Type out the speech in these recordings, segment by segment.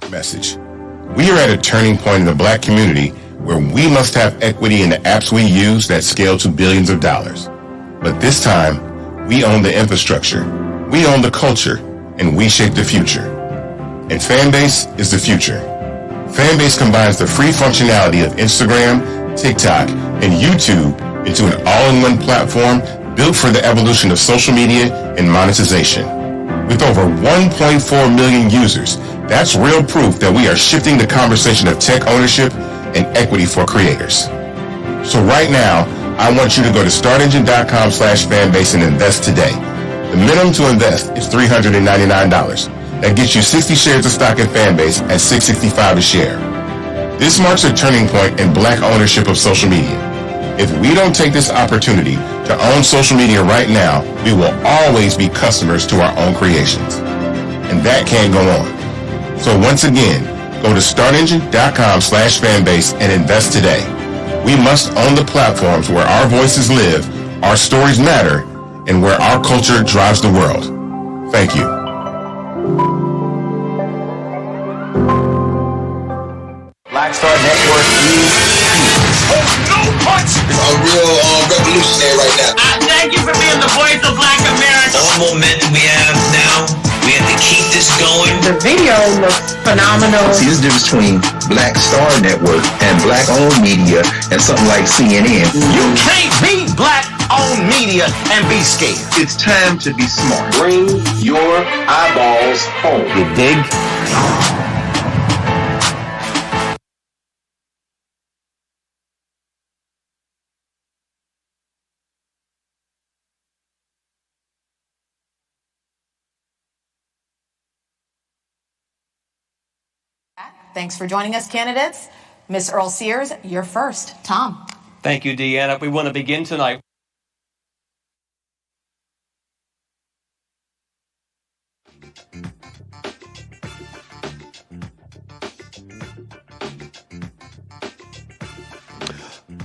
message. We are at a turning point in the Black community where we must have equity in the apps we use that scale to billions of dollars. But this time, we own the infrastructure, we own the culture, and we shape the future. And Fanbase is the future. Fanbase combines the free functionality of Instagram, TikTok, and YouTube into an all-in-one platform built for the evolution of social media and monetization. With over 1.4 million users, that's real proof that we are shifting the conversation of tech ownership and equity for creators. So right now, I want you to go to startengine.com/fanbase and invest today. The minimum to invest is $399. That gets you 60 shares of stock in Fanbase at $665 a share. This marks a turning point in Black ownership of social media. If we don't take this opportunity to own social media right now, we will always be customers to our own creations. And that can't go on. So once again, go to startengine.com/fanbase and invest today. We must own the platforms where our voices live, our stories matter, and where our culture drives the world. Thank you. Black Star Network is no punch! A real revolutionary right now. I thank you for being the voice of Black America. All the momentum we have now, we have to keep this going. The video looks phenomenal. See, there's a difference between Black Star Network and Black-owned media and something like CNN. You can't be Black-owned media and be scared. It's time to be smart. Bring your eyeballs home. You dig? Thanks for joining us, candidates. Ms. Earl Sears, you're first. Tom. Thank you, Deanna. We want to begin tonight.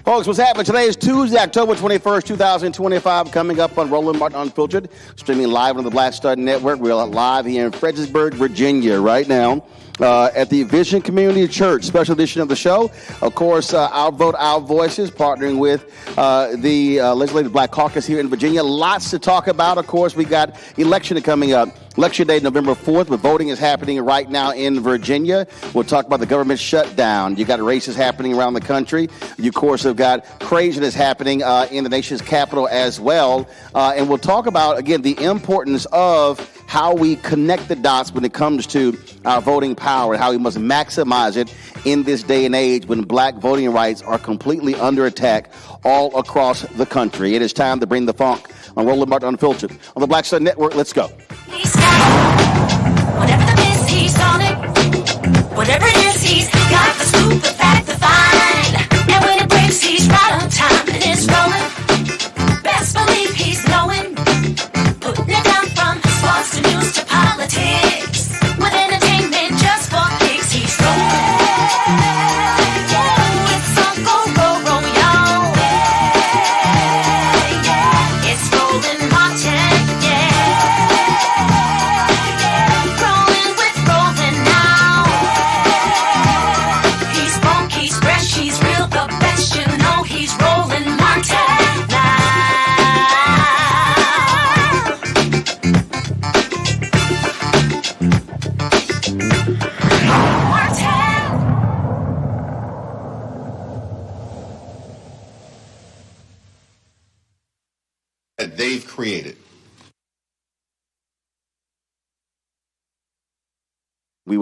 Folks, what's happening? Today is Tuesday, October 21st, 2025, coming up on Roland Martin Unfiltered, streaming live on the Black Star Network. We're live here in Fredericksburg, Virginia right now. At the Vision Community Church, special edition of the show. Of course, Our Vote, Our Voices, partnering with the Legislative Black Caucus here in Virginia. Lots to talk about. Of course, we got election coming up. Election day, November 4th, but voting is happening right now in Virginia. We'll talk about the government shutdown. You got races happening around the country. You, of course, have got craziness happening in the nation's capital as well. And we'll talk about, again, the importance of how we connect the dots when it comes to our voting power and how we must maximize it in this day and age when Black voting rights are completely under attack all across the country. It is time to bring the funk on Roland Martin Unfiltered. On the Black Star Network, let's go. He's got it. Whatever the biz, he's on it. Whatever it is, he's got the scoop, the fact, the find. And when it breaks, he's right on time and it's rolling. Best believe he's knowing. Putting it down from sports to news to politics. With entertainment just for kicks, he's rolling. Yeah, it's Uncle Roro, y'all. Yeah, it's Roland Martin, rolling with Roland now. He's funky, he's fresh, he's real, the best, you know he's Roland Martin now. That they've created.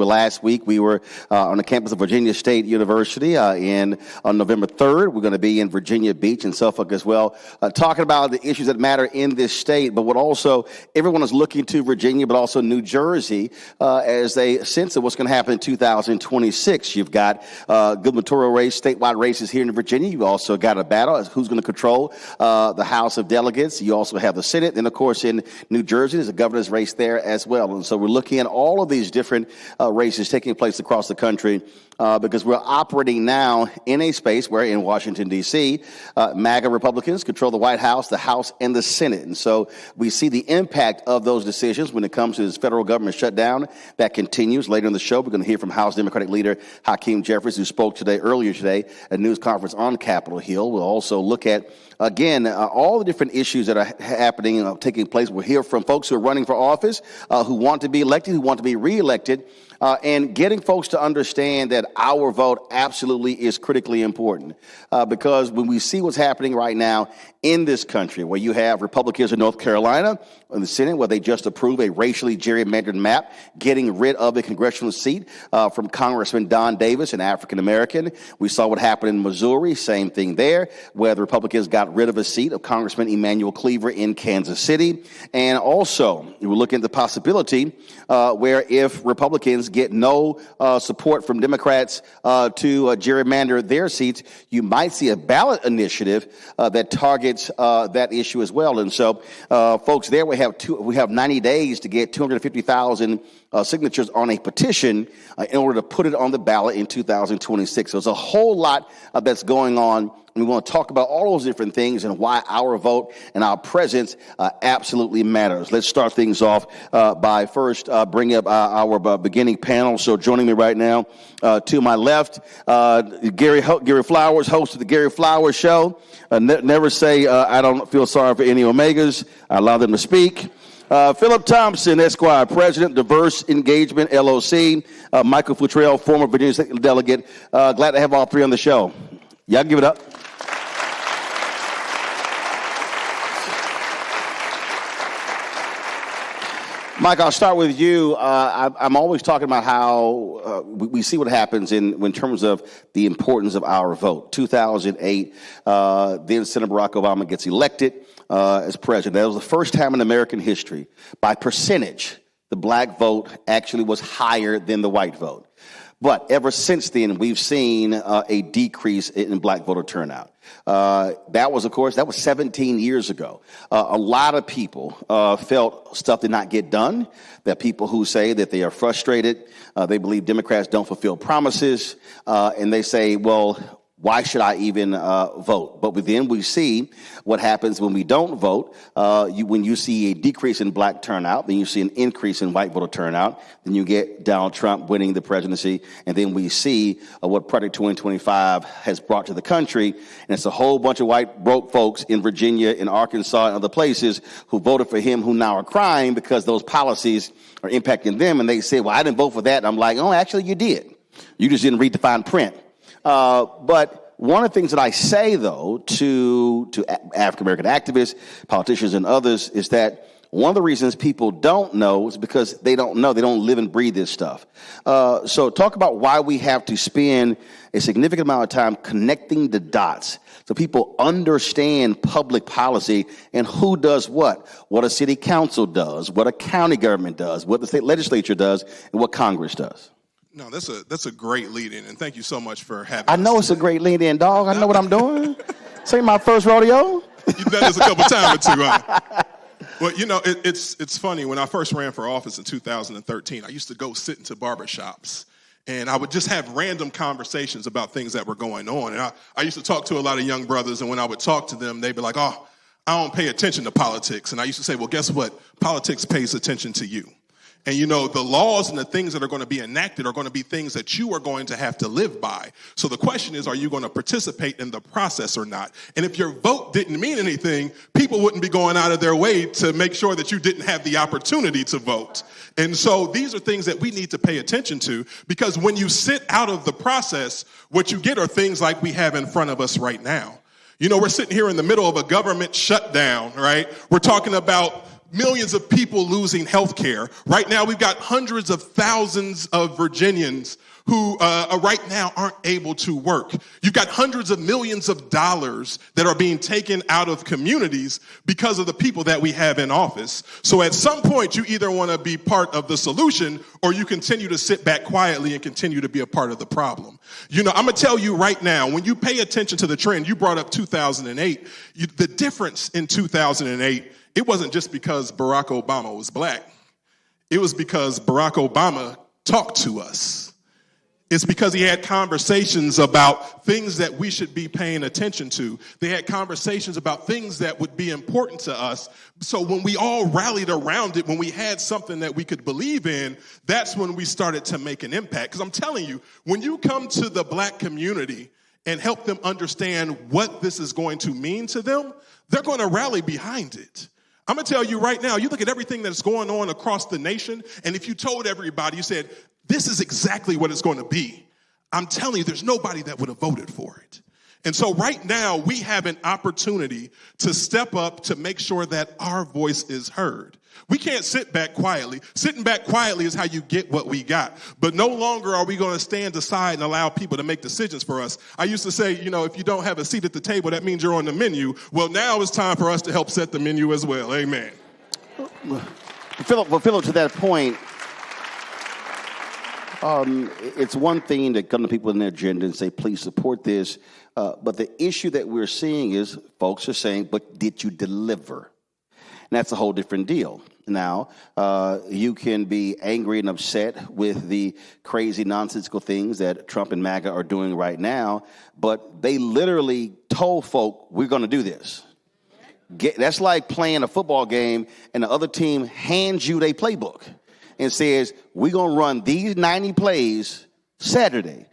Last week, we were on the campus of Virginia State University on November 3rd. We're going to be in Virginia Beach and Suffolk as well, talking about the issues that matter in this state, but what also everyone is looking to Virginia, but also New Jersey as they sense of what's going to happen in 2026. You've got gubernatorial race, statewide races here in Virginia. You've also got a battle as who's going to control the House of Delegates. You also have the Senate. And, of course, in New Jersey, there's a governor's race there as well. And so we're looking at all of these different races taking place across the country because we're operating now in a space where in Washington, D.C., MAGA Republicans control the White House, the House, and the Senate. And so we see the impact of those decisions when it comes to this federal government shutdown that continues. Later in the show, we're going to hear from House Democratic leader Hakeem Jeffries, who spoke earlier today at a news conference on Capitol Hill. We'll also look at, again, all the different issues that are happening, taking place. We'll hear from folks who are running for office, who want to be elected, who want to be reelected, and getting folks to understand that our vote absolutely is critically important. Because when we see what's happening right now in this country, where you have Republicans in North Carolina in the Senate, where they just approved a racially gerrymandered map, getting rid of a congressional seat from Congressman Don Davis, an African American. We saw what happened in Missouri, same thing there, where the Republicans got rid of a seat of Congressman Emmanuel Cleaver in Kansas City. And also, we're looking at the possibility where if Republicans get no support from Democrats to gerrymander their seats, you might see a ballot initiative that targets that issue as well. And so, folks, there we have 90 days to get 250,000 signatures on a petition in order to put it on the ballot in 2026. So there's a whole lot that's going on. We want to talk about all those different things and why our vote and our presence absolutely matters. Let's start things off by first bringing up our beginning panel. So joining me right now to my left, Gary Flowers, host of the Gary Flowers Show. Never say I don't feel sorry for any Omegas. I allow them to speak. Philip Thompson, Esquire, President, Diverse Engagement, LOC. Michael Futrell, former Virginia State Delegate. Glad to have all three on the show. Y'all give it up. Mike, I'll start with you. I'm always talking about how we see what happens in terms of the importance of our vote. 2008, then Senator Barack Obama gets elected as president. That was the first time in American history, by percentage, the black vote actually was higher than the white vote. But ever since then, we've seen a decrease in black voter turnout. That was 17 years ago. A lot of people felt stuff did not get done. There are people who say that they are frustrated. They believe Democrats don't fulfill promises. And they say, well, why should I even vote? But then we see what happens when we don't vote. When you see a decrease in black turnout, then you see an increase in white voter turnout. Then you get Donald Trump winning the presidency. And then we see what Project 2025 has brought to the country. And it's a whole bunch of white broke folks in Virginia, in Arkansas, and other places who voted for him who now are crying because those policies are impacting them. And they say, well, I didn't vote for that. And I'm like, oh, actually, you did. You just didn't read the fine print. But one of the things that I say, though, to African-American activists, politicians, and others is that one of the reasons people don't know is because they don't know. They don't live and breathe this stuff. So talk about why we have to spend a significant amount of time connecting the dots so people understand public policy and who does what a city council does, what a county government does, what the state legislature does, and what Congress does. No, that's a great lead-in, and thank you so much for having I know it's a great lead-in, dog. I know what I'm doing. This ain't my first rodeo. You've done this a couple times or two, huh? Well, it's funny. When I first ran for office in 2013, I used to go sit into barbershops, and I would just have random conversations about things that were going on. And I used to talk to a lot of young brothers, and when I would talk to them, they'd be like, oh, I don't pay attention to politics. And I used to say, well, guess what? Politics pays attention to you. And, the laws and the things that are going to be enacted are going to be things that you are going to have to live by. So the question is, are you going to participate in the process or not? And if your vote didn't mean anything, people wouldn't be going out of their way to make sure that you didn't have the opportunity to vote. And so these are things that we need to pay attention to, because when you sit out of the process, what you get are things like we have in front of us right now. We're sitting here in the middle of a government shutdown, right? We're talking about millions of people losing health care. Right now, we've got hundreds of thousands of Virginians who right now aren't able to work. You've got hundreds of millions of dollars that are being taken out of communities because of the people that we have in office. So at some point, you either want to be part of the solution or you continue to sit back quietly and continue to be a part of the problem. I'm going to tell you right now, when you pay attention to the trend, you brought up 2008, the difference in 2008, it wasn't just because Barack Obama was black. It was because Barack Obama talk to us. It's because he had conversations about things that we should be paying attention to. They had conversations about things that would be important to us. So when we all rallied around it, when we had something that we could believe in, that's when we started to make an impact. Because I'm telling you, when you come to the black community and help them understand what this is going to mean to them, they're going to rally behind it. I'm going to tell you right now, you look at everything that's going on across the nation, and if you told everybody, you said, this is exactly what it's going to be, I'm telling you, there's nobody that would have voted for it. And so right now, we have an opportunity to step up to make sure that our voice is heard. We can't sit back quietly. Sitting back quietly is how you get what we got. But no longer are we going to stand aside and allow people to make decisions for us. I used to say, if you don't have a seat at the table, that means you're on the menu. Well, now it's time for us to help set the menu as well. Amen. Philip, to that point, it's one thing to come to people in their agenda and say, please support this. But the issue that we're seeing is folks are saying, but did you deliver? And that's a whole different deal. Now, you can be angry and upset with the crazy nonsensical things that Trump and MAGA are doing right now, but they literally told folk, we're going to do this. That's like playing a football game and the other team hands you their playbook and says, we're going to run these 90 plays Saturday.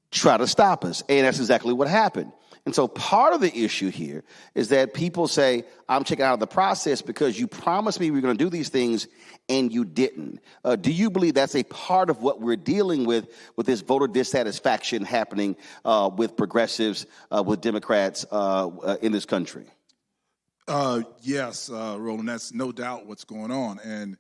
Try to stop us. And that's exactly what happened. And so part of the issue here is that people say, I'm checking out of the process because you promised me we were going to do these things and you didn't. Do you believe that's a part of what we're dealing with this voter dissatisfaction happening with progressives, with Democrats in this country? Yes, Roland, that's no doubt what's going on. And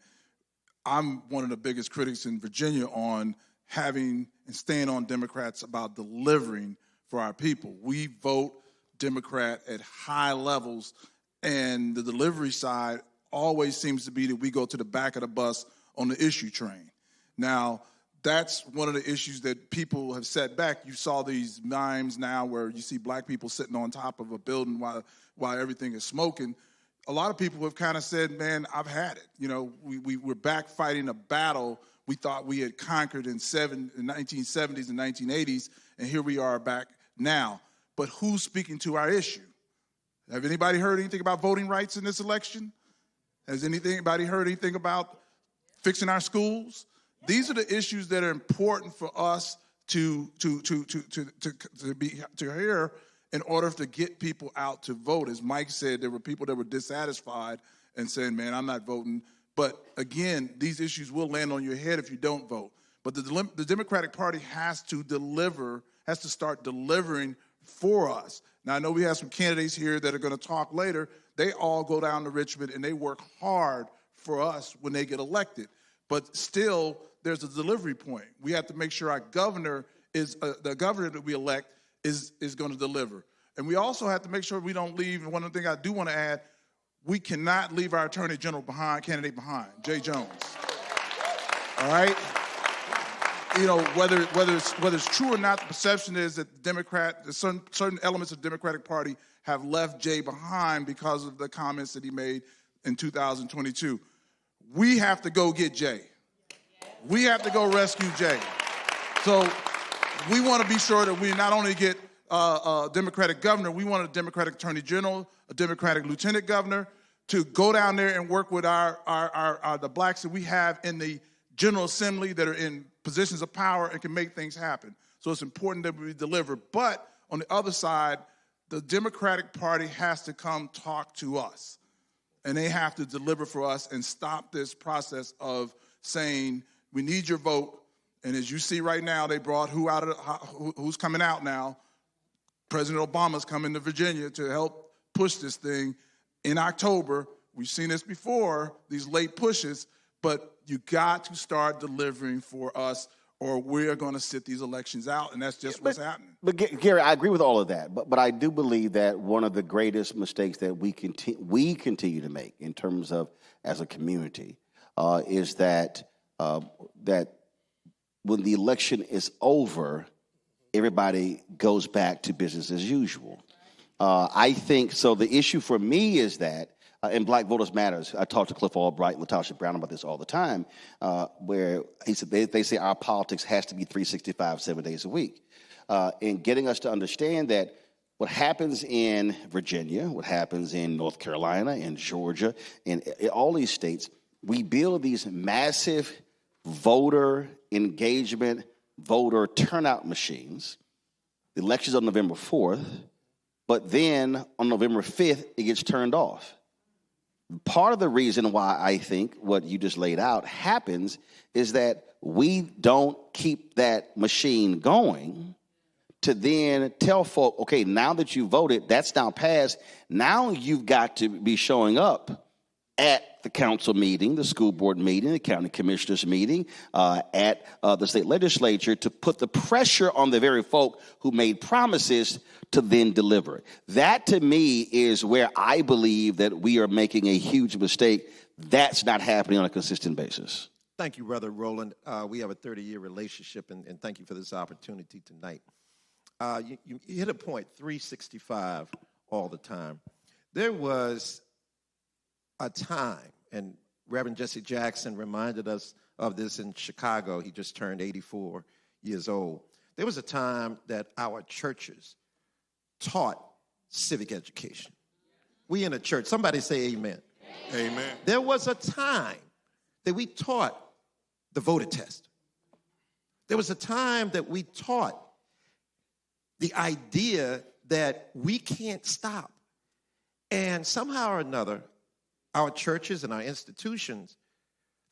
I'm one of the biggest critics in Virginia on having and staying on Democrats about delivering for our people. We vote Democrat at high levels, and the delivery side always seems to be that we go to the back of the bus on the issue train. Now, that's one of the issues that people have set back. You saw these memes now where you see black people sitting on top of a building while everything is smoking. A lot of people have kind of said, man, I've had it. We're back fighting a battle we thought we had conquered in 1970s and 1980s, and here we are back now. But who's speaking to our issue? Have anybody heard anything about voting rights in this election? Has anybody heard anything about fixing our schools? These are the issues that are important for us to hear in order to get people out to vote. As Mike said, there were people that were dissatisfied and saying, man, I'm not voting. But again, these issues will land on your head if you don't vote. But the Democratic Party has to start delivering for us. Now, I know we have some candidates here that are going to talk later. They all go down to Richmond and they work hard for us when they get elected. But still, there's a delivery point. We have to make sure our governor is the governor that we elect is going to deliver. And we also have to make sure we don't leave. And one of the things I do want to add, we cannot leave our Attorney General candidate behind, Jay Jones. All right? Whether it's true or not, the perception is that certain elements of the Democratic Party have left Jay behind because of the comments that he made in 2022. We have to go get Jay. We have to go rescue Jay. So we want to be sure that we not only get a Democratic governor, we want a Democratic Attorney General, a Democratic Lieutenant Governor to go down there and work with the blacks that we have in the General Assembly that are in positions of power and can make things happen. So it's important that we deliver. But on the other side, the Democratic Party has to come talk to us. And they have to deliver for us and stop this process of saying, we need your vote. And as you see right now, they brought who's coming out now. President Obama's coming to Virginia to help push this thing in October. We've seen this before, these late pushes, but you got to start delivering for us or we're going to sit these elections out, and that's just what's happening. But Gary, I agree with all of that, but I do believe that one of the greatest mistakes that we continue to make in terms of as a community is that when the election is over, everybody goes back to business as usual. I think so. The issue for me is that in Black Voters Matters. I talk to Cliff Albright and Latasha Brown about this all the time, where he said they say our politics has to be 365, 7 days a week. In getting us to understand that what happens in Virginia, what happens in North Carolina, in Georgia, in all these states, we build these massive voter engagement, voter turnout machines. The election's on November 4th, but then on November 5th, it gets turned off. Part of the reason why I think what you just laid out happens is that we don't keep that machine going to then tell folk, okay, now that you voted, that's now passed. Now you've got to be showing up at the council meeting, the school board meeting, the county commissioners meeting, at the state legislature to put the pressure on the very folk who made promises to then deliver. That, to me, is where I believe that we are making a huge mistake. That's not happening on a consistent basis. Thank you, Brother Roland. We have a 30-year relationship, and thank you for this opportunity tonight. You hit a point, 365 all the time. There was a time, and Reverend Jesse Jackson reminded us of this in Chicago. He just turned 84 years old. There was a time that our churches taught civic education. We in a church, somebody say amen. Amen. There was a time that we taught the voter test. There was a time that we taught the idea that we can't stop. And somehow or another, our churches and our institutions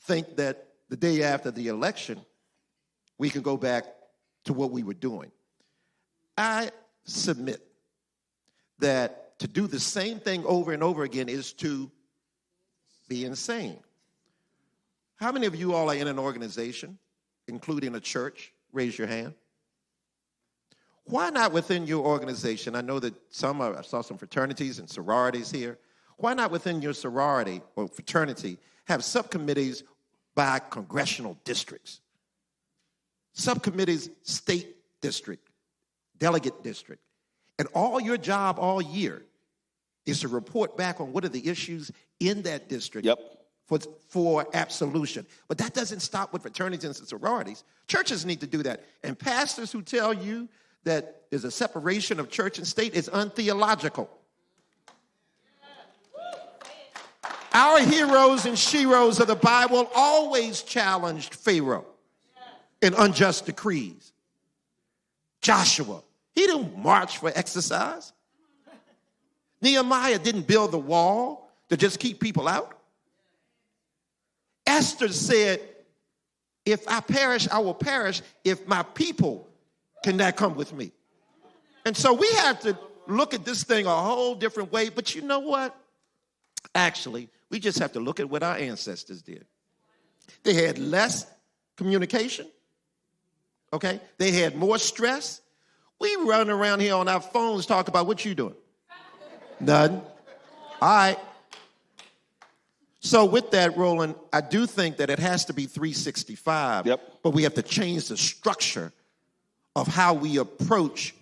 think that the day after the election, we can go back to what we were doing. I submit that to do the same thing over and over again is to be insane. How many of you all are in an organization, including a church? Raise your hand. Why not within your organization? I know that I saw some fraternities and sororities here. Why not within your sorority or fraternity have subcommittees by congressional districts? Subcommittees, state district, delegate district. And all your job all year is to report back on what are the issues in that district for absolution. But that doesn't stop with fraternities and sororities. Churches need to do that. And pastors who tell you that there's a separation of church and state is untheological. Our heroes and sheroes of the Bible always challenged Pharaoh in unjust decrees. Joshua, he didn't march for exercise. Nehemiah didn't build the wall to just keep people out. Esther said, if I perish, I will perish if my people cannot come with me. And so we have to look at this thing a whole different way. But you know what? Actually, we just have to look at what our ancestors did. They had less communication, okay? They had more stress. We run around here on our phones talk about what you doing. Nothing. All right. So with that, Roland, I do think that it has to be 365. But we have to change the structure of how we approach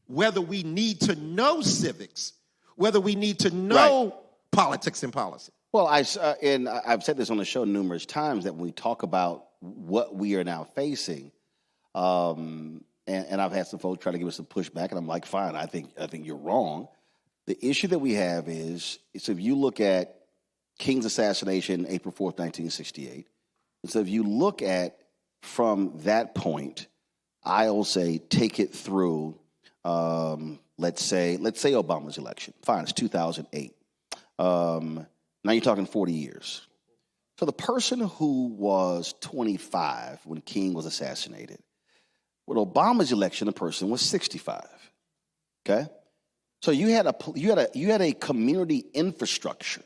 whether we need to know civics, whether we need to know politics and policy. Well, I've said this on the show numerous times that when we talk about what we are now facing, and I've had some folks try to give us some pushback, and I'm like, fine, I think you're wrong. The issue that we have is so if you look at King's assassination, April 4th, 1968, and so if you look at from that point, I'll say take it through, let's say Obama's election. Fine, it's 2008. Now you're talking 40 years. So the person who was 25 when King was assassinated, with Obama's election, the person was 65. Okay, so you had a community infrastructure.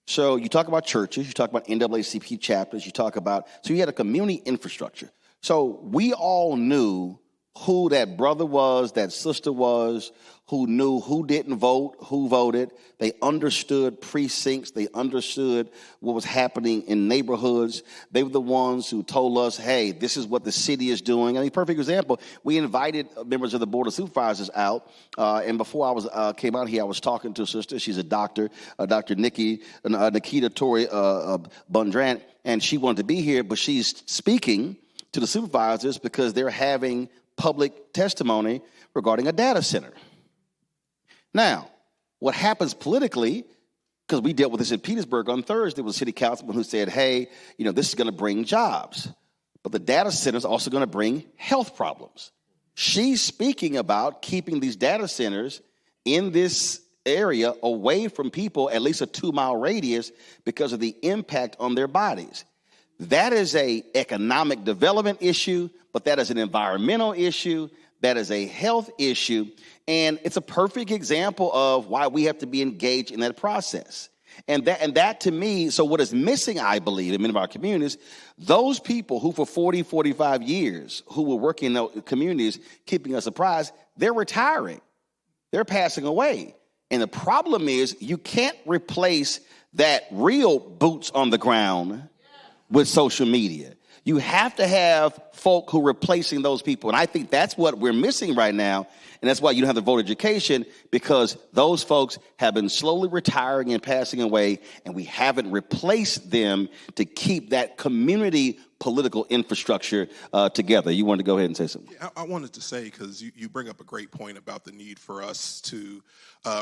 So you talk about churches, you talk about NAACP chapters, so you had a community infrastructure. So we all knew who that brother was, that sister was, who knew who didn't vote, who voted. They understood precincts. They understood what was happening in neighborhoods. They were the ones who told us, hey, this is what the city is doing. I mean, perfect example, we invited members of the Board of Supervisors out, and before I came out here, I was talking to a sister. She's a doctor, Dr. Nikita Tori Bundrant, and she wanted to be here, but she's speaking to the supervisors because they're having public testimony regarding a data center. Now, what happens politically, because we dealt with this in Petersburg on Thursday, was a city councilman who said, hey, this is going to bring jobs, but the data center is also going to bring health problems. She's speaking about keeping these data centers in this area away from people, at least a 2-mile radius, because of the impact on their bodies. That is an economic development issue, but that is an environmental issue. That is a health issue. And it's a perfect example of why we have to be engaged in that process. And that to me, so what is missing, I believe, in many of our communities, those people who for 40, 45 years, who were working in those communities, keeping us apprised, they're retiring. They're passing away. And the problem is you can't replace that real boots on the ground with social media. You have to have folk who are replacing those people. And I think that's what we're missing right now. And that's why you don't have the voter education, because those folks have been slowly retiring and passing away, and we haven't replaced them to keep that community political infrastructure together. You wanted to go ahead and say something? Yeah, I wanted to say, because you bring up a great point about the need for us to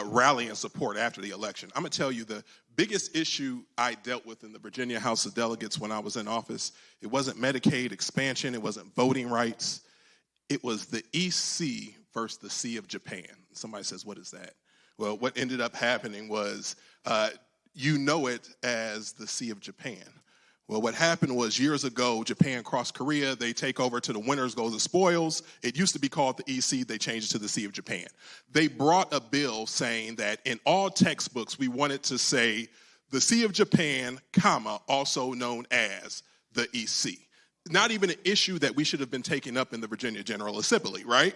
rally and support after the election. I'm going to tell you the biggest issue I dealt with in the Virginia House of Delegates when I was in office, it wasn't Medicaid expansion, it wasn't voting rights, it was the EC versus the Sea of Japan. Somebody says, what is that? Well, what ended up happening was, it as the Sea of Japan. Well, what happened was years ago, Japan crossed Korea. They take over to the winners goes the spoils. It used to be called the EC. They changed it to the Sea of Japan. They brought a bill saying that in all textbooks, we wanted to say the Sea of Japan, also known as the EC. Not even an issue that we should have been taking up in the Virginia General Assembly, right?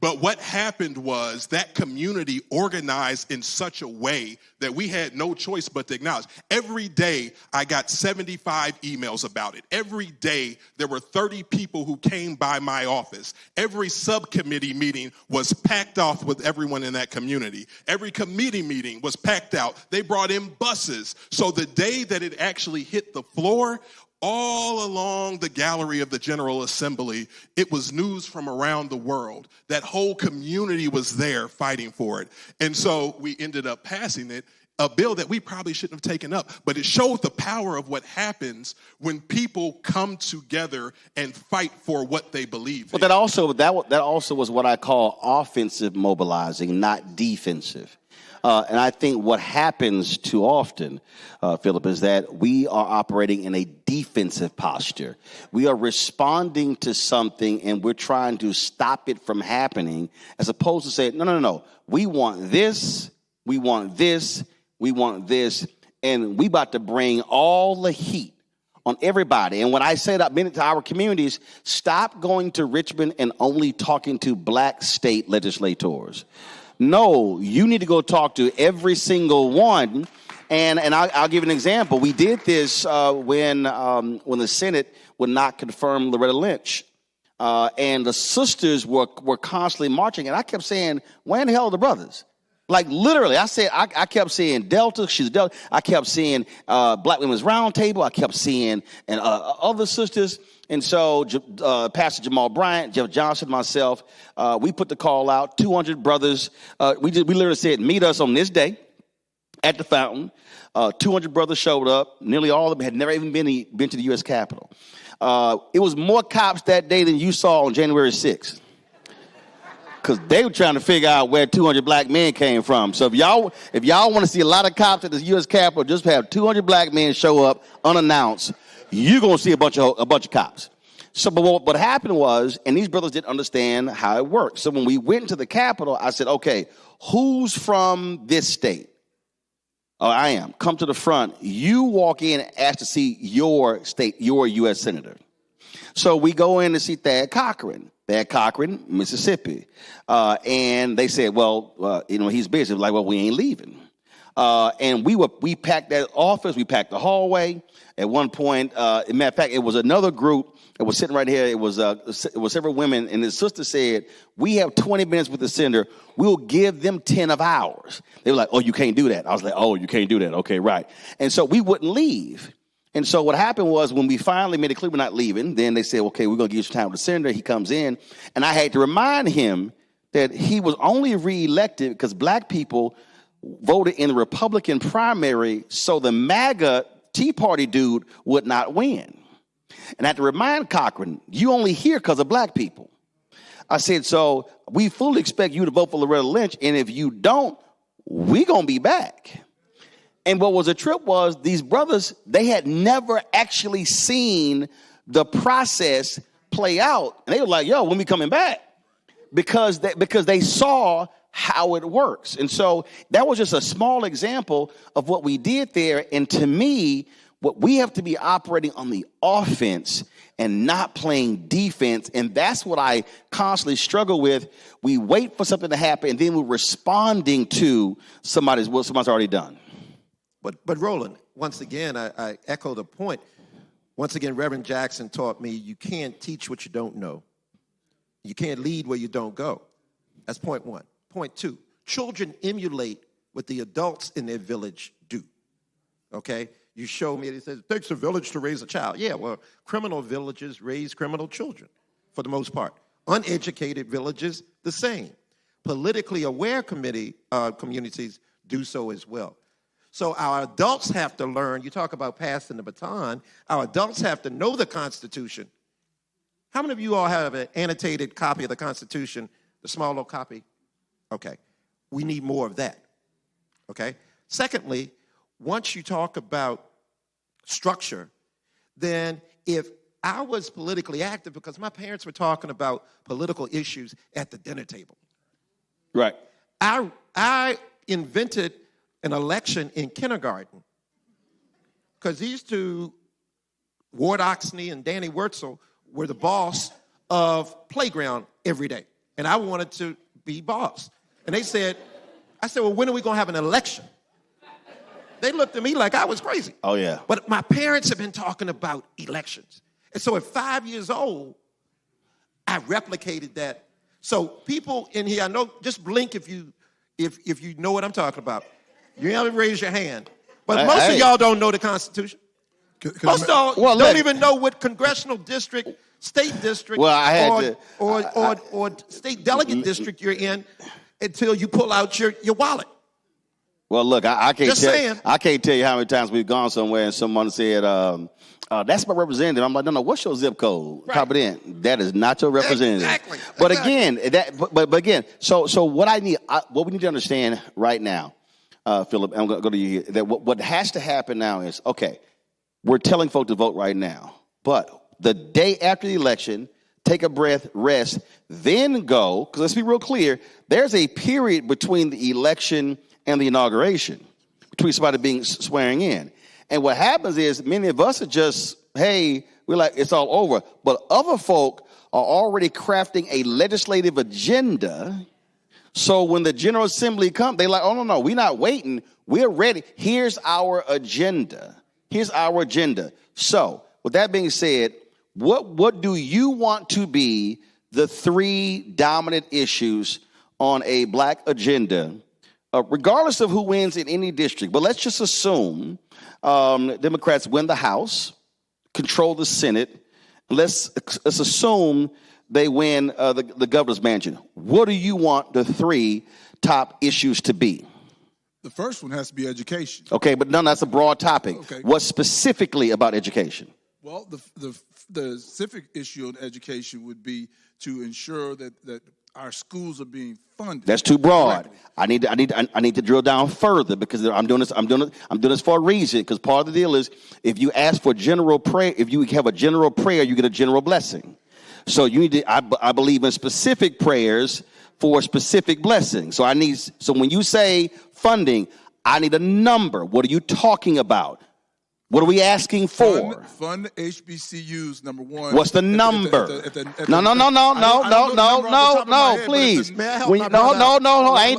But what happened was that community organized in such a way that we had no choice but to acknowledge. Every day, I got 75 emails about it. Every day, there were 30 people who came by my office. Every subcommittee meeting was packed off with everyone in that community. Every committee meeting was packed out. They brought in buses. So the day that it actually hit the floor, all along the gallery of the General Assembly, it was news from around the world. That whole community was there fighting for it. And so we ended up passing it, a bill that we probably shouldn't have taken up. But it showed the power of what happens when people come together and fight for what they believe in. That also was what I call offensive mobilizing, not defensive. And I think what happens too often, Philip, is that we are operating in a defensive posture. We are responding to something and we're trying to stop it from happening, as opposed to saying, no. We want this, we want this, we want this, and we about to bring all the heat on everybody. And when I say that to our communities, stop going to Richmond and only talking to black state legislators. No, you need to go talk to every single one. And I'll give an example. We did this when the Senate would not confirm Loretta Lynch. And the sisters were constantly marching. And I kept saying, where in the hell are the brothers? Like literally, I kept seeing Delta, she's Delta. I kept seeing Black Women's Roundtable. I kept seeing other sisters. And so Pastor Jamal Bryant, Jeff Johnson, myself, we put the call out, 200 brothers. We literally said, meet us on this day at the fountain. 200 brothers showed up. Nearly all of them had never even been to the U.S. Capitol. It was more cops that day than you saw on January 6th. Because they were trying to figure out where 200 black men came from. So if y'all want to see a lot of cops at the U.S. Capitol, just have 200 black men show up unannounced, you're going to see a bunch of cops. So, but what happened was, and these brothers didn't understand how it worked. So when we went to the Capitol, I said, okay, who's from this state? Oh, I am. Come to the front. You walk in and ask to see your state, your U.S. senator. So we go in to see Thad Cochran. They had Cochran, Mississippi. And they said, well, he's busy. Like, well, we ain't leaving. And we packed that office. We packed the hallway. At one point, as a matter of fact, it was another group that was sitting right here. It was several women. And the sister said, we have 20 minutes with the senator. We'll give them 10 of ours. They were like, oh, you can't do that. I was like, oh, you can't do that. Okay, right. And so we wouldn't leave. And so what happened was when we finally made it clear we're not leaving, then they said, okay, we're going to give you some time with the senator. He comes in. And I had to remind him that he was only reelected because black people voted in the Republican primary so the MAGA Tea Party dude would not win. And I had to remind Cochran, you only here because of black people. I said, so we fully expect you to vote for Loretta Lynch. And if you don't, we're going to be back. And what was a trip was these brothers, they had never actually seen the process play out. And they were like, yo, when we coming back? Because they saw how it works. And so that was just a small example of what we did there. And to me, what we have to be operating on the offense and not playing defense. And that's what I constantly struggle with. We wait for something to happen and then we're responding to what somebody's already done. But Roland, once again, I echo the point. Once again, Reverend Jackson taught me you can't teach what you don't know. You can't lead where you don't go. That's point one. Point two, children emulate what the adults in their village do, okay? You show me, it says, it takes a village to raise a child. Yeah, well, criminal villages raise criminal children for the most part. Uneducated villages, the same. Politically aware communities do so as well. So our adults have to learn, you talk about passing the baton, our adults have to know the Constitution. How many of you all have an annotated copy of the Constitution, the small little copy? Okay, we need more of that, okay? Secondly, once you talk about structure, then if I was politically active, because my parents were talking about political issues at the dinner table. Right. I invented an election in kindergarten because these two, Ward Oxney and Danny Wurtzel, were the boss of playground every day. And I wanted to be boss. And I said, well, when are we going to have an election? They looked at me like I was crazy. Oh, yeah. But my parents have been talking about elections. And so at 5 years old, I replicated that. So people in here, I know, just blink if you know what I'm talking about. You have to raise your hand. But most of y'all don't know the Constitution. Most of y'all don't even know what congressional district, state district, or state delegate district you're in until you pull out your wallet. Well, look, I can't tell you how many times we've gone somewhere and someone said, that's my representative. I'm like, no, what's your zip code? Right. Type it in. That is not your representative. Exactly. But again, so what we need to understand right now, Philip, I'm going to go to you here, that what has to happen now is, okay, we're telling folks to vote right now, but the day after the election, take a breath, rest, then go, because let's be real clear, there's a period between the election and the inauguration, between somebody being swearing in. And what happens is many of us are just, hey, we're like, it's all over. But other folk are already crafting a legislative agenda. So when the General Assembly comes, they're like, oh, no, we're not waiting. We're ready. Here's our agenda. So with that being said, what do you want to be the three dominant issues on a black agenda, regardless of who wins in any district? But let's just assume Democrats win the House, control the Senate. Let's assume they win the governor's mansion. What do you want the three top issues to be? The first one has to be education. Okay, but that's a broad topic. Okay. What specifically about education? Well, the specific issue on education would be to ensure that our schools are being funded. That's too broad. Correctly. I need to drill down further because I'm doing this for a reason. Because part of the deal is if you ask for general prayer, if you have a general prayer, you get a general blessing. So you need to. I believe in specific prayers for specific blessings. So when you say funding, I need a number. What are you talking about? What are we asking for? Fund HBCUs, number one. What's the number? No, please. No, I ain't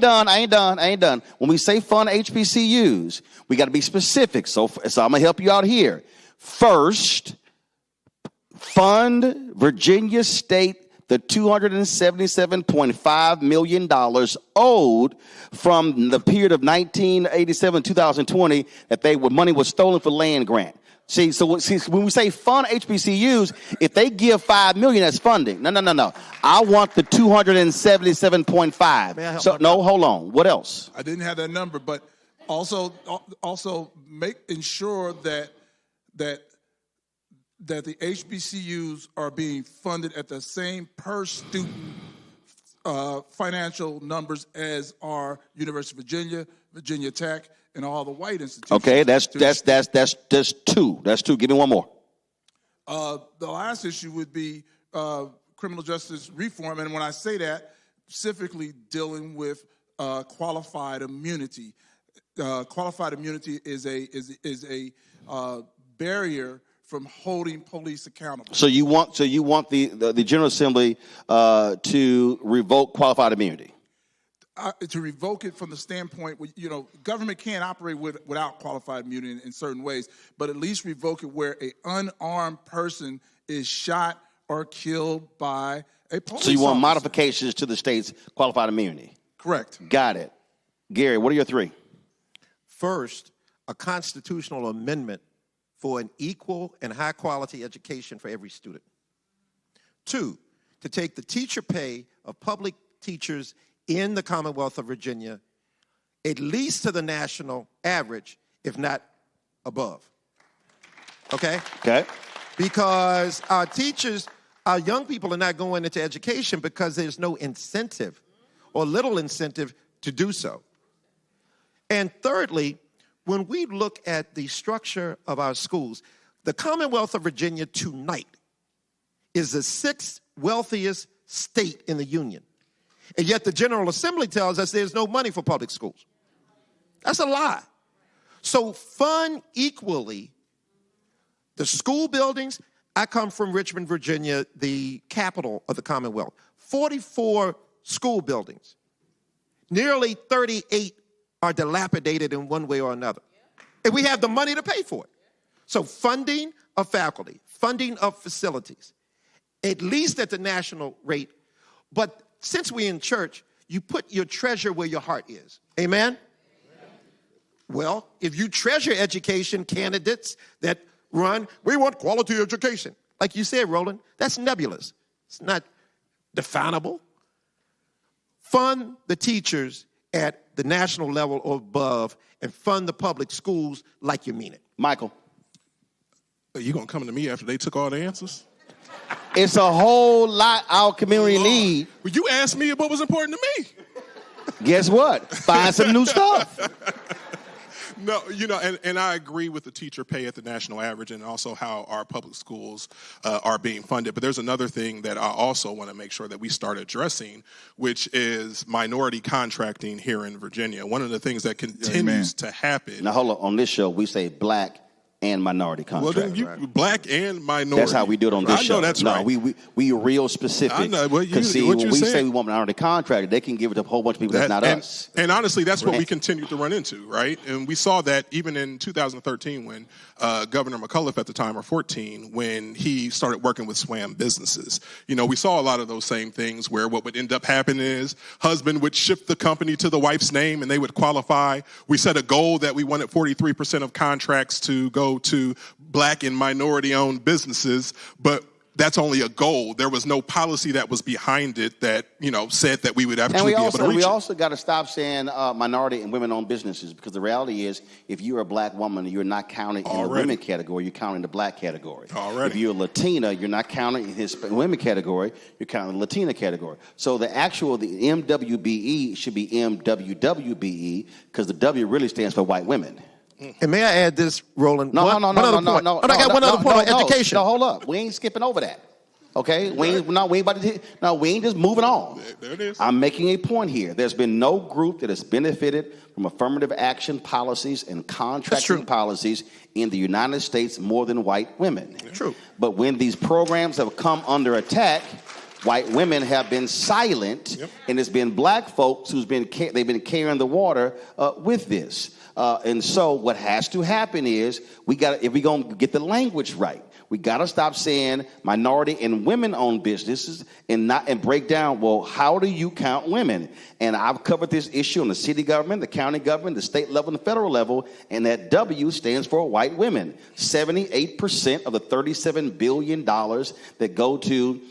done. When we say fund HBCUs, we got to be specific. So I'm going to help you out here. First, fund Virginia State the $277.5 million owed from the period of 1987 to 2020 that money was stolen for land grant. See, when we say fund HBCUs, if they give $5 million, that's funding. No. I want the 277.5. So no, hold on. What else? I didn't have that number, but also ensure that the HBCUs are being funded at the same per student financial numbers as our University of Virginia, Virginia Tech, and all the white institutions. Okay, that's two. That's two. Give me one more. The last issue would be criminal justice reform, and when I say that, specifically dealing with qualified immunity. Qualified immunity is a barrier from holding police accountable. So you want the General Assembly to revoke qualified immunity? To revoke it from the standpoint, government can't operate without qualified immunity in certain ways, but at least revoke it where an unarmed person is shot or killed by a police officer. So you want modifications to the state's qualified immunity? Correct. Got it. Gary, what are your three? First, a constitutional amendment for an equal and high-quality education for every student. Two, to take the teacher pay of public teachers in the Commonwealth of Virginia at least to the national average, if not above. Okay? Okay. Because our teachers, our young people are not going into education because there's no incentive or little incentive to do so. And thirdly, when we look at the structure of our schools, the Commonwealth of Virginia tonight is the sixth wealthiest state in the Union. And yet the General Assembly tells us there's no money for public schools. That's a lie. So fund equally the school buildings. I come from Richmond, Virginia, the capital of the Commonwealth. 44 school buildings. Nearly 38 are dilapidated in one way or another. And we have the money to pay for it. So funding of faculty, funding of facilities, at least at the national rate. But since we're in church, you put your treasure where your heart is. Amen? Well, if you treasure education, candidates that run, we want quality education. Like you said, Roland, that's nebulous. It's not definable. Fund the teachers at the national level or above and fund the public schools like you mean it. Michael. Are you going to come to me after they took all the answers? It's a whole lot our community need. Well, you asked me what was important to me. Guess what? Find some new stuff. No, and I agree with the teacher pay at the national average and also how our public schools are being funded. But there's another thing that I also want to make sure that we start addressing, which is minority contracting here in Virginia. One of the things that continues to happen. Now, hold on. On this show, we say black and minority contract. Well, then black and minority. That's how we do it on this show. I know that's right. We real specific. I know. Because when we say we want minority contract, they can give it to a whole bunch of people that's not us. And honestly, that's what we continue to run into, right? And we saw that even in 2013 when Governor McAuliffe at the time, or 14, when he started working with SWAM businesses. We saw a lot of those same things where what would end up happening is husband would shift the company to the wife's name and they would qualify. We set a goal that we wanted 43% of contracts to go to black and minority-owned businesses, but that's only a goal. There was no policy that was behind it that, said that we would actually be able to reach it. We also got to stop saying minority and women-owned businesses, because the reality is if you're a black woman, you're not counted in the women category, you're counted in the black category. If you're a Latina, you're not counted in his women category, you're counted in the Latina category. So the MWBE should be MWWBE, because the W really stands for white women. And may I add this, Roland? No. I got one other point on education. No, hold up. We ain't skipping over that. Okay, we ain't just moving on. There it is. I'm making a point here. There's been no group that has benefited from affirmative action policies and contracting policies in the United States more than white women. True. But when these programs have come under attack, white women have been silent, and it's been black folks they've been carrying the water with this. And so what has to happen is if we're going to get the language right, we got to stop saying minority and women-owned businesses and break down, well, how do you count women? And I've covered this issue on the city government, the county government, the state level, and the federal level, and that W stands for white women. 78% of the $37 billion that go to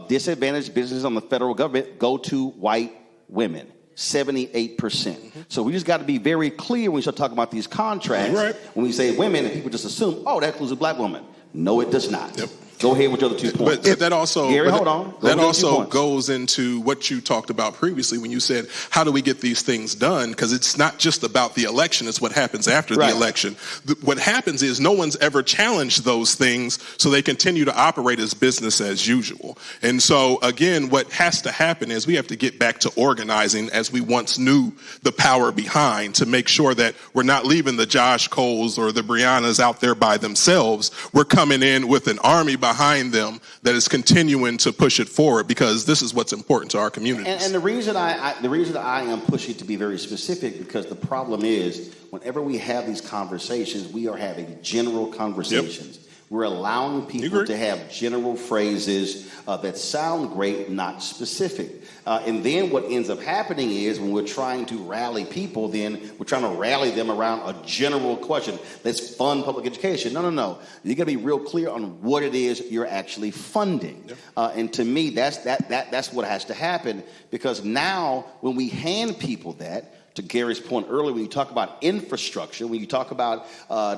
disadvantaged businesses on the federal government go to white women. 78%. So we just got to be very clear when we start talking about these contracts. Right. When we say women, and people just assume, oh, that includes a black woman. No, it does not. Go ahead with your other 2 points. But that also, Gary, hold on. That also goes into what you talked about previously when you said, how do we get these things done? Because it's not just about the election, it's what happens after the election. What happens is no one's ever challenged those things, so they continue to operate as business as usual. And so, again, what has to happen is we have to get back to organizing as we once knew the power behind, to make sure that we're not leaving the Josh Coles or the Briannas out there by themselves. We're coming in with an army behind them that is continuing to push it forward, because this is what's important to our communities. And the reason I am pushing to be very specific, because the problem is whenever we have these conversations, we are having general conversations. We're allowing people to have general phrases that sound great, not specific. And then what ends up happening is when we're trying to rally people, then we're trying to rally them around a general question. Let's fund public education. No. You got to be real clear on what it is you're actually funding. And to me, that's what has to happen, because now when we hand people that, to Gary's point earlier, when you talk about infrastructure, when you talk about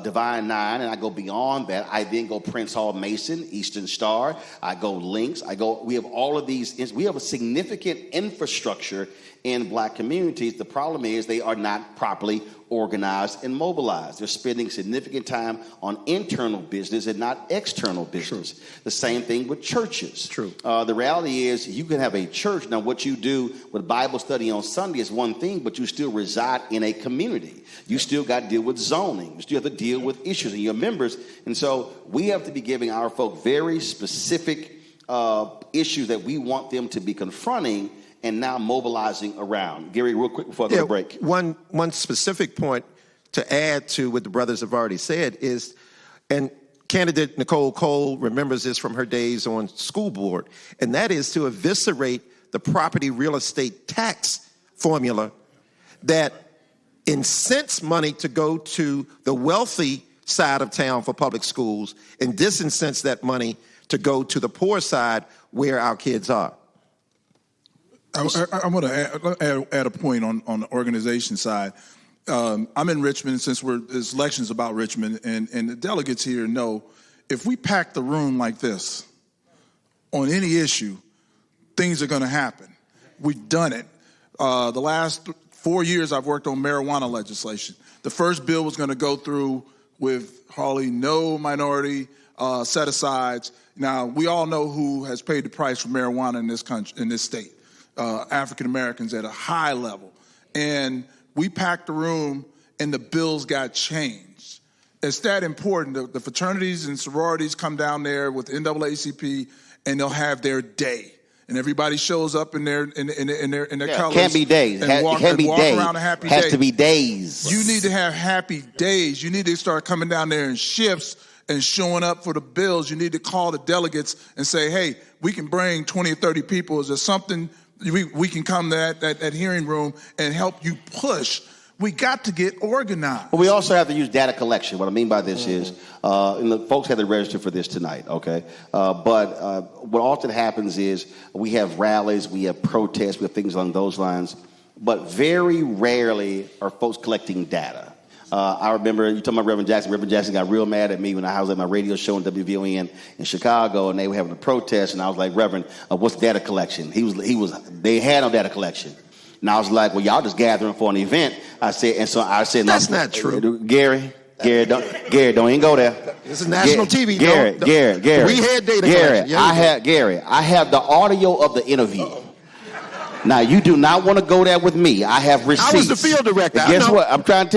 Divine Nine, and I go beyond that, I then go Prince Hall Mason, Eastern Star, I go Links, we have all of these, we have a significant infrastructure in black communities. The problem is they are not properly organized and mobilized. They're spending significant time on internal business and not external business. The same thing with churches. The reality is you can have a church. Now, what you do with Bible study on Sunday is one thing, but you still reside in a community. You still got to deal with zoning. You still have to deal with issues and your members. And so we have to be giving our folk very specific issues that we want them to be confronting and now mobilizing around. Gary, real quick before I go to break. One specific point to add to what the brothers have already said is, and candidate Nicole Cole remembers this from her days on school board, and that is to eviscerate the property real estate tax formula that incents money to go to the wealthy side of town for public schools and disincents that money to go to the poor side where our kids are. I want to add a point on the organization side. I'm in Richmond, since this election's about Richmond, and the delegates here know if we pack the room like this on any issue, things are going to happen. We've done it. The last 4 years I've worked on marijuana legislation. The first bill was going to go through with hardly no minority set-asides. Now, we all know who has paid the price for marijuana in this country, in this state. African Americans at a high level. And we packed the room and the bills got changed. It's that important. The fraternities and sororities come down there with NAACP and they'll have their day. And everybody shows up in their colors. It can't be days. And walk around a happy day. Has to be days. You need to have happy days. You need to start coming down there in shifts and showing up for the bills. You need to call the delegates and say, hey, we can bring 20 or 30 people. Is there something we can come to that hearing room and help you push? We got to get organized. But we also have to use data collection. What I mean by this is, and the folks have to register for this tonight, okay? But what often happens is we have rallies, we have protests, we have things along those lines, but very rarely are folks collecting data. I remember you talking about Reverend Jackson. Reverend Jackson got real mad at me when I was at my radio show in WVON in Chicago, and they were having a protest, and I was like, Reverend, what's data collection? They had no data collection. And I was like, well, y'all just gathering for an event. I said, that's not true. Gary, Garrett, don't even go there. This is national TV. Garrett. We had data collection. I have the audio of the interview. Now, you do not want to go there with me. I have receipts. I was the field director. And guess what? I'm trying to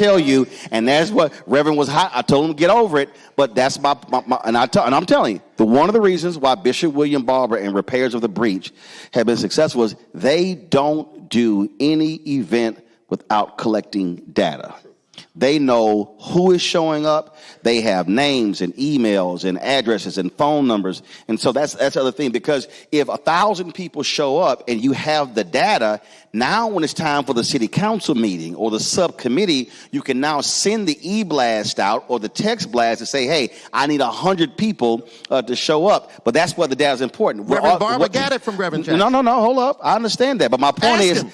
tell you. And that's what Reverend was hot. I told him to get over it. But that's my and I'm telling you, one of the reasons why Bishop William Barber and Repairs of the Breach have been successful is they don't do any event without collecting data. They know who is showing up. They have names and emails and addresses and phone numbers. And so that's the other thing, because if 1,000 people show up and you have the data, now when it's time for the city council meeting or the subcommittee, you can now send the e-blast out or the text blast to say, hey, I need 100 people to show up. But that's where the data is important. Reverend Barber got it from Reverend Jackson. No, hold up. I understand that. But my point is,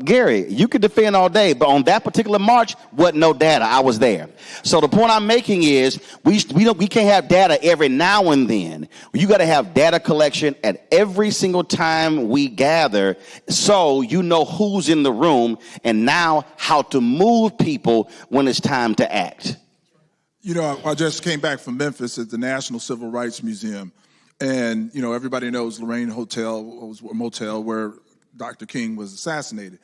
Gary, you could defend all day, but on that particular march, wasn't no data. I was there. So the point I'm making is we can't have data every now and then. You got to have data collection at every single time we gather, so you know who's in the room and now how to move people when it's time to act. You know, I just came back from Memphis at the National Civil Rights Museum, and you know everybody knows Lorraine Hotel was a motel where Dr. King was assassinated.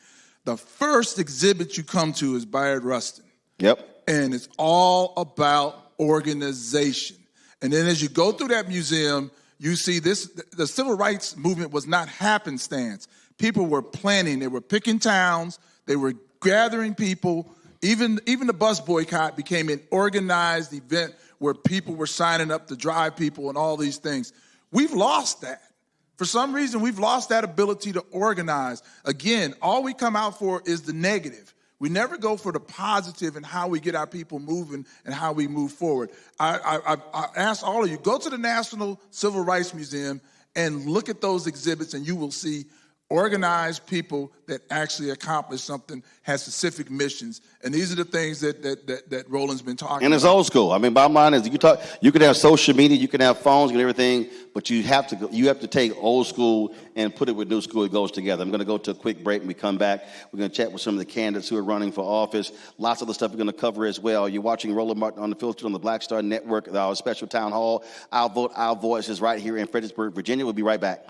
The first exhibit you come to is Bayard Rustin. Yep. And it's all about organization. And then as you go through that museum, you see the civil rights movement was not happenstance. People were planning. They were picking towns. They were gathering people. Even the bus boycott became an organized event where people were signing up to drive people and all these things. We've lost that. For some reason, we've lost that ability to organize. Again, all we come out for is the negative. We never go for the positive and how we get our people moving and how we move forward. I ask all of you, go to the National Civil Rights Museum and look at those exhibits, and you will see organized people that actually accomplish something, has specific missions. And these are the things that Roland's been talking about. And it's old school. I mean, bottom line is you can have social media, you can have phones and everything, but you have to take old school and put it with new school. It goes together. I'm going to go to a quick break. When we come back, we're going to chat with some of the candidates who are running for office. Lots of the stuff we're going to cover as well. You're watching Roland Martin Unfiltered on the Black Star Network, our special town hall. Our vote, our voice is right here in Fredericksburg, Virginia. We'll be right back.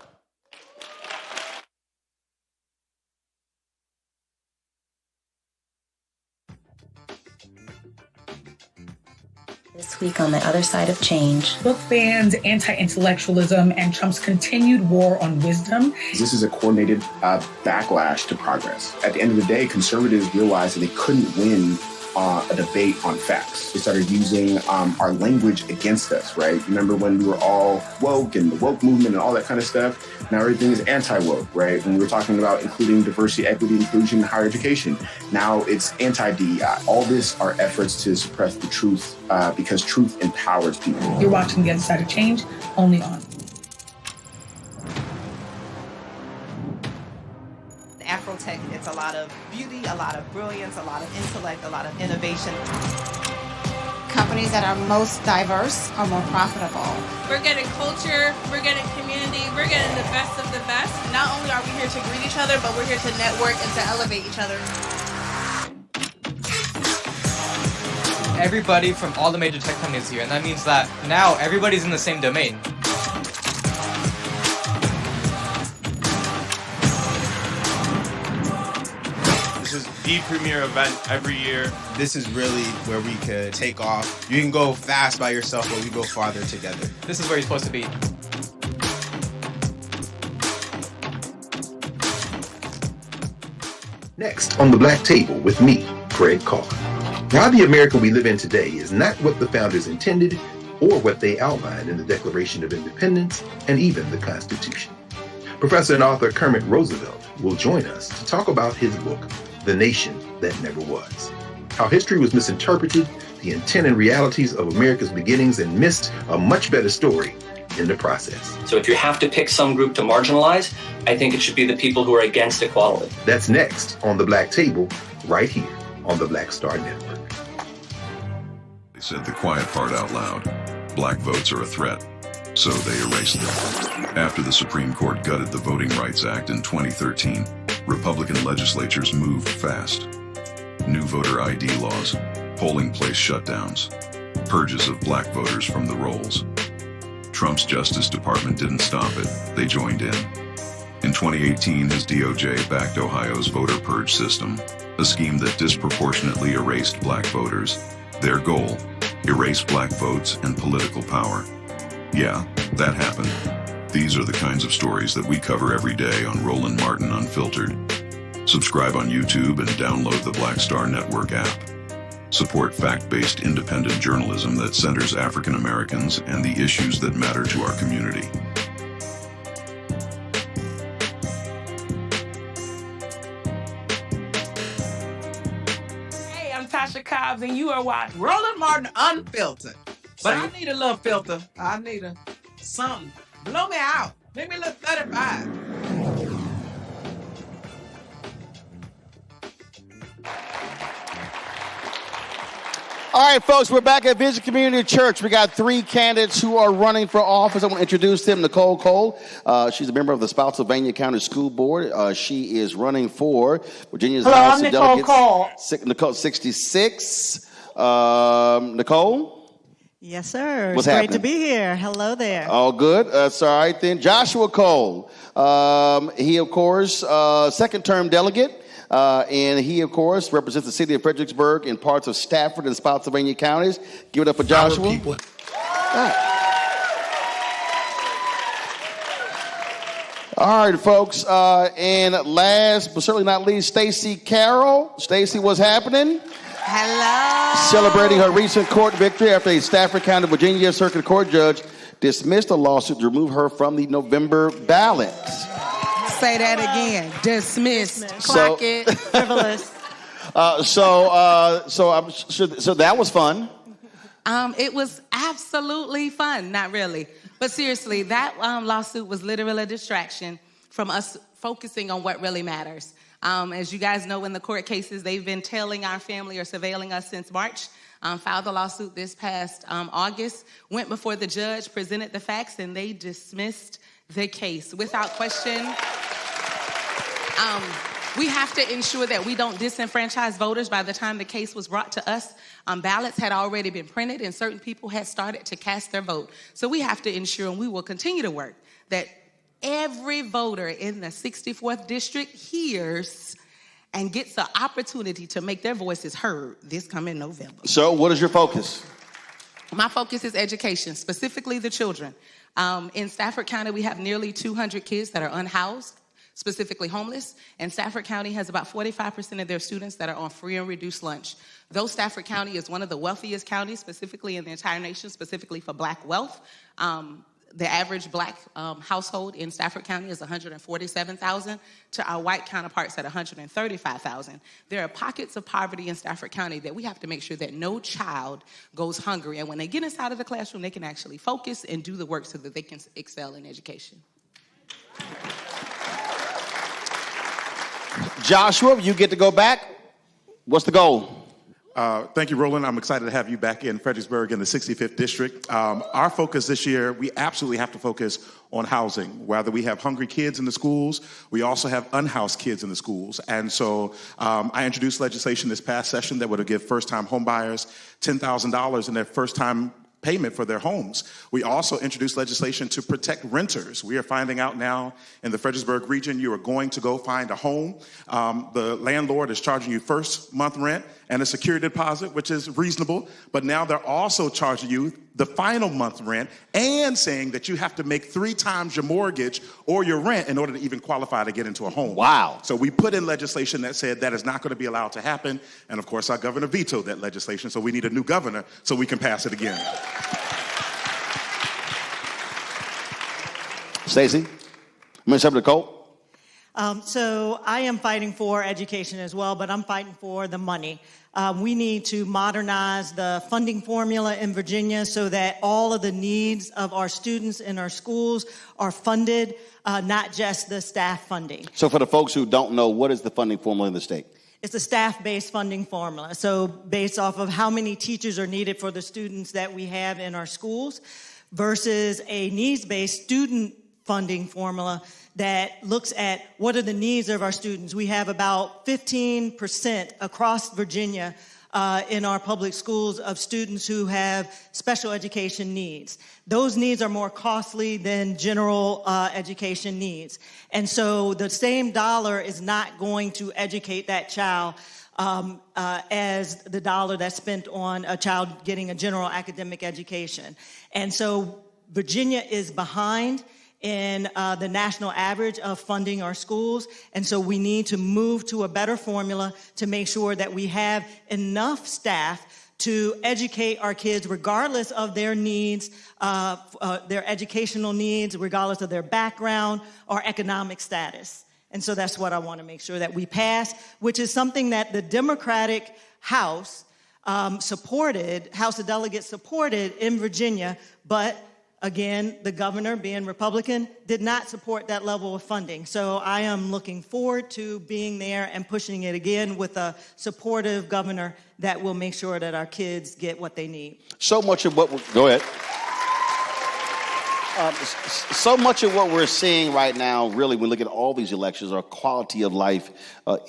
This week on the other side of change. Book bans, anti-intellectualism, and Trump's continued war on wisdom. This is a coordinated backlash to progress. At the end of the day, conservatives realized that they couldn't win a debate on facts. They started using our language against us, right? Remember when we were all woke and the woke movement and all that kind of stuff? Now everything is anti-woke, right? When we were talking about including diversity, equity, inclusion, higher education, now it's anti-DEI. All this are efforts to suppress the truth because truth empowers people. You're watching The Other Side of Change, only on Afrotech. It's a lot of beauty, a lot of brilliance, a lot of intellect, a lot of innovation. Companies that are most diverse are more profitable. We're getting culture, we're getting community, we're getting the best of the best. Not only are we here to greet each other, but we're here to network and to elevate each other. Everybody from all the major tech companies here, and that means that now everybody's in the same domain. This is the premier event every year. This is really where we could take off. You can go fast by yourself, but we go farther together. This is where you're supposed to be. Next on the Black Table with me, Fred Carr. Now, the America we live in today is not what the founders intended or what they outlined in the Declaration of Independence and even the Constitution. Professor and author Kermit Roosevelt will join us to talk about his book, The Nation That Never Was. How history was misinterpreted, the intent and realities of America's beginnings, and missed a much better story in the process. So if you have to pick some group to marginalize, I think it should be the people who are against equality. That's next on the Black Table, right here on the Black Star Network. They said the quiet part out loud. Black votes are a threat, so they erased them. After the Supreme Court gutted the Voting Rights Act in 2013, Republican legislatures moved fast. New voter ID laws, polling place shutdowns, purges of black voters from the rolls. Trump's Justice Department didn't stop it, they joined in. In 2018, his DOJ backed Ohio's voter purge system, a scheme that disproportionately erased black voters. Their goal, erase black votes and political power. Yeah, that happened. These are the kinds of stories that we cover every day on Roland Martin Unfiltered. Subscribe on YouTube and download the Black Star Network app. Support fact-based independent journalism that centers African Americans and the issues that matter to our community. Hey, I'm Tasha Cobbs, and you are watching Roland Martin Unfiltered. But I need a little filter. I need something. Blow me out. Make me look 35. All right, folks, we're back at Vision Community Church. We got 3 candidates who are running for office. I want to introduce them. Nicole Cole. She's a member of the Spotsylvania County School Board. She is running for Virginia's House of Delegates. Nicole 66. Nicole? Yes, sir. What's it's happening? Great to be here. Hello there. All good. That's all right then. Joshua Cole. He, of course, second-term delegate. And he, of course, represents the city of Fredericksburg and parts of Stafford and Spotsylvania counties. Give it up for Joshua. All right, folks. And last but certainly not least, Stacey Carroll. Stacey, what's happening? Hello. Celebrating her recent court victory after a Stafford County, Virginia Circuit Court judge dismissed a lawsuit to remove her from the November ballot. Say that again. Dismissed. Clock it. Frivolous. So that was fun. It was absolutely fun. Not really. But seriously, that lawsuit was literally a distraction from us focusing on what really matters. As you guys know, in the court cases, they've been tailing our family or surveilling us since March. Filed the lawsuit this past August, went before the judge, presented the facts, and they dismissed the case without question. We have to ensure that we don't disenfranchise voters. By the time the case was brought to us, ballots had already been printed and certain people had started to cast their vote. So we have to ensure, and we will continue to work, that every voter in the 64th district hears and gets the opportunity to make their voices heard this coming November. So what is your focus? My focus is education, specifically the children. In Stafford County, we have nearly 200 kids that are unhoused, specifically homeless, and Stafford County has about 45% of their students that are on free and reduced lunch. Though Stafford County is one of the wealthiest counties, specifically in the entire nation, specifically for black wealth, the average black household in Stafford County is $147,000 to our white counterparts at $135,000. There are pockets of poverty in Stafford County that we have to make sure that no child goes hungry. And when they get inside of the classroom, they can actually focus and do the work so that they can excel in education. Joshua, you get to go back. What's the goal? Thank you, Roland. I'm excited to have you back in Fredericksburg in the 65th District. Our focus this year, we absolutely have to focus on housing. Whether we have hungry kids in the schools, we also have unhoused kids in the schools. And so I introduced legislation this past session that would give first-time homebuyers $10,000 in their first-time payment for their homes. We also introduced legislation to protect renters. We are finding out now in the Fredericksburg region, you are going to go find a home. The landlord is charging you first month rent and a security deposit, which is reasonable, but now they're also charging you the final month rent and saying that you have to make 3 times your mortgage or your rent in order to even qualify to get into a home. Wow. So we put in legislation that said that is not going to be allowed to happen, and of course our governor vetoed that legislation, so we need a new governor so we can pass it again. Stacey, Ms. Nicole. So I am fighting for education as well, but I'm fighting for the money. We need to modernize the funding formula in Virginia so that all of the needs of our students in our schools are funded, not just the staff funding. So for the folks who don't know, what is the funding formula in the state? It's a staff-based funding formula. So based off of how many teachers are needed for the students that we have in our schools versus a needs-based student funding formula that looks at what are the needs of our students. We have about 15% across Virginia in our public schools of students who have special education needs. Those needs are more costly than general education needs. And so the same dollar is not going to educate that child as the dollar that's spent on a child getting a general academic education. And so Virginia is behind in the national average of funding our schools. And so we need to move to a better formula to make sure that we have enough staff to educate our kids regardless of their needs, their educational needs, regardless of their background or economic status. And so that's what I want to make sure that we pass, which is something that the Democratic House supported, House of Delegates supported in Virginia, but again, the governor, being Republican, did not support that level of funding. So I am looking forward to being there and pushing it again with a supportive governor that will make sure that our kids get what they need. So much of what go ahead. So much of what we're seeing right now, really, when we look at all these elections, are quality of life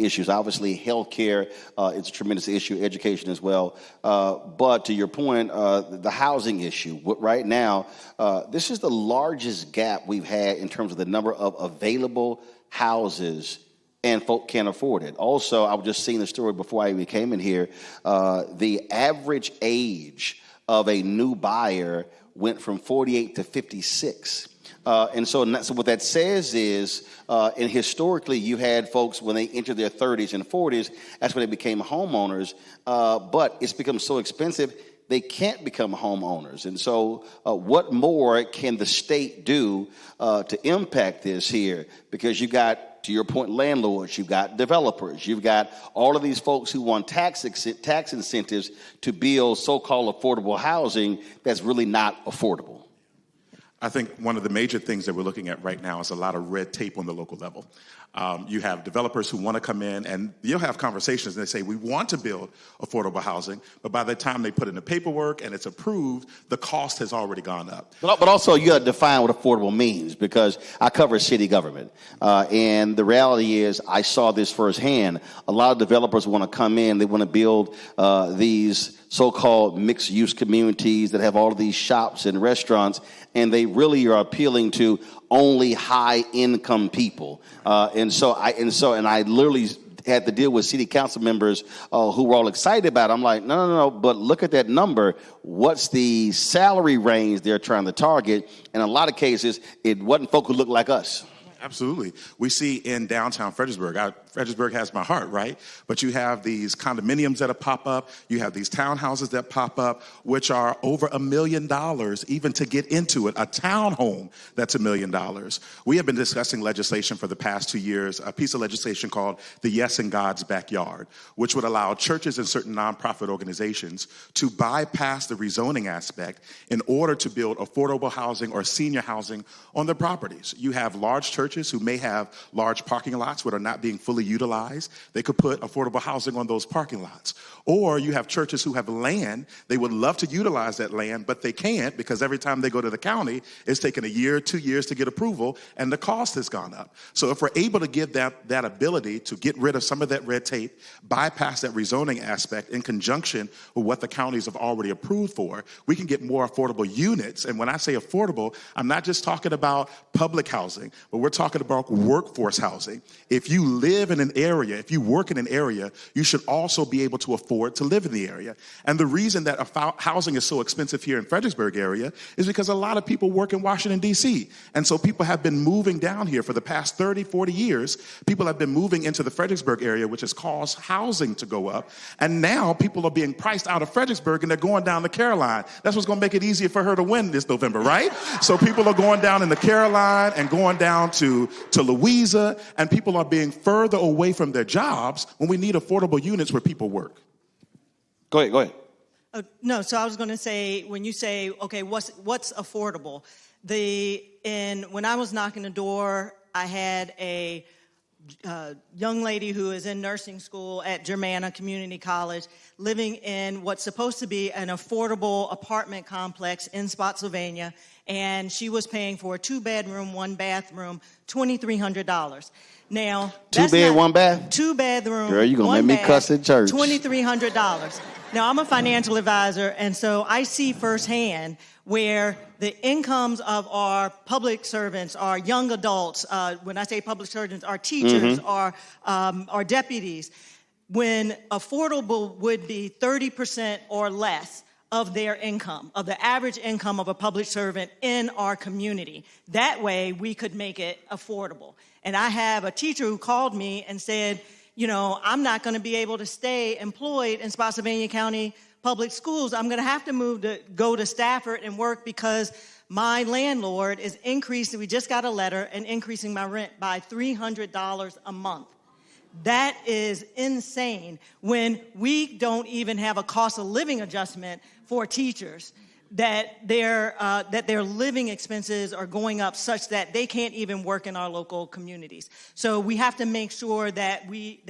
issues. Obviously, healthcare is a tremendous issue, education as well. But to your point, the housing issue, right now, this is the largest gap we've had in terms of the number of available houses, and folk can't afford it. Also, I was just seeing the story before I even came in here. The average age of a new buyer went from 48 to 56. And so what that says is, and historically you had folks when they entered their 30s and 40s, that's when they became homeowners. But it's become so expensive, they can't become homeowners. And so what more can the state do to impact this here? Because you got, to your point, landlords, you've got developers, you've got all of these folks who want tax incentives to build so-called affordable housing that's really not affordable. I think one of the major things that we're looking at right now is a lot of red tape on the local level. You have developers who want to come in, and you'll have conversations, and they say, we want to build affordable housing, but by the time they put in the paperwork and it's approved, the cost has already gone up. But also, you got to define what affordable means, because I cover city government, and the reality is, I saw this firsthand. A lot of developers want to come in, they want to build these so-called mixed-use communities that have all of these shops and restaurants, and they really are appealing to only high-income people. And I literally had to deal with city council members who were all excited about it. I'm like, no, but look at that number. What's the salary range they're trying to target? In a lot of cases, it wasn't folk who looked like us. Absolutely. We see in downtown Fredericksburg, Fredericksburg has my heart, right? But you have these condominiums that pop up. You have these townhouses that pop up, which are over $1 million even to get into it. A townhome that's $1 million. We have been discussing legislation for the past 2 years, a piece of legislation called the Yes in God's Backyard, which would allow churches and certain nonprofit organizations to bypass the rezoning aspect in order to build affordable housing or senior housing on their properties. You have large churches who may have large parking lots that are not being fully utilized. They could put affordable housing on those parking lots. Or you have churches who have land. They would love to utilize that land, but they can't because every time they go to the county, it's taken 1 year, 2 years to get approval, and the cost has gone up. So if we're able to give that ability to get rid of some of that red tape, bypass that rezoning aspect in conjunction with what the counties have already approved for, we can get more affordable units. And when I say affordable, I'm not just talking about public housing, but we're talking about workforce housing. If you live in an area, if you work in an area, you should also be able to afford to live in the area. And the reason that housing is so expensive here in Fredericksburg area is because a lot of people work in Washington, D.C. And so people have been moving down here for the past 30, 40 years. People have been moving into the Fredericksburg area, which has caused housing to go up. And now people are being priced out of Fredericksburg and they're going down to Caroline. That's what's going to make it easier for her to win this November, right? So people are going down into Caroline and going down to Louisa, and people are being further away from their jobs when we need affordable units where people work. Go ahead. No, so I was going to say, when you say, okay, what's affordable? When I was knocking the door, I had a young lady who is in nursing school at Germanna Community College living in what's supposed to be an affordable apartment complex in Spotsylvania, and she was paying for a 2-bedroom, 1-bathroom, $2,300. Now, 2 bed, 1 bath? 2-bedroom. Girl, you gonna make me cuss at church. $2,300. Now, I'm a financial advisor, and so I see firsthand where the incomes of our public servants, our young adults, when I say public servants, our teachers, our deputies, when affordable would be 30% or less of their income, of the average income of a public servant in our community. That way, we could make it affordable. And I have a teacher who called me and said, you know, I'm not going to be able to stay employed in Spotsylvania County Public Schools. I'm going to have to go to Stafford and work because my landlord is increasing, we just got a letter, and increasing my rent by $300 a month. That is insane when we don't even have a cost of living adjustment for teachers, that their living expenses are going up such that they can't even work in our local communities. So we have to make sure that we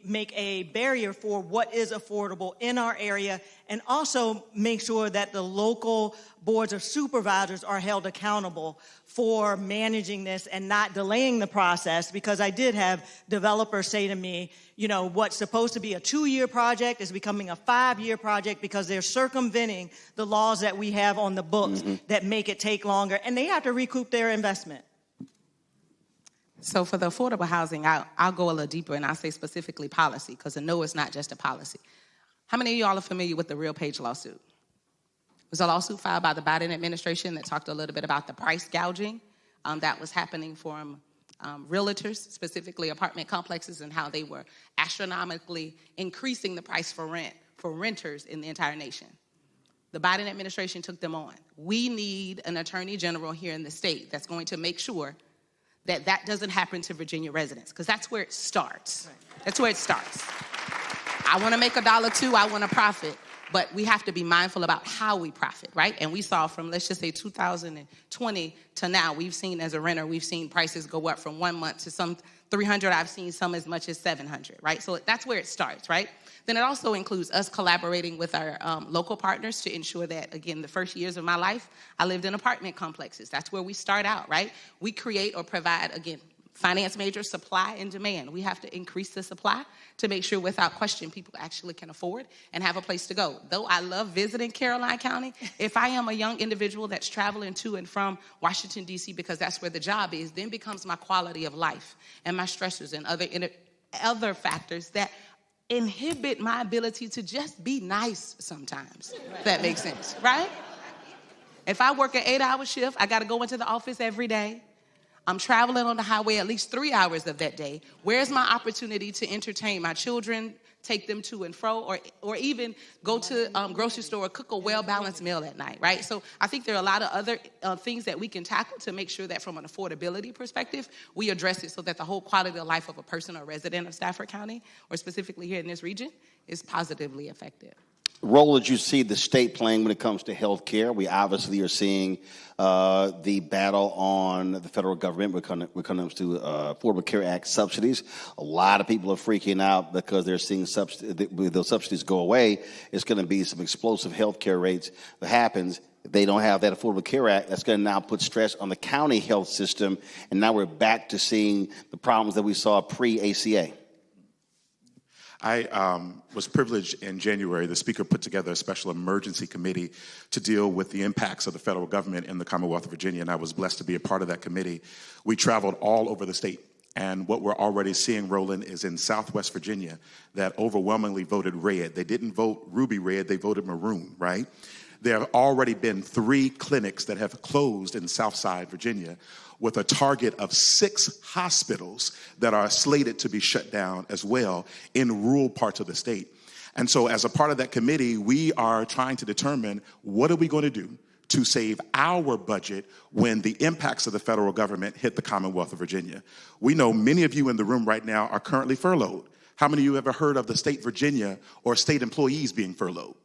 make a barrier for what is affordable in our area, and also make sure that the local boards of supervisors are held accountable for managing this and not delaying the process, because I did have developers say to me, you know, what's supposed to be a 2-year project is becoming a 5-year project because they're circumventing the laws that we have on the books that make it take longer, and they have to recoup their investment. So for the affordable housing, I'll go a little deeper, and I'll say specifically policy, because I know it's not just a policy. How many of y'all are familiar with the Real Page lawsuit? It was a lawsuit filed by the Biden administration that talked a little bit about the price gouging that was happening from realtors, specifically apartment complexes, and how they were astronomically increasing the price for rent for renters in the entire nation. The Biden administration took them on. We need an attorney general here in the state that's going to make sure that that doesn't happen to Virginia residents, because that's where it starts. That's where it starts. I want to make $1 too. I want to profit. But we have to be mindful about how we profit, right? And we saw from, let's just say, 2020 to now, we've seen as a renter, we've seen prices go up from 1 month to some 300. I've seen some as much as 700, right? So that's where it starts, right? Then it also includes us collaborating with our local partners to ensure that, again, the first years of my life, I lived in apartment complexes. That's where we start out, right? We create or provide, again, finance major, supply and demand. We have to increase the supply to make sure, without question, people actually can afford and have a place to go. Though I love visiting Caroline County, if I am a young individual that's traveling to and from Washington, D.C., because that's where the job is, then becomes my quality of life and my stressors and other factors that inhibit my ability to just be nice sometimes. If that makes sense, right? If I work an 8-hour shift, I got to go into the office every day. I'm traveling on the highway at least 3 hours of that day. Where's my opportunity to entertain my children, take them to and fro, or even go to grocery store or cook a well-balanced meal at night, right? So I think there are a lot of other things that we can tackle to make sure that from an affordability perspective, we address it so that the whole quality of life of a person or resident of Stafford County, or specifically here in this region, is positively affected. Role that you see the state playing when it comes to health care. We obviously are seeing the battle on the federal government when it comes to Affordable Care Act subsidies. A lot of people are freaking out because they're seeing those subsidies go away. It's going to be some explosive health care rates that happens. If they don't have that Affordable Care Act, that's going to now put stress on the county health system. And now we're back to seeing the problems that we saw pre-ACA. I was privileged in January. The speaker put together a special emergency committee to deal with the impacts of the federal government in the Commonwealth of Virginia, and I was blessed to be a part of that committee. We traveled all over the state, and what we're already seeing, Roland, is in Southwest Virginia that overwhelmingly voted red. They didn't vote ruby red, they voted maroon, right? There have already been 3 clinics that have closed in Southside Virginia, with a target of 6 hospitals that are slated to be shut down as well in rural parts of the state. And so as a part of that committee, we are trying to determine what are we going to do to save our budget when the impacts of the federal government hit the Commonwealth of Virginia. We know many of you in the room right now are currently furloughed. How many of you ever heard of the state Virginia or state employees being furloughed?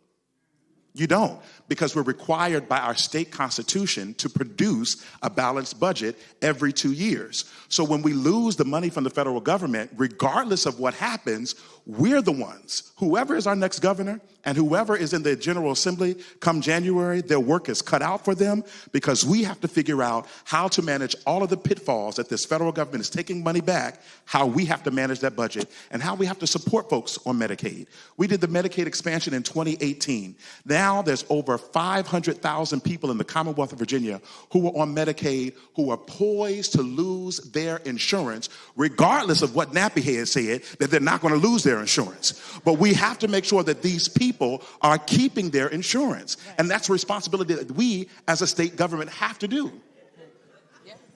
You don't, because we're required by our state constitution to produce a balanced budget every 2 years. So when we lose the money from the federal government, regardless of what happens, we're the ones. Whoever is our next governor and whoever is in the General Assembly come January, their work is cut out for them, because we have to figure out how to manage all of the pitfalls that this federal government is taking money back, how we have to manage that budget, and how we have to support folks on Medicaid. We did the Medicaid expansion in 2018. Now there's over 500,000 people in the Commonwealth of Virginia who are on Medicaid who are poised to lose their insurance, regardless of what Nappyhead said, that they're not going to lose their insurance. But we have to make sure that these people are keeping their insurance. And that's a responsibility that we as a state government have to do.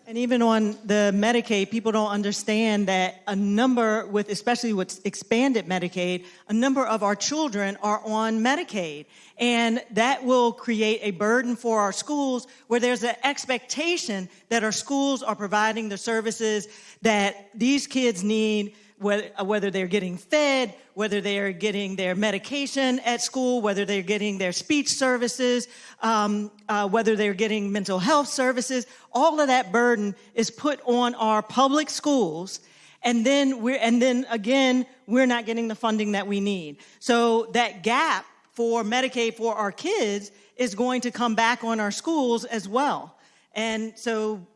And even on the Medicaid, people don't understand that a number with, especially with expanded Medicaid, a number of our children are on Medicaid. And that will create a burden for our schools where there's an expectation that our schools are providing the services that these kids need, whether they're getting fed, whether they're getting their medication at school, whether they're getting their speech services, whether they're getting mental health services. All of that burden is put on our public schools, and then again, we're not getting the funding that we need. So that gap for Medicaid for our kids is going to come back on our schools as well. And so,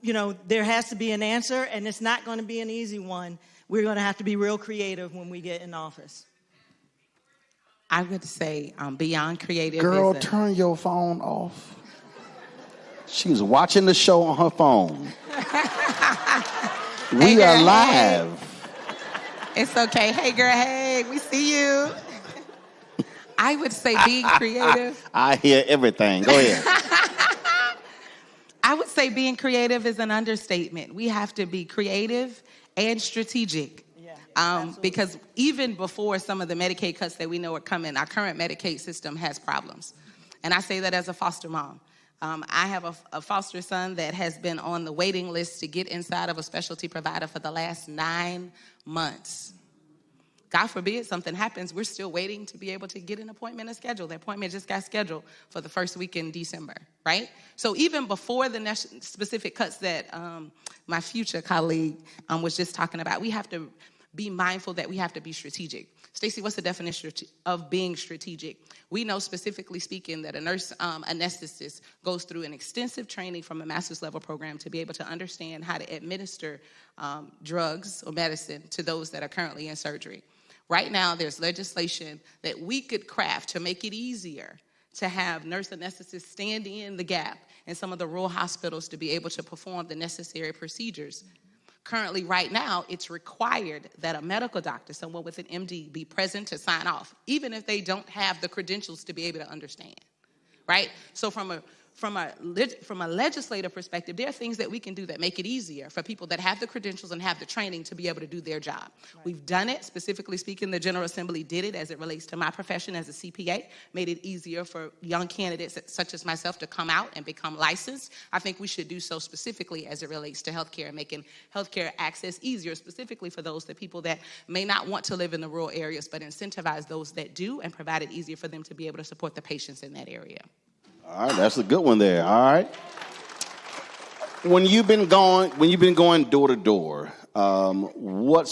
there has to be an answer, and it's not going to be an easy one. We're going to have to be real creative when we get in office. I would say beyond creative. Girl, turn your phone off. She's watching the show on her phone. We are live. It's okay. Hey, girl, hey, we see you. I would say being creative. I hear everything. Go ahead. I would say being creative is an understatement. We have to be creative and strategic. Because even before some of the Medicaid cuts that we know are coming, our current Medicaid system has problems. And I say that as a foster mom. I have a foster son that has been on the waiting list to get inside of a specialty provider for the last 9 months. God forbid something happens, we're still waiting to be able to get an appointment and schedule. The appointment just got scheduled for the first week in December, right? So even before the specific cuts that my future colleague was just talking about, we have to be mindful that we have to be strategic. Stacey, what's the definition of being strategic? We know, specifically speaking, that a nurse anesthetist goes through an extensive training from a master's level program to be able to understand how to administer drugs or medicine to those that are currently in surgery. Right now, there's legislation that we could craft to make it easier to have nurse anesthetists stand in the gap in some of the rural hospitals to be able to perform the necessary procedures. Currently, right now, it's required that a medical doctor, someone with an MD, be present to sign off, even if they don't have the credentials to be able to understand, right? So from a legislative perspective, there are things that we can do that make it easier for people that have the credentials and have the training to be able to do their job. Right. We've done it, specifically speaking, the General Assembly did it as it relates to my profession as a CPA, made it easier for young candidates such as myself to come out and become licensed. I think we should do so specifically as it relates to healthcare and making healthcare access easier, specifically for those people that may not want to live in the rural areas, but incentivize those that do and provide it easier for them to be able to support the patients in that area. All right, that's a good one there. All right. When you've been going door to door, what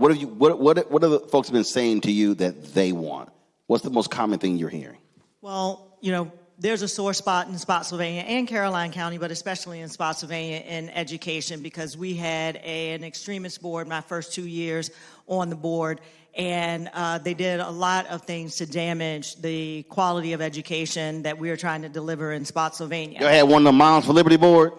are the folks been saying to you that they want? What's the most common thing you're hearing? Well, there's a sore spot in Spotsylvania and Caroline County, but especially in Spotsylvania in education, because we had an extremist board my first 2 years on the board, and they did a lot of things to damage the quality of education that we are trying to deliver in Spotsylvania. You had one of the Moms for Liberty board?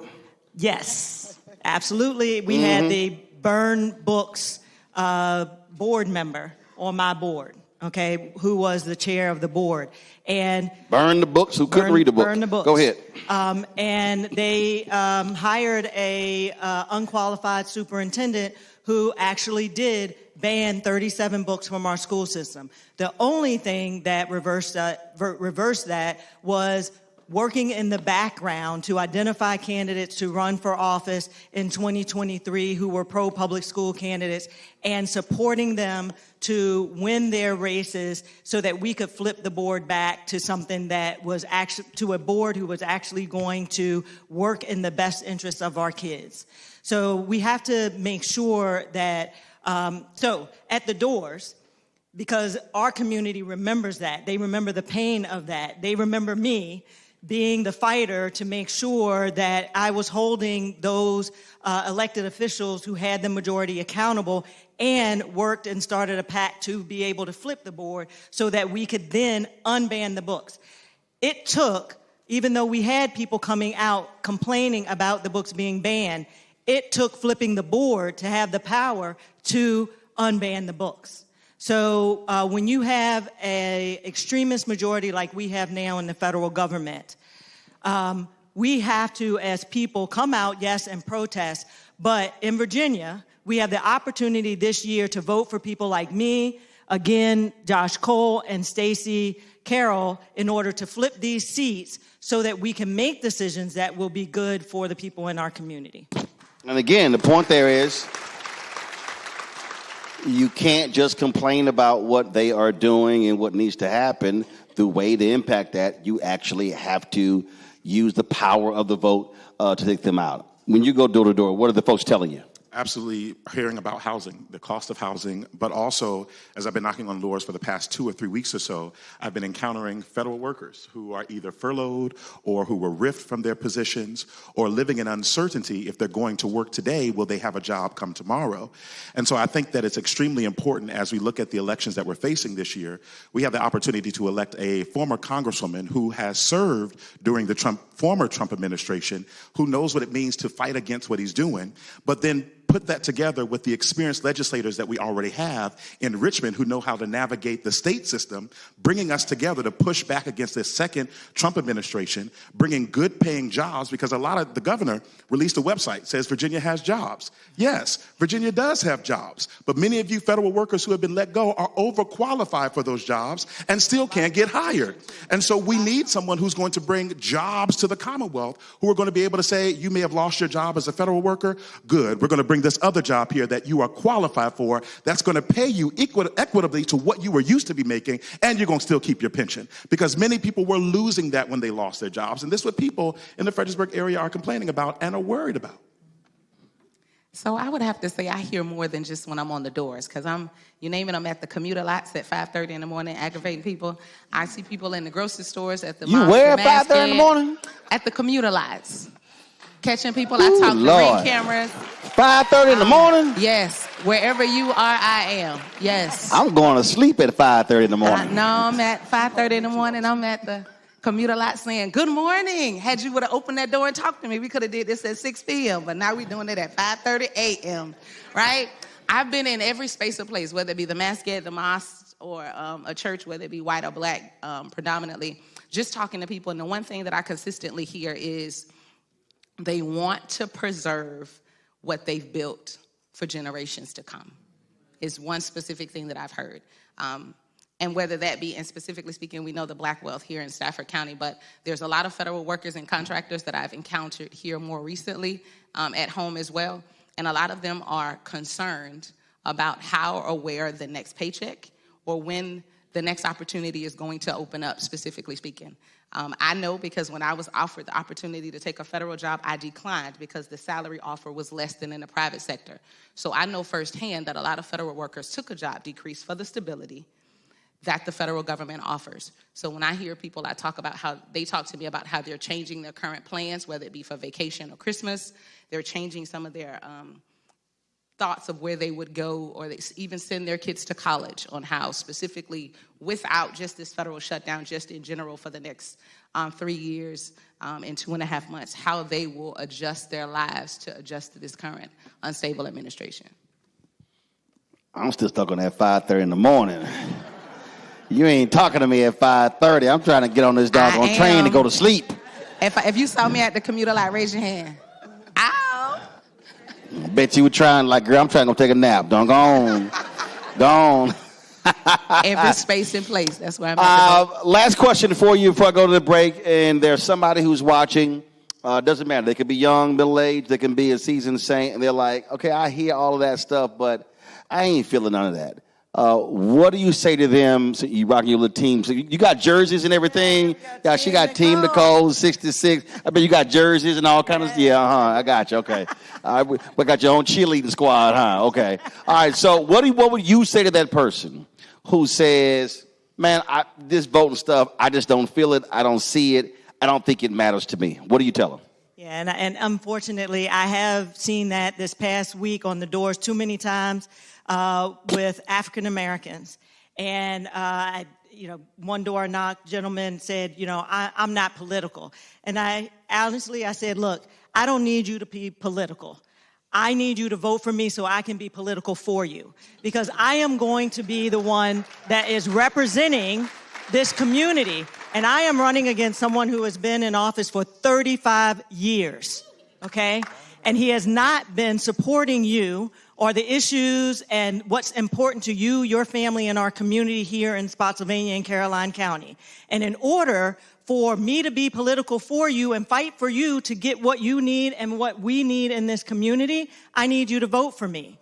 Yes, absolutely. We had the Burn Books board member on my board, okay, who was the chair of the board. And Burn the books, who couldn't read the book. Burn the books. Go ahead. And they hired a unqualified superintendent who actually did ban 37 books from our school system. The only thing that reversed that was working in the background to identify candidates to run for office in 2023 who were pro-public school candidates and supporting them to win their races so that we could flip the board back to something that was actually, to a board who was actually going to work in the best interests of our kids. So we have to make sure that, so at the doors, because our community remembers that. They remember the pain of that. They remember me being the fighter to make sure that I was holding those elected officials who had the majority accountable and worked and started a pact to be able to flip the board so that we could then unban the books. It took, even though we had people coming out complaining about the books being banned, it took flipping the board to have the power to unban the books. So when you have an extremist majority like we have now in the federal government, we have to, as people, come out, yes, and protest. But in Virginia, we have the opportunity this year to vote for people like me, again, Josh Cole and Stacey Carroll, in order to flip these seats so that we can make decisions that will be good for the people in our community. And again, the point there is, you can't just complain about what they are doing and what needs to happen. The way to impact that, you actually have to use the power of the vote to take them out. When you go door to door, what are the folks telling you? Absolutely hearing about housing, the cost of housing, but also, as I've been knocking on doors for the past 2 or 3 weeks or so, I've been encountering federal workers who are either furloughed or who were ripped from their positions or living in uncertainty if they're going to work today, will they have a job come tomorrow? And so I think that it's extremely important as we look at the elections that we're facing this year, we have the opportunity to elect a former congresswoman who has served during the former Trump administration, who knows what it means to fight against what he's doing, but then put that together with the experienced legislators that we already have in Richmond who know how to navigate the state system, bringing us together to push back against this second Trump administration, bringing good paying jobs, because a lot of the governor released a website, says Virginia has jobs. Yes, Virginia does have jobs, but many of you federal workers who have been let go are overqualified for those jobs and still can't get hired. And so we need someone who's going to bring jobs to the Commonwealth, who are going to be able to say, you may have lost your job as a federal worker. Good, we're going to bring this other job here that you are qualified for that's going to pay you equitably to what you were used to be making, and you're going to still keep your pension. Because many people were losing that when they lost their jobs, and this is what people in the Fredericksburg area are complaining about and are worried about. So I would have to say I hear more than just when I'm on the doors, because you name it, I'm at the commuter lots at 5:30 in the morning aggravating people. I see people in the grocery stores at the You where at 5:30 in the morning? At the commuter lots. Catching people, I talk to Ring cameras. 5:30 in the morning? Yes. Wherever you are, I am. Yes. I'm going to sleep at 5:30 in the morning. No, I'm at 5:30 in the morning. I'm at the commuter lot saying, good morning. Had you would have opened that door and talked to me, we could have did this at 6 p.m., but now we're doing it at 5:30 a.m., right? I've been in every space or place, whether it be the masjid, the mosque, or a church, whether it be white or black, predominantly, just talking to people. And the one thing that I consistently hear is they want to preserve what they've built for generations to come, is one specific thing that I've heard. And whether that be, and specifically speaking, we know the black wealth here in Stafford County, but there's a lot of federal workers and contractors that I've encountered here more recently at home as well. And a lot of them are concerned about how or where the next paycheck or when the next opportunity is going to open up, specifically speaking. I know because when I was offered the opportunity to take a federal job, I declined because the salary offer was less than in the private sector. So I know firsthand that a lot of federal workers took a job decrease for the stability that the federal government offers. So when I hear people, I talk about how they talk to me about how they're changing their current plans, whether it be for vacation or Christmas, they're changing some of their thoughts of where they would go, or they even send their kids to college, on how specifically without just this federal shutdown, just in general for the next 3 years and 2.5 months, how they will adjust their lives to adjust to this current unstable administration. I'm still stuck on that 5:30 in the morning. You ain't talking to me at 5:30. I'm trying to get on this doggone train to go to sleep. If you saw me at the commuter lot, raise your hand. Ow! Bet you were trying like, girl, I'm trying to go take a nap. Don't go on. Go on. Every space in place. That's where I'm at. Last question for you before I go to the break. And there's somebody who's watching. Doesn't matter. They could be young, middle-aged. They can be a seasoned saint. And they're like, okay, I hear all of that stuff, but I ain't feeling none of that. What do you say to them? So you rocking your little team. So you got jerseys and everything. Yeah, she got Team Nicole 66. I bet you got jerseys and all kinds of. Yeah, I got you. Okay, we got your own cheerleading squad, huh? Okay. All right. So what would you say to that person who says, "Man, this voting stuff, I just don't feel it. I don't see it. I don't think it matters to me." What do you tell them? Yeah, and unfortunately, I have seen that this past week on the doors too many times. With African Americans. And, one door knocked, gentleman said, I'm not political. And I said, look, I don't need you to be political. I need you to vote for me so I can be political for you. Because I am going to be the one that is representing this community. And I am running against someone who has been in office for 35 years, okay? And he has not been supporting you or the issues and what's important to you, your family, and our community here in Spotsylvania and Caroline County. And in order for me to be political for you and fight for you to get what you need and what we need in this community, I need you to vote for me.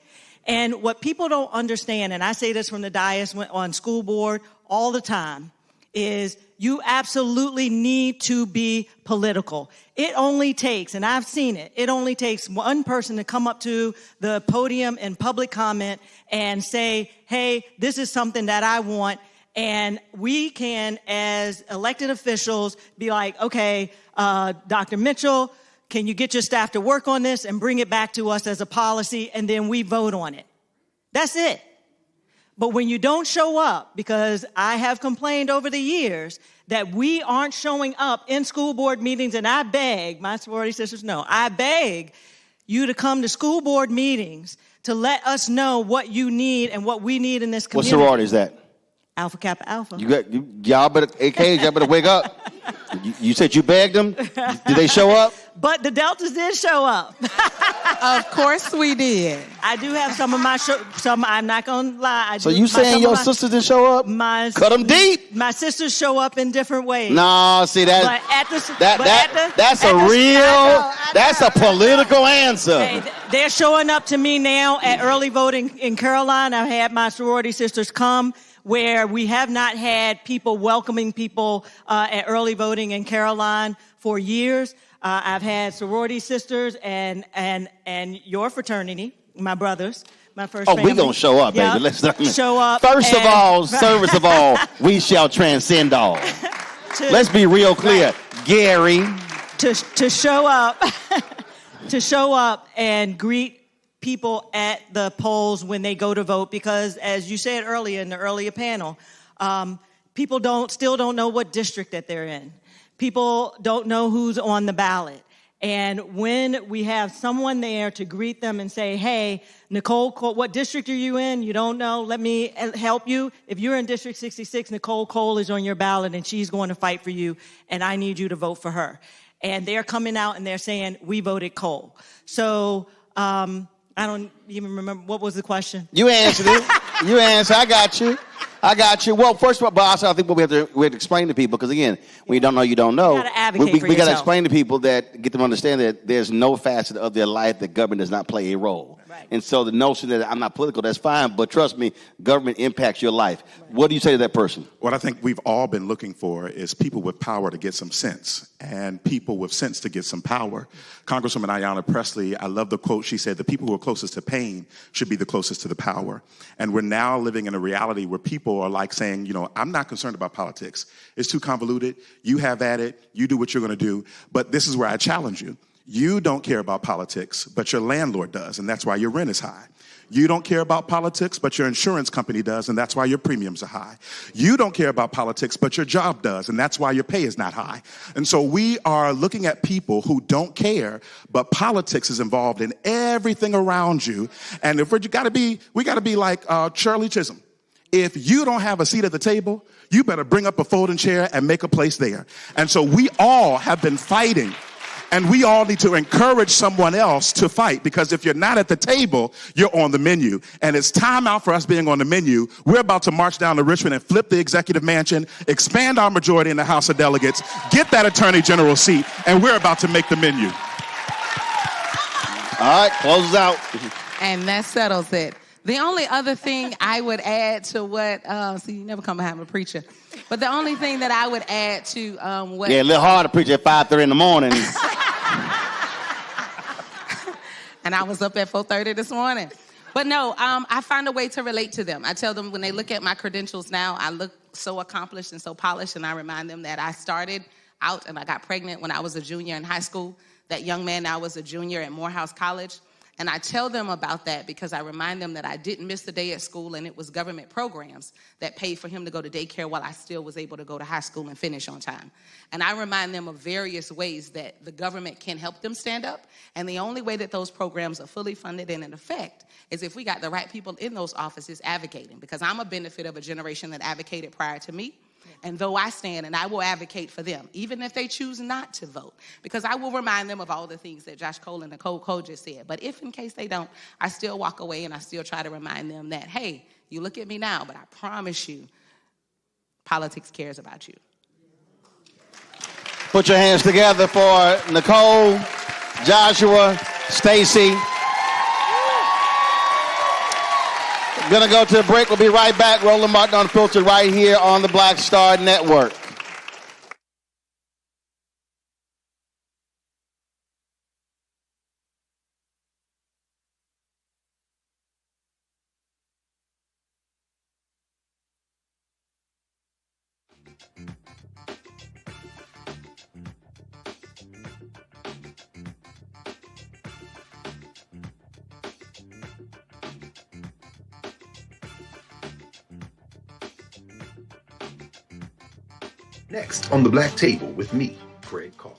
And what people don't understand, and I say this from the dais on school board all the time, is you absolutely need to be political. It only takes, and I've seen it, it only takes one person to come up to the podium in public comment and say, hey, this is something that I want. And we can, as elected officials, be like, okay, Dr. Mitchell, can you get your staff to work on this and bring it back to us as a policy, and then we vote on it. That's it. But when you don't show up, because I have complained over the years that we aren't showing up in school board meetings, and I beg, my sorority sisters know, I beg you to come to school board meetings to let us know what you need and what we need in this community. What sorority is that? Alpha Kappa Alpha. Y'all better wake up. You said you begged them? Did they show up? But the Deltas did show up. Of course we did. I do have some of my I'm not going to lie. So you saying your sisters didn't show up? Cut them deep. My sisters show up in different ways. No, see, that's a political answer. Hey, they're showing up to me now at early voting in Caroline. I've had my sorority sisters come where we have not had people welcoming people at early voting in Caroline for years. I've had sorority sisters and your fraternity, my brothers, my first family. We gonna show up, baby. Let's show up. First of all, service of all, we shall transcend all. Let's be real clear, right. Gary. To show up, to show up and greet people at the polls when they go to vote, because as you said earlier in the earlier panel, people still don't know what district that they're in. People don't know who's on the ballot. And when we have someone there to greet them and say, hey, Nicole, what district are you in? You don't know. Let me help you. If you're in District 66, Nicole Cole is on your ballot and she's going to fight for you, and I need you to vote for her. And they're coming out and they're saying, we voted Cole. So I don't even remember. What was the question? You answered it. You answered. I got you. Well, first of all, but also I think what we have to explain to people, because again, when you don't know, you don't know. You got to advocate for we got to yourself. explain to people get them to understand that there's no facet of their life that government does not play a role. Right. And so the notion that I'm not political, that's fine, but trust me, government impacts your life. Right. What do you say to that person? What I think we've all been looking for is people with power to get some sense, and people with sense to get some power. Congresswoman Ayanna Pressley, I love the quote. She said, the people who are closest to pain should be the closest to the power. And we're now living in a reality where people are like saying, I'm not concerned about politics. It's too convoluted. You have at it. You do what you're going to do. But this is where I challenge you. You don't care about politics, but your landlord does, and that's why your rent is high. You don't care about politics, but your insurance company does, and that's why your premiums are high. You don't care about politics, but your job does, and that's why your pay is not high. And so we are looking at people who don't care, but politics is involved in everything around you. And if we got to be like Shirley Chisholm. If you don't have a seat at the table, you better bring up a folding chair and make a place there. And so we all have been fighting. And we all need to encourage someone else to fight, because if you're not at the table, you're on the menu. And it's time out for us being on the menu. We're about to march down to Richmond and flip the executive mansion, expand our majority in the House of Delegates, get that attorney general seat, and we're about to make the menu. All right, closes out. And that settles it. The only other thing I would add to what, see, you never come behind a preacher, but the only thing that I would add to what... Yeah, a little hard to preach at 5:30 in the morning. And I was up at 4:30 this morning. But no, I find a way to relate to them. I tell them when they look at my credentials now, I look so accomplished and so polished, and I remind them that I started out and I got pregnant when I was a junior in high school. That young man now was a junior at Morehouse College. And I tell them about that because I remind them that I didn't miss a day at school, and it was government programs that paid for him to go to daycare while I still was able to go to high school and finish on time. And I remind them of various ways that the government can help them stand up. And the only way that those programs are fully funded and in effect is if we got the right people in those offices advocating, because I'm a benefit of a generation that advocated prior to me. And though I stand and I will advocate for them, even if they choose not to vote, because I will remind them of all the things that Josh Cole and Nicole Cole just said. But if in case they don't, I still walk away and I still try to remind them that, hey, you look at me now, but I promise you, politics cares about you. Put your hands together for Nicole, Joshua, Stacy. Gonna go to a break. We'll be right back. Roland Martin Unfiltered right here on the Black Star Network. Next on the Black Table with me, Fred Carr.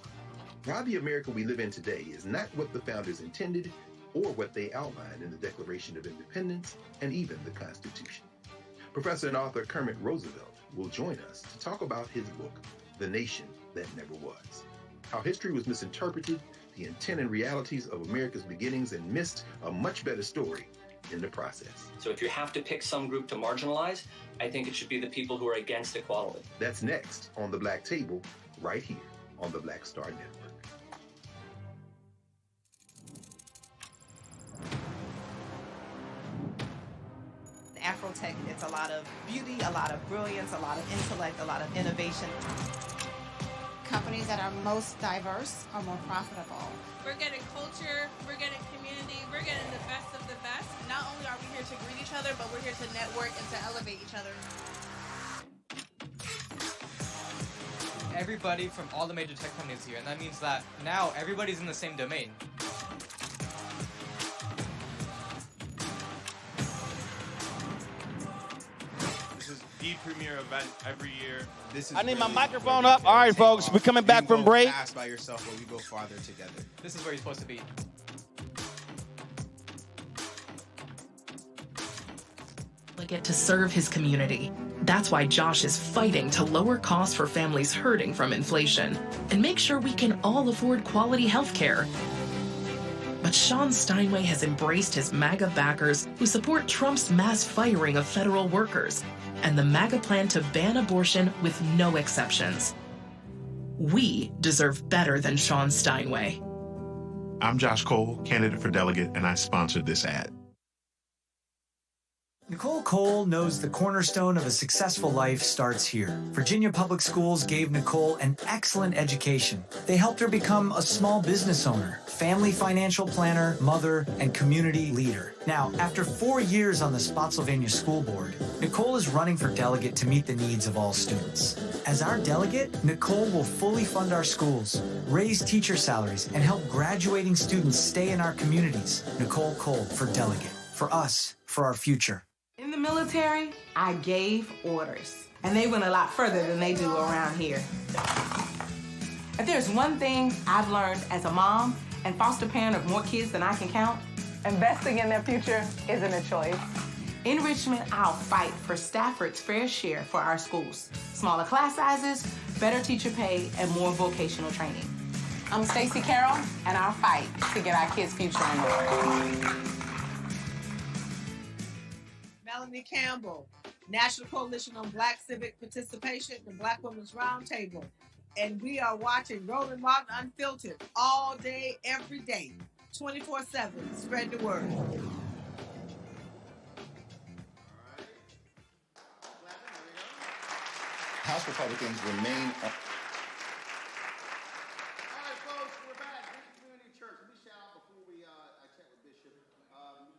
Why the America we live in today is not what the founders intended or what they outlined in the Declaration of Independence and even the Constitution. Professor and author Kermit Roosevelt will join us to talk about his book, The Nation That Never Was. How history was misinterpreted, the intent and realities of America's beginnings, and missed a much better story in the process. So if you have to pick some group to marginalize, I think it should be the people who are against equality. That's next on the Black Table, right here on the Black Star Network. Afrotech, it's a lot of beauty, a lot of brilliance, a lot of intellect, a lot of innovation. Companies that are most diverse are more profitable. We're getting culture, we're getting community, we're getting the best of the best. Not only are we here to greet each other, but we're here to network and to elevate each other. Everybody from all the major tech companies here, and that means that now everybody's in the same domain. This is the premier event every year. This is I need my really microphone where we up. All right, folks, off. we're coming back from break. Fast by yourself, but we go farther together. This is where you're supposed to be. Get to serve his community. That's why Josh is fighting to lower costs for families hurting from inflation and make sure we can all afford quality health care. But Sean Steinway has embraced his MAGA backers who support Trump's mass firing of federal workers and the MAGA plan to ban abortion with no exceptions. We deserve better than Sean Steinway. I'm Josh Cole, candidate for delegate, and I sponsored this ad. Nicole Cole knows the cornerstone of a successful life starts here. Virginia Public Schools gave Nicole an excellent education. They helped her become a small business owner, family financial planner, mother, and community leader. Now, after 4 years on the Spotsylvania School Board, Nicole is running for delegate to meet the needs of all students. As our delegate, Nicole will fully fund our schools, raise teacher salaries, and help graduating students stay in our communities. Nicole Cole for delegate. For us, for our future. In the military, I gave orders, and they went a lot further than they do around here. If there's one thing I've learned as a mom and foster parent of more kids than I can count, investing in their future isn't a choice. In Richmond, I'll fight for Stafford's fair share for our schools. Smaller class sizes, better teacher pay, and more vocational training. I'm Stacey Carroll, and I'll fight to get our kids' future in order. Melanie Campbell, National Coalition on Black Civic Participation, the Black Women's Roundtable. And we are watching Roland Martin Unfiltered all day, every day, 24/7. Spread the word. House Republicans remain. All right, folks, we're back. Great Community Church. Let me shout out before we chat with Bishop.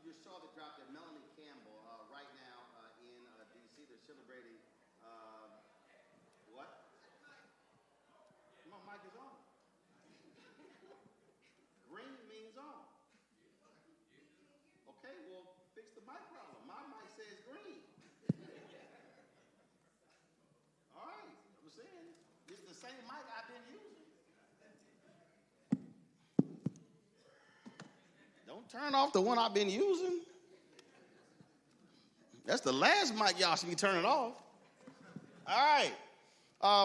You saw the drop there, Melanie Campbell, right now in D.C. They're celebrating what? My mic is on. Green means on. Okay, well, fix the mic problem. My mic says green. All right, I'm saying it's the same mic I've been using. Don't turn off the one I've been using. That's the last mic y'all should be turning off. All right.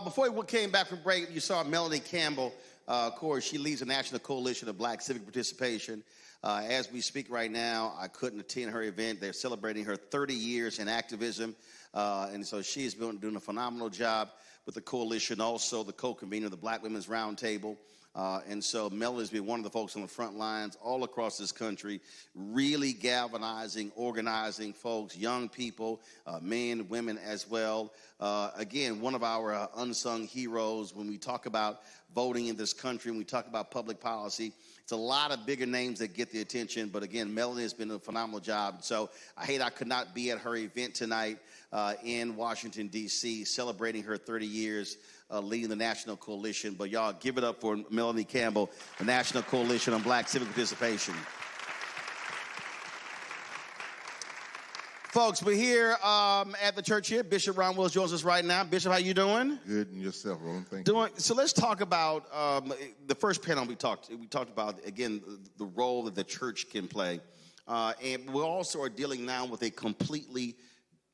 Before we came back from break, you saw Melanie Campbell. Of course, she leads the National Coalition of Black Civic Participation. As we speak right now, I couldn't attend her event. They're celebrating her 30 years in activism. And so she's been doing a phenomenal job with the coalition, also the co-convener of the Black Women's Roundtable. And so Melanie's been one of the folks on the front lines all across this country, really galvanizing, organizing folks, young people, men, women as well. Again, one of our unsung heroes when we talk about voting in this country, when we talk about public policy. It's a lot of bigger names that get the attention, but again, Melanie has been doing a phenomenal job. So I hate I could not be at her event tonight in Washington, D.C., celebrating her 30 years leading the National Coalition. But y'all give it up for Melanie Campbell, the National Coalition on Black Civic Participation. Folks, we're here at the church here. Bishop Ron Wills joins us right now. Bishop, how you doing? Good, and yourself, Roland? Thank you. So let's talk about the first panel we talked about, again, the role that the church can play. And we also are dealing now with a completely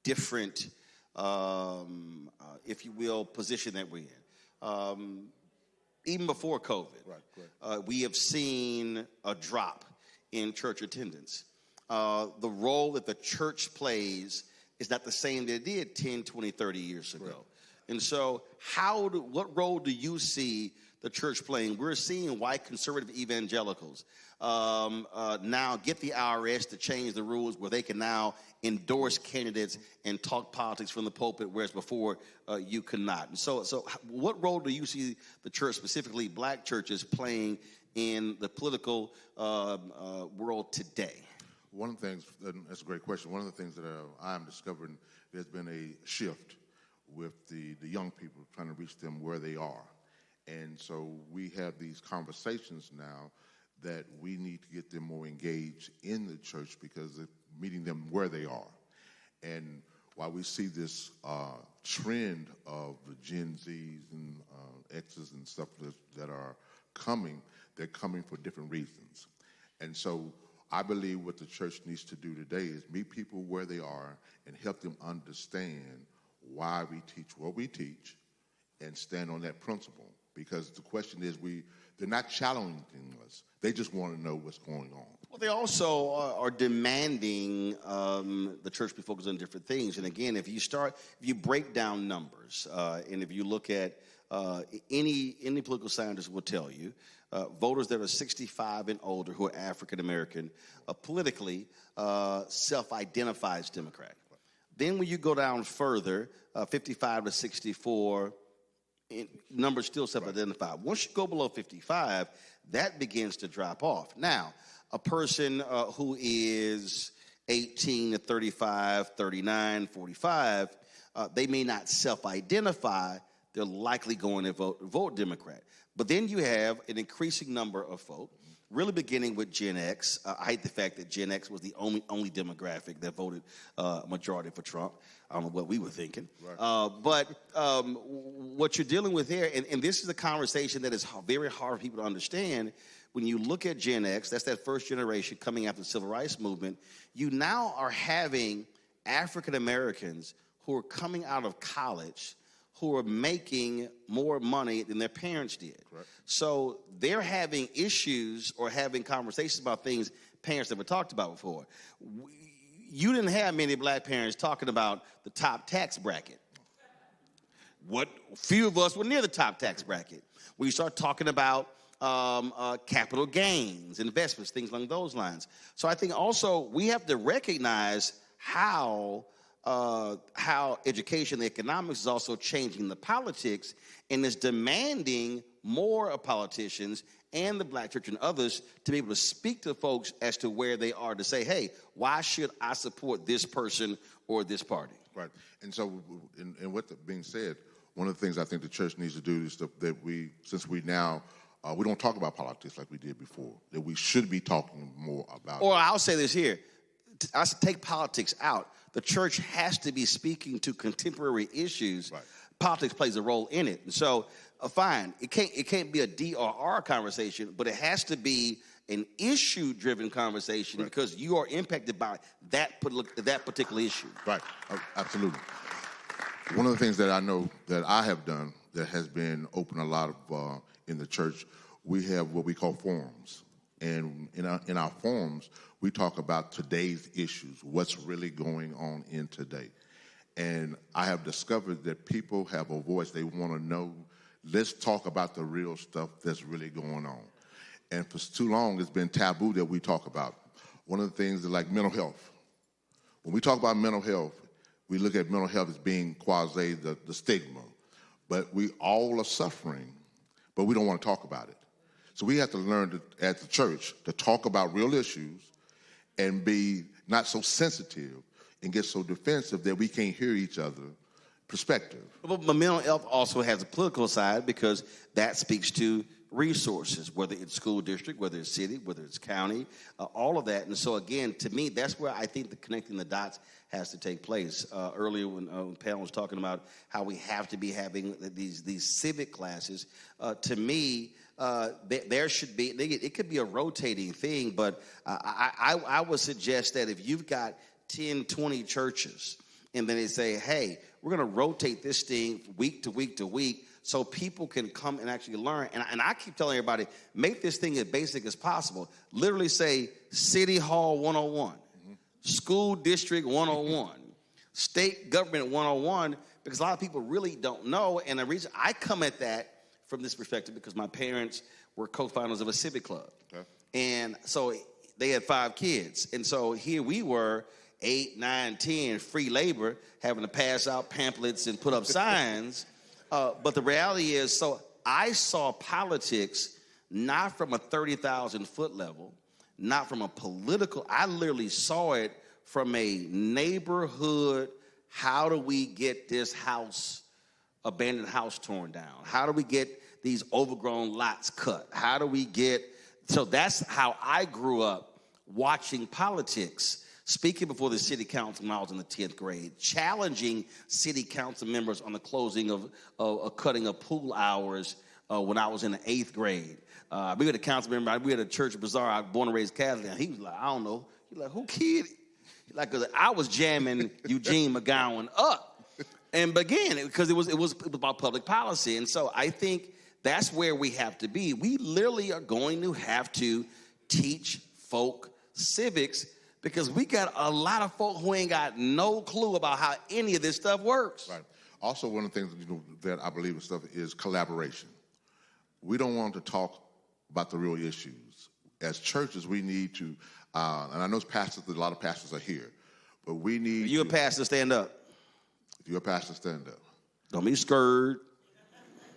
different, if you will, position that we're in. Even before COVID, we have seen a drop in church attendance. The role that the church plays is not the same that it did 10, 20, 30 years ago. Right. And so what role do you see the church playing? We're seeing white conservative evangelicals now get the IRS to change the rules where they can now endorse candidates and talk politics from the pulpit, whereas before you could not. And so what role do you see the church, specifically black churches, playing in the political world today? One of the things, that's a great question. One of the things that I'm discovering, there's been a shift with the young people, trying to reach them where they are. And so we have these conversations now that we need to get them more engaged in the church because of meeting them where they are. And while we see this trend of the Gen Zs and Xs and stuff that are coming, they're coming for different reasons. And so I believe what the church needs to do today is meet people where they are and help them understand why we teach what we teach and stand on that principle. Because the question is, they're not challenging us. They just want to know what's going on. Well, they also are demanding the church be focused on different things. And again, if you break down numbers, and if you look at any political scientist will tell you, voters that are 65 and older who are African American politically self-identify as Democrat. Then when you go down further, 55 to 64, numbers still self-identify. Once you go below 55, that begins to drop off. Now, a person who is 18 to 35, 39, 45, they may not self-identify. They're likely going to vote Democrat. But then you have an increasing number of folk, really beginning with Gen X. I hate the fact that Gen X was the only demographic that voted majority for Trump. I don't know what we were thinking. Right. But what you're dealing with there, and this is a conversation that is very hard for people to understand. When you look at Gen X, that's that first generation coming after the Civil Rights Movement, you now are having African Americans who are coming out of college who are making more money than their parents did. Correct. So they're having issues or having conversations about things parents never talked about before. You didn't have many black parents talking about the top tax bracket. Few of us were near the top tax bracket. We start talking about capital gains, investments, things along those lines. So I think also we have to recognize how education, the economics is also changing the politics and is demanding more of politicians and the black church and others to be able to speak to folks as to where they are, to say, hey, why should I support this person or this party? Right. And so, and with that being said, one of the things I think the church needs to do is that we, since we now, we don't talk about politics like we did before, that we should be talking more about Or I'll say this here, I should take politics out. The church has to be speaking to contemporary issues. Right. Politics plays a role in it. And so, fine, it can't be a D/R conversation, but it has to be an issue-driven conversation, right, because you are impacted by that particular issue. Right, absolutely. One of the things that I know that I have done that has been open a lot of in the church, we have what we call forums. And in our forums, we talk about today's issues, what's really going on in today. And I have discovered that people have a voice. They want to know, let's talk about the real stuff that's really going on. And for too long, it's been taboo that we talk about. One of the things is like mental health. When we talk about mental health, we look at mental health as being quasi the stigma. But we all are suffering, but we don't want to talk about it. So we have to learn at the church to talk about real issues and be not so sensitive and get so defensive that we can't hear each other's perspective. But mental health also has a political side because that speaks to resources, whether it's school district, whether it's city, whether it's county, all of that. And so again, to me, that's where I think the connecting the dots has to take place. Earlier when Pam was talking about how we have to be having these civic classes, to me, there should be, it could be a rotating thing, but I would suggest that if you've got 10, 20 churches, and then they say, hey, we're going to rotate this thing week to week to week so people can come and actually learn. And I keep telling everybody, make this thing as basic as possible. Literally say City Hall 101, School District 101, State Government 101, because a lot of people really don't know. And the reason I come at that from this perspective because my parents were co-founders of a civic club. Okay. And so they had 5 kids. And so here we were, 8, 9, 10, free labor, having to pass out pamphlets and put up signs. But the reality is, so I saw politics not from a 30,000-foot level, not from a political, I literally saw it from a neighborhood, how do we get this house, abandoned house torn down? How do we get these overgrown lots cut? How do we get, so that's how I grew up watching politics. Speaking before the city council when I was in the 10th grade, challenging city council members on the closing of cutting of pool hours when I was in the 8th grade. We had a council member, we had a church bazaar, I was born and raised Catholic, and he was like, I don't know. He's like, who kid? Like, cause I was jamming Eugene McGowan up. And again, because it was about public policy. And so I think that's where we have to be. We literally are going to have to teach folk civics because we got a lot of folk who ain't got no clue about how any of this stuff works. Right. Also, one of the things that I believe in stuff is collaboration. We don't want to talk about the real issues. As churches, we need to, and I know pastors, a lot of pastors are here, but we need. Are you a pastor? Stand up. If you're a pastor, stand up. Don't be scared.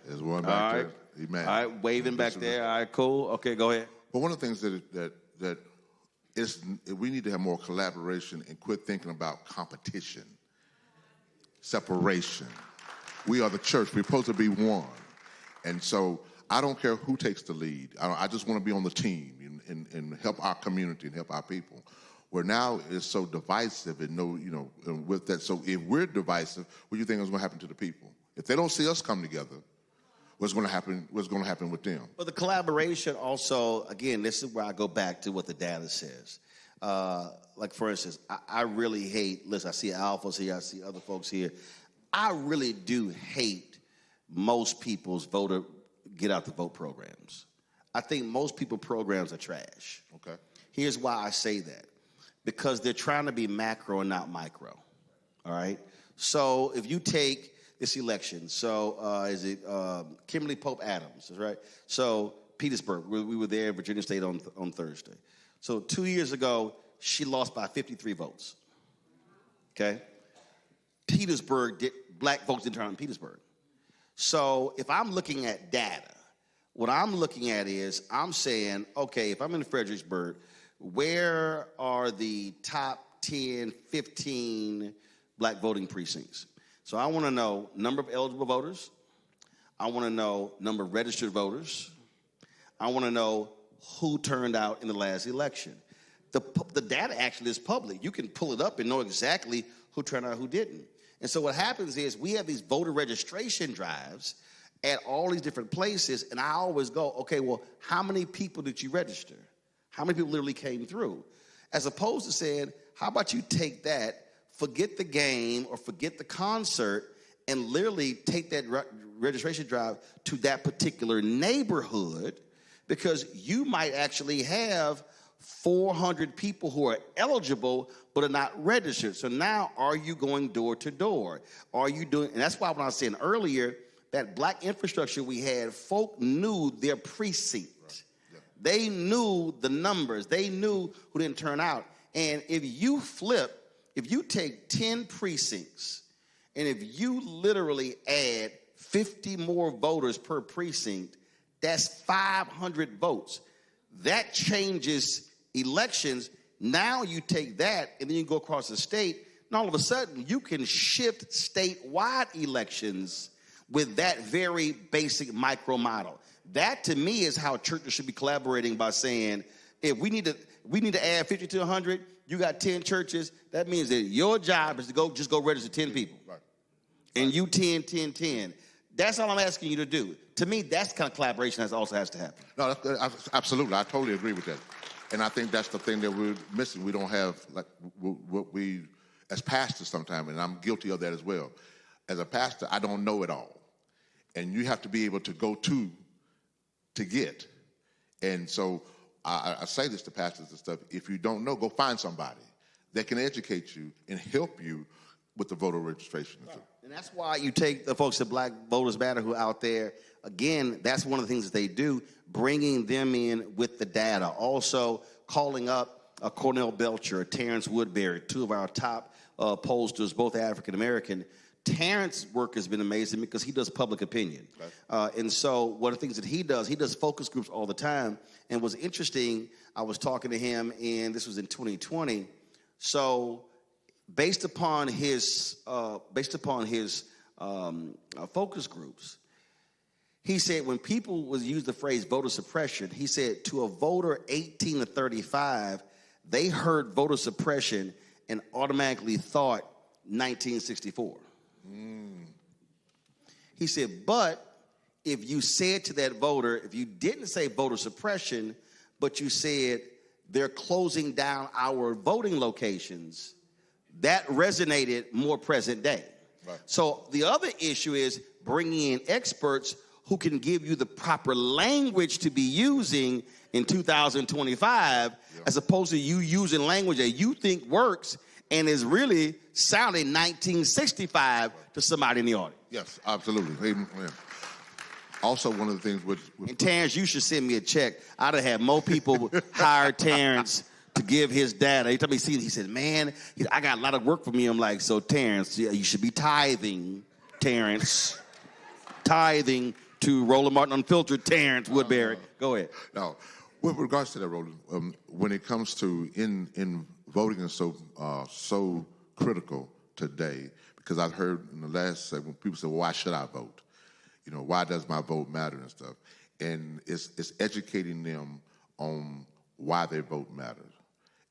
There's one back there. Amen. All right, waving back there. All right, cool. Okay, go ahead. But one of the things that is we need to have more collaboration and quit thinking about competition, separation. We are the church. We're supposed to be one. And so I don't care who takes the lead. I just want to be on the team and help our community and help our people. Where now it's so divisive and with that. So if we're divisive, what do you think is going to happen to the people? If they don't see us come together, what's going to happen with them? But the collaboration also, again, this is where I go back to what the data says. Like, for instance, I really hate, listen, I see Alphas here, I see other folks here. I really do hate most people's voter get out the vote programs. I think most people programs are trash. Okay. Here's why I say that. Because they're trying to be macro and not micro. All right? So if you take this election, so is it Kimberly Pope Adams, right? So Petersburg, we were there, Virginia State on Thursday. So 2 years ago, she lost by 53 votes. Okay? Petersburg, black folks didn't turn out in Petersburg. So if I'm looking at data, what I'm looking at is I'm saying, okay, if I'm in Fredericksburg, where are the top 10, 15 black voting precincts? So I want to know number of eligible voters. I want to know number of registered voters. I want to know who turned out in the last election. The data actually is public. You can pull it up and know exactly who turned out, who didn't. And so what happens is we have these voter registration drives at all these different places, and I always go, okay, well, how many people did you register? How many people literally came through? As opposed to saying, how about you take that, forget the game or forget the concert, and literally take that registration drive to that particular neighborhood, because you might actually have 400 people who are eligible but are not registered. So now, are you going door to door? Are you doing, and that's why when I was saying earlier, that black infrastructure we had, folk knew their precinct. Right. Yeah. They knew the numbers. They knew who didn't turn out. And if you take 10 precincts, and if you literally add 50 more voters per precinct, that's 500 votes. That changes elections. Now you take that, and then you go across the state, and all of a sudden, you can shift statewide elections with that very basic micro model. That, to me, is how churches should be collaborating by saying, if we need to add 50 to 100, you got 10 churches, that means that your job is to just go register 10 people. Right. And you 10. That's all I'm asking you to do. To me, that's the kind of collaboration that also has to happen. No, absolutely. I totally agree with that. And I think that's the thing that we're missing. We don't have, like, what we, as pastors sometimes, and I'm guilty of that as well. As a pastor, I don't know it all. And you have to be able to go to get. And so I say this to pastors and stuff, if you don't know, go find somebody that can educate you and help you with the voter registration. Right. And that's why you take the folks at Black Voters Matter who are out there. Again, that's one of the things that they do, bringing them in with the data. Also calling up Cornell Belcher, Terrence Woodbury, two of our top pollsters, both African-American. Terrence's work has been amazing because he does public opinion. Right. And so one of the things that he does focus groups all the time. And what's interesting, I was talking to him, and this was in 2020. So based upon his focus groups, he said when people would use the phrase voter suppression, he said to a voter 18 to 35, they heard voter suppression and automatically thought 1964. He said, but if you said to that voter, if you didn't say voter suppression, but you said they're closing down our voting locations, that resonated more present day. Right. So the other issue is bringing in experts who can give you the proper language to be using in 2025, as opposed to you using language that you think works and is really sounding 1965 to somebody in the audience. Yes, absolutely. Also, one of the things with and Terrence, you should send me a check. I'd have had more people hire Terrence to give his data. He told me, he said, man, I got a lot of work for me. I'm like, so Terrence, you should be tithing, Terrence. Tithing to Roland Martin Unfiltered, Terrence Woodbury. Go ahead. Now, with regards to that, Roland, when it comes to in voting is so critical today, because I've heard in the last segment people say, well, why should I vote? You know, why does my vote matter and stuff? And it's educating them on why their vote matters.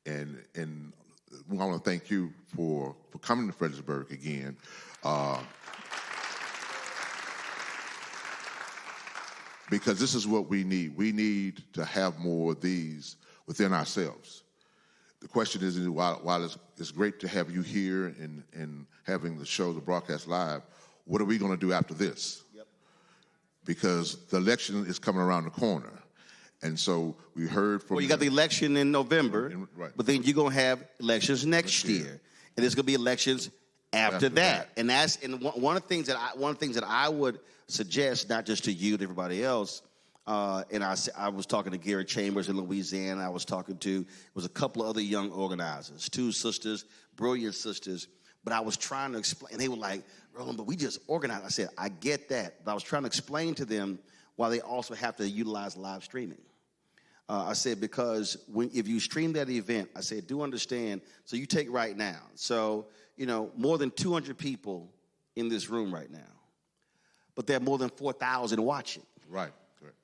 And I want to thank you for coming to Fredericksburg again. Because this is what we need. We need to have more of these within ourselves. The question is, while it's great to have you here and having the show, the broadcast live, what are we going to do after this? Yep. because the election is coming around the corner. And so we heard from... Well, you got the election in November, right. but then you're going to have elections next year. And there's going to be elections after that. And one of the things that I would suggest, not just to you, to everybody else, and I was talking to Gary Chambers in Louisiana. I was talking to, it was a couple of other young organizers, 2 sisters, brilliant sisters. But I was trying to explain, and they were like, Roland, but we just organized. I said, I get that. But I was trying to explain to them why they also have to utilize live streaming. I said, because if you stream that event, I said, do understand, so you take right now. So, more than 200 people in this room right now. But there are more than 4,000 watching. Right, correct.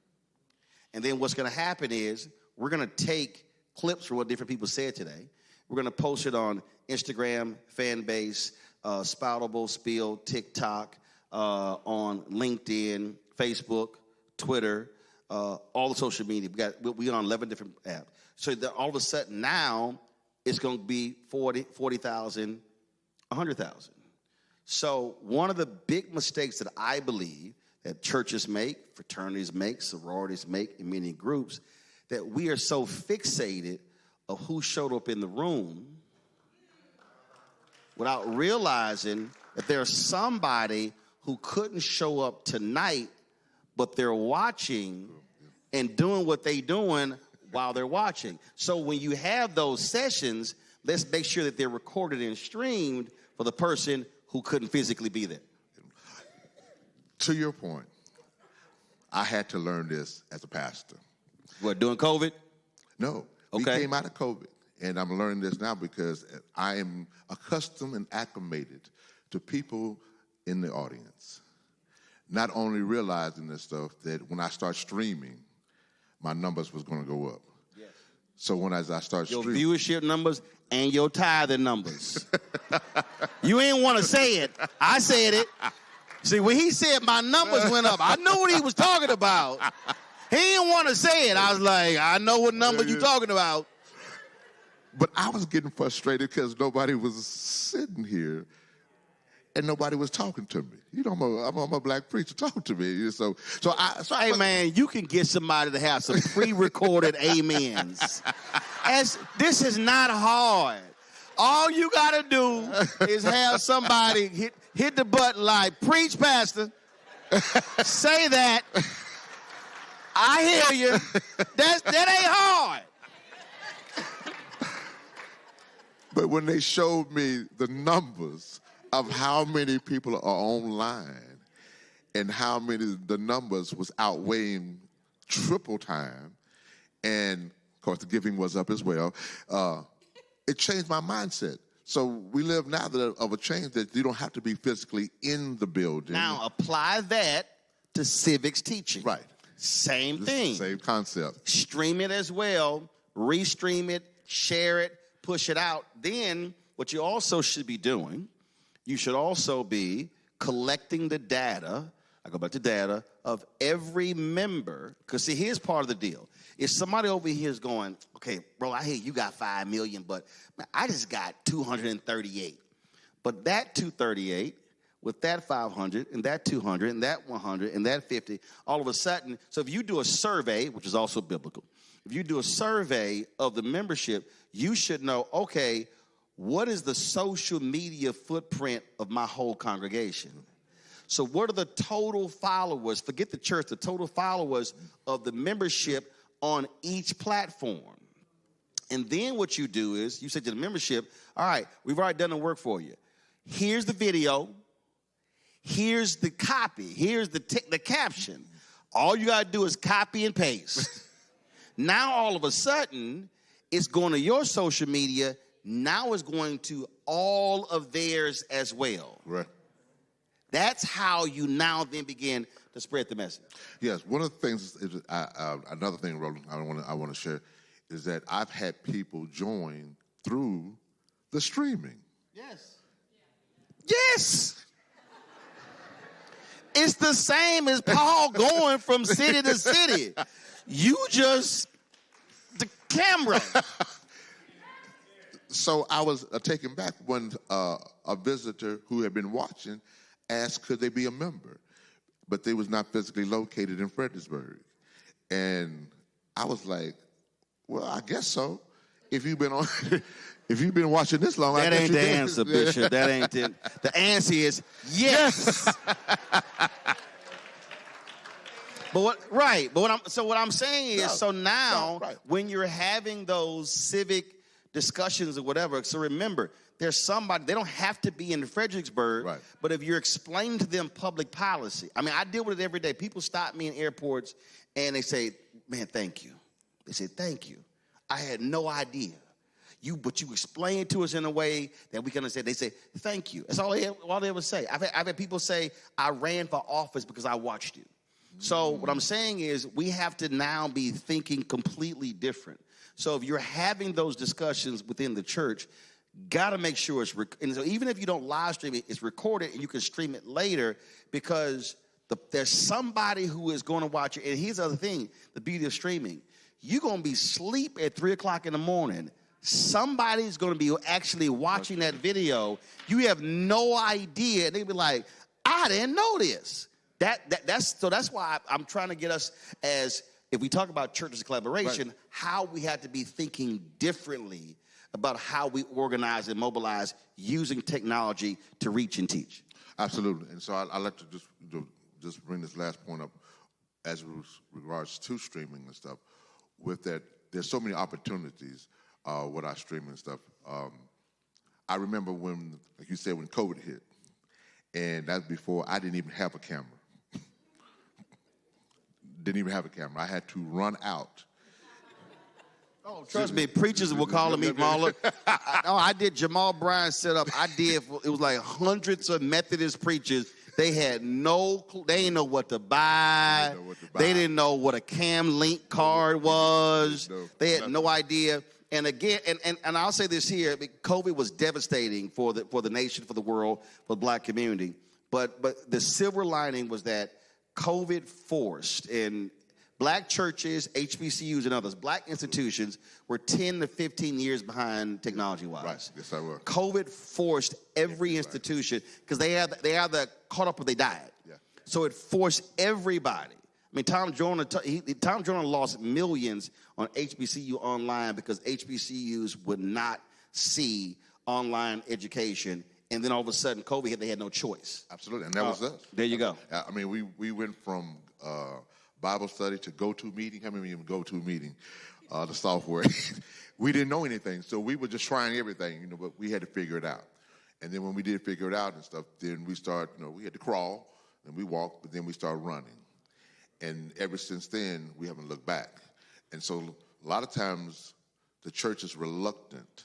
And then what's going to happen is we're going to take clips from what different people said today. We're going to post it on Instagram, Fanbase, Spoutable, Spill, TikTok, on LinkedIn, Facebook, Twitter, all the social media. We're on 11 different apps. So that all of a sudden now it's going to be 40,000, 100,000. So one of the big mistakes that I believe that churches make, fraternities make, sororities make, in many groups, that we are so fixated of who showed up in the room without realizing that there's somebody who couldn't show up tonight, but they're watching and doing what they're doing while they're watching. So when you have those sessions, let's make sure that they're recorded and streamed for the person who couldn't physically be there. To your point, I had to learn this as a pastor. What, during COVID? No. Okay. We came out of COVID, and I'm learning this now because I am accustomed and acclimated to people in the audience. Not only realizing this stuff, that when I start streaming, my numbers was going to go up. Yes. So when I start your streaming... viewership numbers and your tithing numbers. You ain't want to say it. I said it. See, when he said my numbers went up, I knew what he was talking about. He didn't want to say it. I was like, I know what number you're talking about. But I was getting frustrated because nobody was sitting here and nobody was talking to me. I'm a black preacher. Talk to me. Hey, man, you can get somebody to have some pre-recorded amens. This is not hard. All you got to do is have somebody hit the button like, preach, pastor. Say that. I hear you. That ain't hard. But when they showed me the numbers of how many people are online and how many the numbers was outweighing triple time, and of course the giving was up as well, it changed my mindset. So we live now of a change that you don't have to be physically in the building. Now apply that to civics teaching. Right. Same thing. Same concept. Stream it as well, restream it, share it, push it out. Then what you also should be doing, you should also be collecting the data, I go back to data, of every member. Because see, here's part of the deal. If somebody over here is going, okay, bro, I hear you got 5 million, but man, I just got 238. But that 238, with that 500, and that 200, and that 100, and that 50, all of a sudden, so if you do a survey, which is also biblical, if you do a survey of the membership, you should know, okay, what is the social media footprint of my whole congregation? So what are the total followers, forget the church, the total followers of the membership on each platform? And then what you do is, you say to the membership, all right, we've already done the work for you. Here's the video. Here's the copy. Here's the caption. All you got to do is copy and paste. Now, all of a sudden, it's going to your social media. Now it's going to all of theirs as well. Right. That's how you now then begin to spread the message. Yes. One of the things, another thing, Roland, I want to share, is that I've had people join through the streaming. Yes. Yes. It's the same as Paul going from city to city. You just, the camera. So I was taken back when a visitor who had been watching asked, could they be a member? but they was not physically located in Fredericksburg. And I was like, well, I guess so. If you've been on, if you've been watching this long, that I guess ain't you the did. answer, Bishop. That ain't it. The answer is yes. But what I'm saying is, so now when you're having those civic discussions or whatever, so remember, there's somebody, they don't have to be in Fredericksburg, but if you're explaining to them public policy, I mean, I deal with it every day. People stop me in airports and they say, man, thank you. They say, thank you. I had no idea. But you explain it to us in a way that we can understand. They say, thank you. That's all they ever say. I've had people say, I ran for office because I watched you. So what I'm saying is we have to now be thinking completely different. So if you're having those discussions within the church, got to make sure it's, and so even if you don't live stream it, it's recorded and you can stream it later because there's somebody who is going to watch it. And here's the other thing, the beauty of streaming. You're going to be asleep at 3 o'clock in the morning. Somebody's going to be actually watching that video. You have no idea. They'll be like, I didn't know this. That's why I'm trying to get us as, if we talk about churches collaboration, how we have to be thinking differently about how we organize and mobilize using technology to reach and teach. Absolutely. And so I'd like to just bring this last point up as regards to streaming and stuff. With that, there's so many opportunities with our streaming stuff. I remember when, like you said, when COVID hit, and that's before I didn't even have a camera. Didn't even have a camera. I had to run out. Oh, trust me, preachers were calling me Marla. I did Jamal Bryan set up. It was like hundreds of Methodist preachers. They had they didn't know what to buy. They didn't know what a Cam Link card was. They had no idea. And again, and I'll say this here, COVID was devastating for the nation, for the world, for the black community. But the silver lining was that COVID forced, and black churches, HBCUs, and others, black institutions were 10 to 15 years behind technology-wise. Right. Yes, I will. COVID forced every institution, because they either caught up or they died. Yeah. So it forced everybody. I mean, Tom Joyner lost millions on HBCU online because HBCUs would not see online education. And then all of a sudden, COVID hit, they had no choice. Absolutely, and that was us. There you go. I mean, we went from Bible study to go-to-meeting. How many even go-to-meeting, the software? We didn't know anything, so we were just trying everything, but we had to figure it out. And then when we did figure it out and stuff, then we started, we had to crawl, and we walked, but then we started running. And ever since then, we haven't looked back. And so a lot of times, the church is reluctant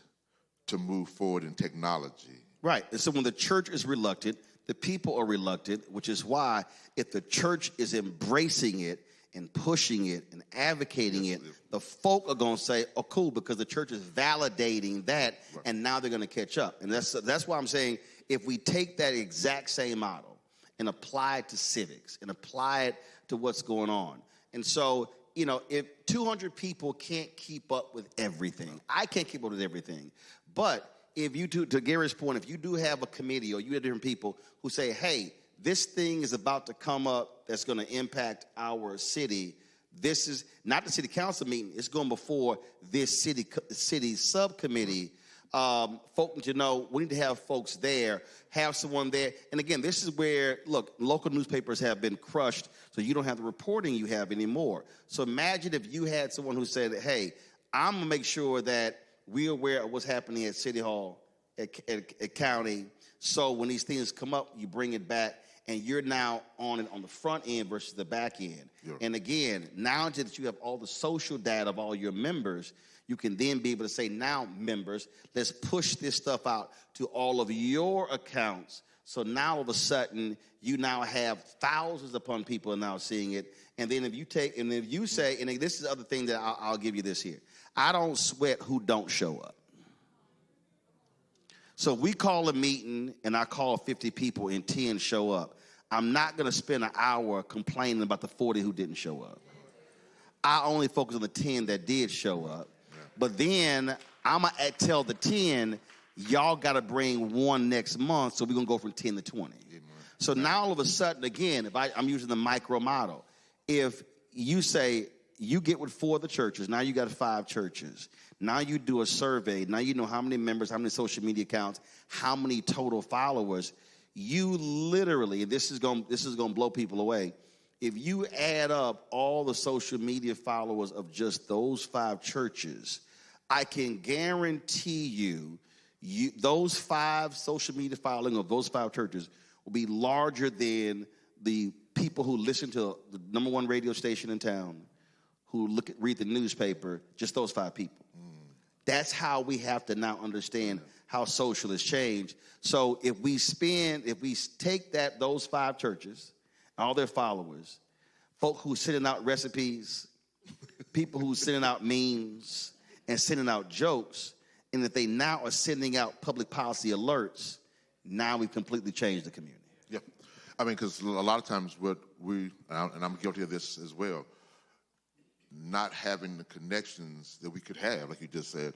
to move forward in technology. Right. And so when the church is reluctant, the people are reluctant, which is why if the church is embracing it and pushing it and advocating it, the folk are going to say, oh, cool, because the church is validating that, and now they're going to catch up. And that's why I'm saying if we take that exact same model and apply it to civics and apply it to what's going on. And so, if 200 people can't keep up with everything, I can't keep up with everything, but if you do, to Gary's point, if you do have a committee or you have different people who say, hey, this thing is about to come up that's going to impact our city, this is not the city council meeting, it's going before this city subcommittee. Folk need to know, we need to have folks there, have someone there. And again, this is where, look, local newspapers have been crushed, so you don't have the reporting you have anymore. So imagine if you had someone who said, hey, I'm going to make sure that we're aware of what's happening at City Hall, at County. So when these things come up, you bring it back, and you're now on it on the front end versus the back end. Yeah. And again, now that you have all the social data of all your members, you can then be able to say, now, members, let's push this stuff out to all of your accounts. So now all of a sudden, you now have thousands upon people now seeing it. And then if you say, and this is the other thing that I'll give you this here. I don't sweat who don't show up. So we call a meeting and I call 50 people and 10 show up. I'm not going to spend an hour complaining about the 40 who didn't show up. I only focus on the 10 that did show up. But then I'm going to tell the 10, y'all got to bring one next month, so we're going to go from 10 to 20. So now all of a sudden, again, if I'm using the micro model, if you say you get with 4 of the churches, now you got 5 churches. Now you do a survey. Now you know how many members, how many social media accounts, how many total followers. You literally, and this is going to blow people away. If you add up all the social media followers of just those 5 churches, I can guarantee you those 5 social media following of those 5 churches will be larger than the people who listen to the #1 radio station in town, who read the newspaper, just those 5 people. That's how we have to now understand how social has changed. So if we take those 5 churches, all their followers, folk who's sending out recipes, people who's sending out memes and sending out jokes, and if they now are sending out public policy alerts, now we've completely changed the community. Yeah. I mean, because a lot of times and I'm guilty of this as well, not having the connections that we could have, like you just said,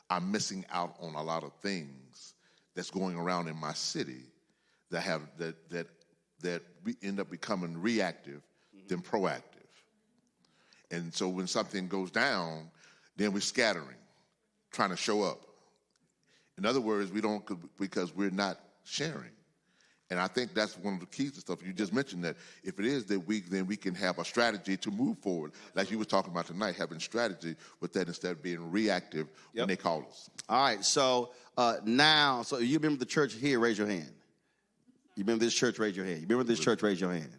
I'm missing out on a lot of things that's going around in my city that we end up becoming reactive than proactive. And so when something goes down, then we're scattering, trying to show up. In other words, we don't, because we're not sharing. And I think that's one of the keys to stuff. You just mentioned that if it is that then we can have a strategy to move forward. Like you were talking about tonight, having strategy with that instead of being reactive when they call us. All right, so now, so you remember the church here, raise your hand. You remember this church, raise your hand. You remember this church, raise your hand.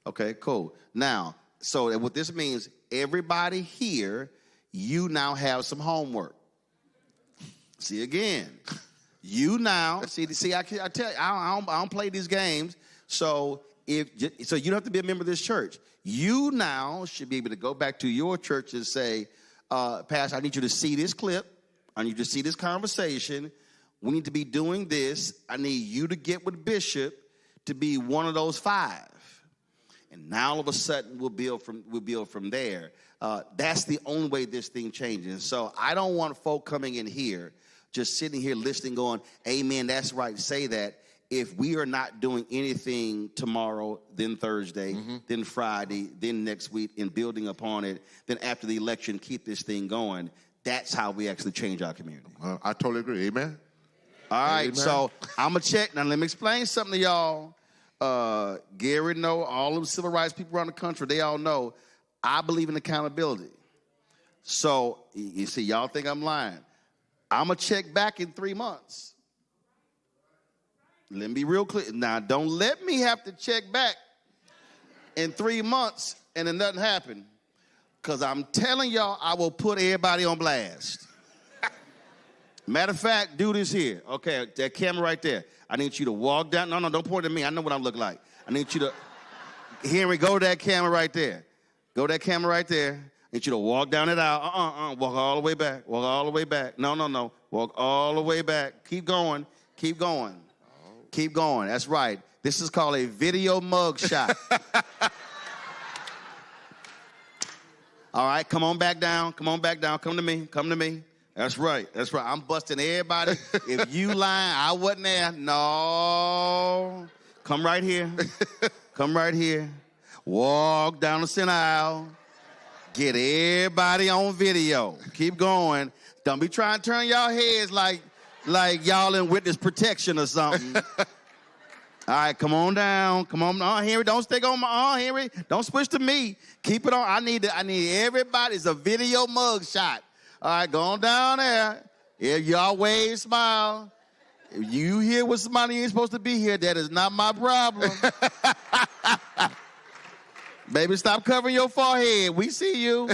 Okay, cool. Now, so what this means, everybody here, you now have some homework. See again. You now see. I tell you, I don't play these games. So you don't have to be a member of this church. You now should be able to go back to your church and say, Pastor, I need you to see this clip. I need you to see this conversation. We need to be doing this. I need you to get with Bishop to be one of those 5. And now all of a sudden we'll build from there. That's the only way this thing changes. So I don't want folk coming in here just sitting here listening, going, amen, that's right, say that. If we are not doing anything tomorrow, then Thursday, then Friday, then next week, and building upon it, then after the election, keep this thing going, that's how we actually change our community. I totally agree. Amen? All right, Amen. So I'm going to check. Now, let me explain something to y'all. Gary know, all of the civil rights people around the country, they all know, I believe in accountability. So, you see, y'all think I'm lying. I'm going to check back in 3 months. Let me be real clear. Now, don't let me have to check back in 3 months and then nothing happened. Because I'm telling y'all, I will put everybody on blast. Matter of fact, do this here. Okay, that camera right there. I need you to walk down. No, don't point at me. I know what I look like. I need you to, Henry, go to that camera right there. Go to that camera right there. I need you to walk down it aisle. Walk all the way back. Walk all the way back. No. Walk all the way back. Keep going. Keep going. Keep going. That's right. This is called a video mug shot. All right, come on back down. Come on back down. Come to me. Come to me. That's right. That's right. I'm busting everybody. If you lying, I wasn't there. No. Come right here. Come right here. Walk down the center aisle. Get everybody on video. Keep going. Don't be trying to turn y'all heads like y'all in witness protection or something. All right, come on down. Come on, Henry. Don't stick on my Henry. Don't switch to me. Keep it on. I need everybody. It's a video mug shot. All right, go on down there. If y'all wave, smile. If you hear what somebody ain't supposed to be here, that is not my problem. Baby, stop covering your forehead. We see you.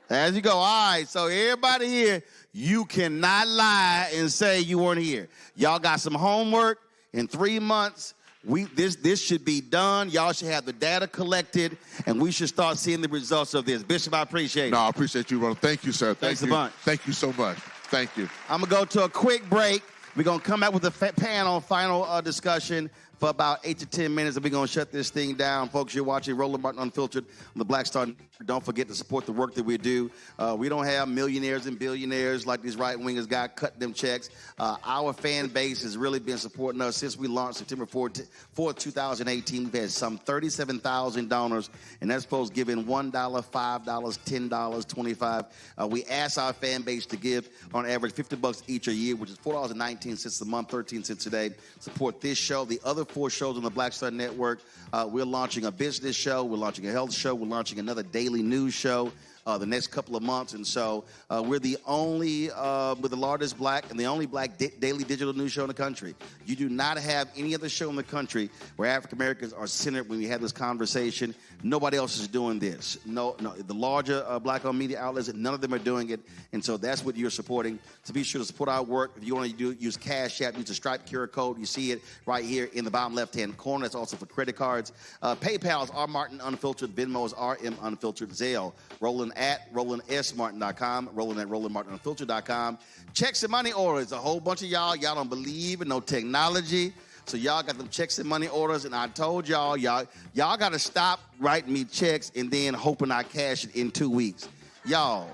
As you go. All right, so everybody here, you cannot lie and say you weren't here. Y'all got some homework. In 3 months, this should be done. Y'all should have the data collected, and we should start seeing the results of this. Bishop, I appreciate it. No, I appreciate you, Roland. Thank you, sir. Thanks a bunch. Thank you so much. Thank you. I'm going to go to a quick break. We're going to come back with a panel final discussion for about 8 to 10 minutes, and we're going to shut this thing down. Folks, you're watching Roland Martin Unfiltered on the Black Star Network. Don't forget to support the work that we do. We don't have millionaires and billionaires like these right-wingers got cutting them checks. Our fan base has really been supporting us since we launched September 4th, 2018. We've had some 37,000 donors, and that's folks giving $1, $5, $10, $25. We ask our fan base to give, on average, $50 each a year, which is $4.19 a month, 13 cents a day. Support this show, the other 4 shows on the Black Star Network. We're launching a business show. We're launching a health show. We're launching another daily news show the next couple of months. And so we're the only, we're the largest black and the only black daily digital news show in the country. You do not have any other show in the country where African Americans are centered when we have this conversation. Nobody else is doing this. No, the larger black-owned media outlets, none of them are doing it. And so that's what you're supporting. So be sure to support our work. If you want to use Cash App, use the Stripe QR code. You see it right here in the bottom left-hand corner. That's also for credit cards. PayPal is R Martin Unfiltered. Venmo is RM Unfiltered. Zelle, Roland at RolandSMartin.com. Roland at RolandMartinUnfiltered.com. Checks and money orders. A whole bunch of y'all don't believe in no technology. So y'all got them checks and money orders, and I told y'all got to stop writing me checks and then hoping I cash it in 2 weeks. Y'all,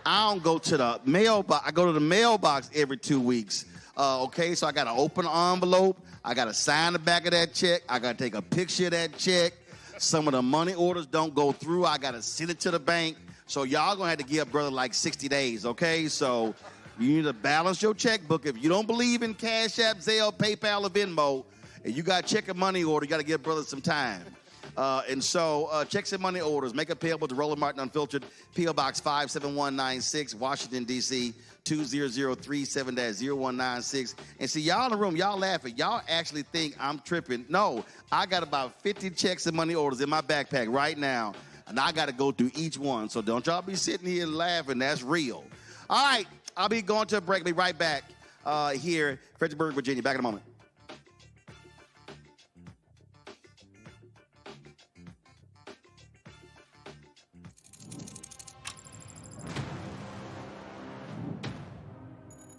I don't go to the mailbox. I go to the mailbox every 2 weeks. Okay, so I got to open an envelope. I got to sign the back of that check. I got to take a picture of that check. Some of the money orders don't go through. I got to send it to the bank. So y'all going to have to give brother like 60 days, okay? So you need to balance your checkbook. If you don't believe in Cash App, Zelle, PayPal, or Venmo, and you got check and money order, you got to give brother some time. And so checks and money orders, make it payable to Roland Martin Unfiltered, P.O. Box 57196, Washington, D.C., 20037-0196. And see, y'all in the room, y'all laughing. Y'all actually think I'm tripping. No, I got about 50 checks and money orders in my backpack right now, and I got to go through each one. So don't y'all be sitting here laughing. That's real. All right. I'll be going to a break. I'll be right back here, Fredericksburg, Virginia. Back in a moment.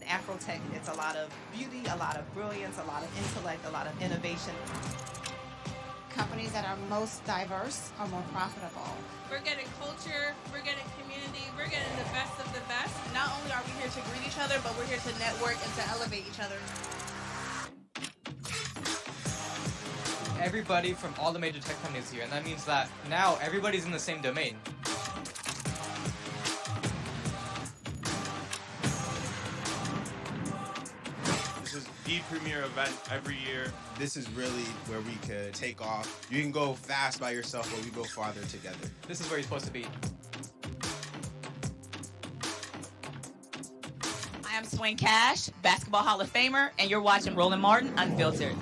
Afrotech, it's a lot of beauty, a lot of brilliance, a lot of intellect, a lot of innovation. Companies that are most diverse are more profitable. We're getting culture, we're getting community, we're getting the best of the best. Not only are we here to greet each other, but we're here to network and to elevate each other. Everybody from all the major tech companies here, and that means that now everybody's in the same domain. This is the premier event every year. This is really where we could take off. You can go fast by yourself, but we go farther together. This is where you're supposed to be. I am Swing Cash, Basketball Hall of Famer, and you're watching Roland Martin Unfiltered.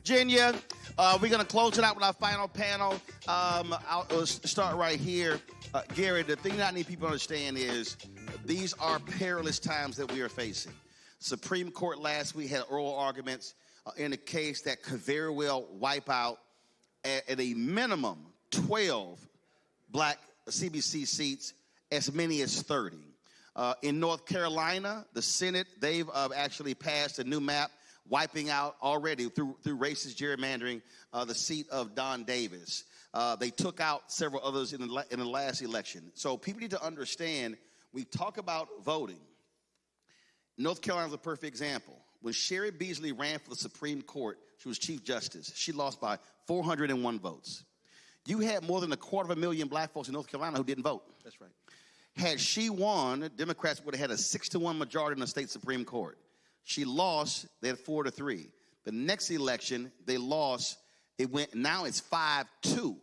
Virginia, we're going to close it out with our final panel. I'll start right here. Gary, the thing that I need people to understand is these are perilous times that we are facing. Supreme Court last week had oral arguments in a case that could very well wipe out at a minimum 12 black CBC seats, as many as 30. In North Carolina, the Senate, they've actually passed a new map wiping out already through racist gerrymandering the seat of Don Davis. They took out several others in the last election. So people need to understand, we talk about voting. North Carolina is a perfect example. When Sherry Beasley ran for the Supreme Court, she was Chief Justice. She lost by 401 votes. You had more than 250,000 black folks in North Carolina who didn't vote. That's right. Had she won, Democrats would have had a 6-1 majority in the state Supreme Court. She lost, they had 4-3. The next election, they lost, now it's 5-2.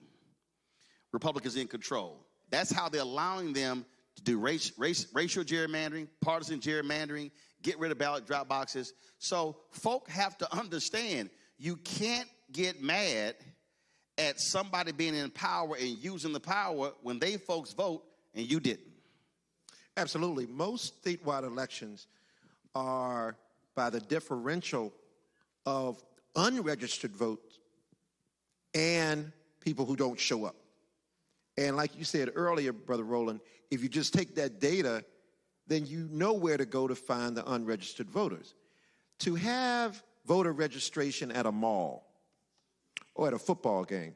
Republicans in control. That's how they're allowing them to do racial gerrymandering, partisan gerrymandering, get rid of ballot drop boxes. So folk have to understand, you can't get mad at somebody being in power and using the power when they folks vote and you didn't. Absolutely. Most statewide elections are by the differential of unregistered votes and people who don't show up. And like you said earlier, Brother Roland, if you just take that data, then you know where to go to find the unregistered voters. To have voter registration at a mall or at a football game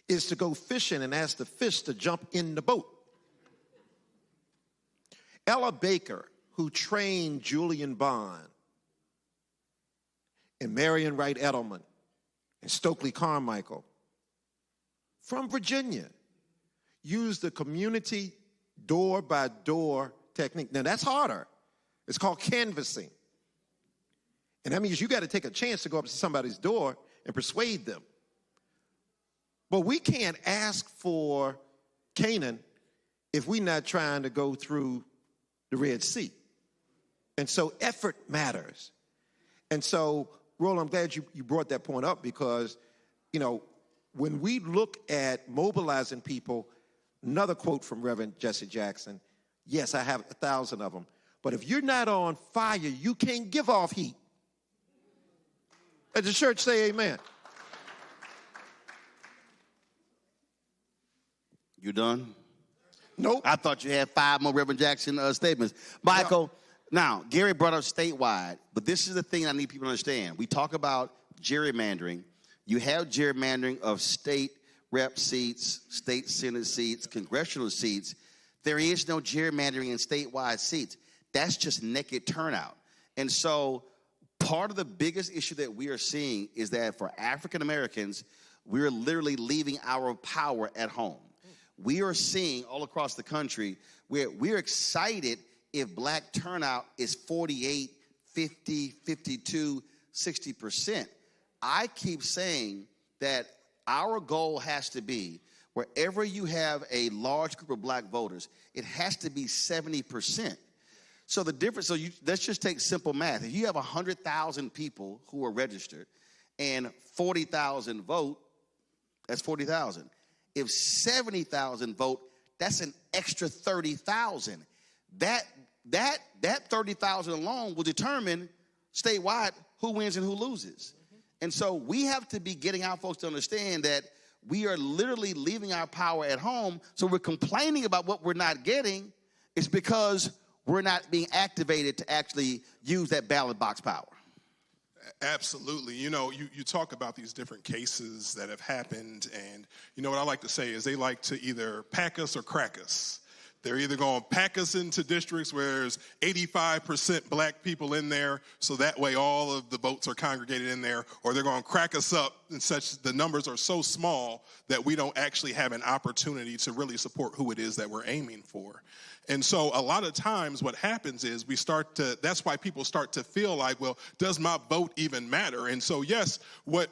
is to go fishing and ask the fish to jump in the boat. Ella Baker, who trained Julian Bond and Marion Wright Edelman and Stokely Carmichael from Virginia, used the community door-by-door technique. Now, that's harder. It's called canvassing. And that means you got to take a chance to go up to somebody's door and persuade them. But we can't ask for Canaan if we're not trying to go through the Red Sea. And so effort matters. And so, Roland, I'm glad you brought that point up because, you know, when we look at mobilizing people, another quote from Reverend Jesse Jackson, yes, I have 1,000 of them, but if you're not on fire, you can't give off heat. Let the church say amen. You done? Nope. I thought you had 5 more Reverend Jackson statements. Michael, now, Gary brought up statewide, but this is the thing I need people to understand. We talk about gerrymandering. You have gerrymandering of state rep seats, state senate seats, congressional seats. There is no gerrymandering in statewide seats. That's just naked turnout. And so part of the biggest issue that we are seeing is that for African Americans, we're literally leaving our power at home. We are seeing all across the country where we're excited if black turnout is 48, 50, 52, 60%. I keep saying that our goal has to be wherever you have a large group of black voters, it has to be 70%. So the difference, let's just take simple math. If you have 100,000 people who are registered and 40,000 vote, that's 40,000. If 70,000 vote, that's an extra 30,000. That 30,000 alone will determine statewide who wins and who loses. And so we have to be getting our folks to understand that we are literally leaving our power at home. So we're complaining about what we're not getting. It's because we're not being activated to actually use that ballot box power. Absolutely. You know, you talk about these different cases that have happened, and you know what I like to say is they like to either pack us or crack us. They're either going to pack us into districts where there's 85% black people in there, so that way all of the votes are congregated in there, or they're going to crack us up and such the numbers are so small that we don't actually have an opportunity to really support who it is that we're aiming for. And so a lot of times what happens is that's why people start to feel like, well, does my vote even matter? And so, yes, what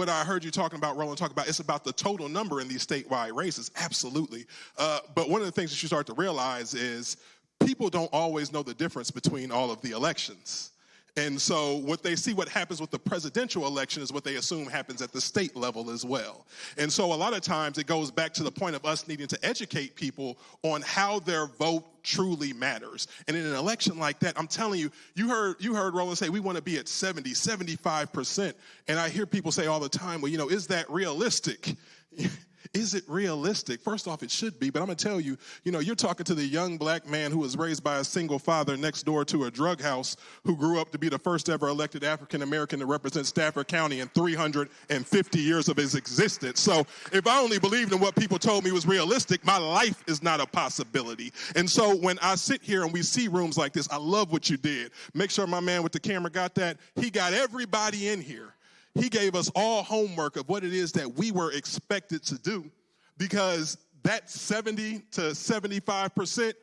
I heard you talking about, Roland, talk about, it's about the total number in these statewide races. Absolutely. But one of the things that you start to realize is people don't always know the difference between all of the elections. And so what they see what happens with the presidential election is what they assume happens at the state level as well. And so a lot of times it goes back to the point of us needing to educate people on how their vote truly matters. And in an election like that, I'm telling you, you heard Roland say we want to be at 70, 75%. And I hear people say all the time, well, you know, is that realistic? Is it realistic? First off, it should be, but I'm going to tell you, you know, you're talking to the young black man who was raised by a single father next door to a drug house who grew up to be the first ever elected African-American to represent Stafford County in 350 years of his existence. So if I only believed in what people told me was realistic, my life is not a possibility. And so when I sit here and we see rooms like this, I love what you did. Make sure my man with the camera got that. He got everybody in here. He gave us all homework of what it is that we were expected to do, because that 70 to 75%,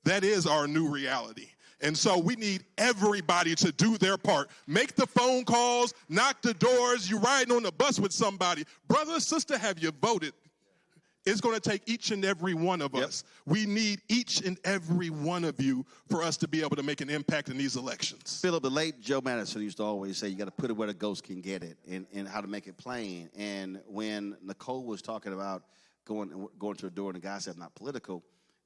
that is our new reality. And so we need everybody to do their part. Make the phone calls, knock the doors, you're riding on the bus with somebody. Brother, sister, have you voted? It's going to take each and every one of us. We need each and every one of you for us to be able to make an impact in these elections. Philip, the late Joe Madison used to always say, you got to put it where the ghost can get it, and how to make it plain. And when Nicole was talking about going to a door and the guy said, not political,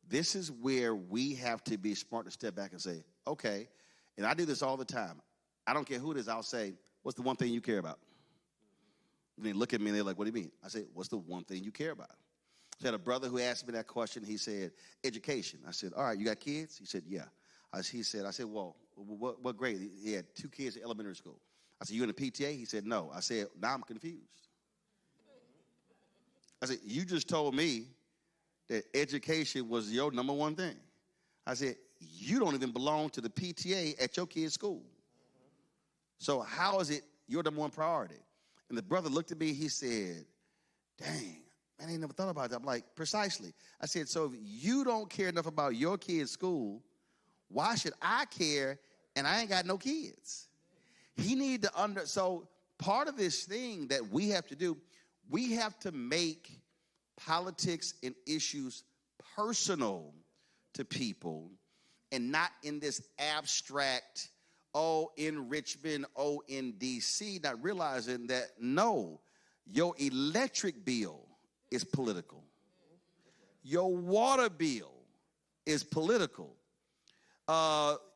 this is where we have to be smart to step back and say, okay, And I do this all the time. I don't care who it is. I'll say, what's the one thing you care about? And they look at me and they're like, what do you mean? I say, what's the one thing you care about? I had a brother who asked me that question. He said, education. I said, all right, you got kids? He said, yeah. I said, well, what grade? He had 2 kids in elementary school. I said, you in the PTA? He said, no. I said, now I'm confused. I said, you just told me that education was your number one thing. I said, you don't even belong to the PTA at your kid's school. So how is it your number one priority? And the brother looked at me, he said, dang, man, I ain't never thought about that. I'm like, precisely. I said, so if you don't care enough about your kid's school, why should I care and I ain't got no kids? He need to so part of this thing that we have to do, we have to make politics and issues personal to people and not in this abstract, in Richmond, in D.C., not realizing that, no, your electric bill is political. Your water bill is political.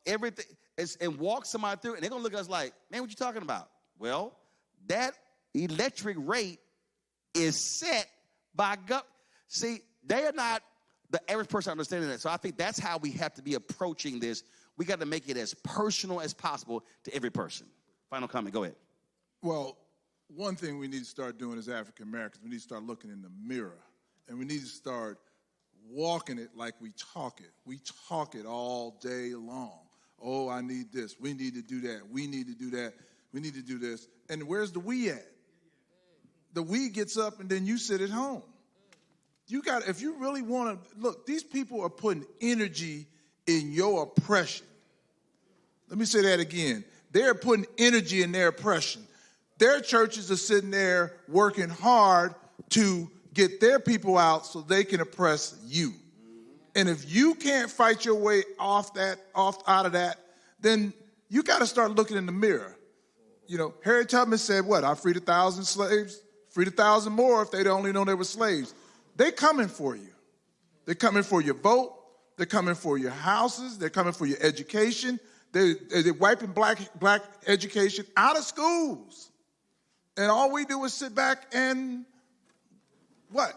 Everything is, and walk somebody through, and they're going to look at us like, man, what you talking about? Well, that electric rate is set by government. See, they are not the average person understanding that. So I think that's how we have to be approaching this. We got to make it as personal as possible to every person. Final comment, go ahead. Well, one thing we need to start doing as African Americans, we need to start looking in the mirror, and we need to start walking it like we talk it. We talk it all day long. Oh, I need this. We need to do that. We need to do that. We need to do this. And where's the we at? The we gets up and then you sit at home. You got, if you really want to, look, these people are putting energy in your oppression. Let me say that again. They're putting energy in their oppression. Their churches are sitting there working hard to get their people out so they can oppress you. And if you can't fight your way out of that, then you got to start looking in the mirror. You know, Harriet Tubman said, what? I freed 1,000 slaves, freed 1,000 more if they'd only known they were slaves. They're coming for you. They're coming for your vote. They're coming for your houses. They're coming for your education. They're wiping black education out of schools. And all we do is sit back and what?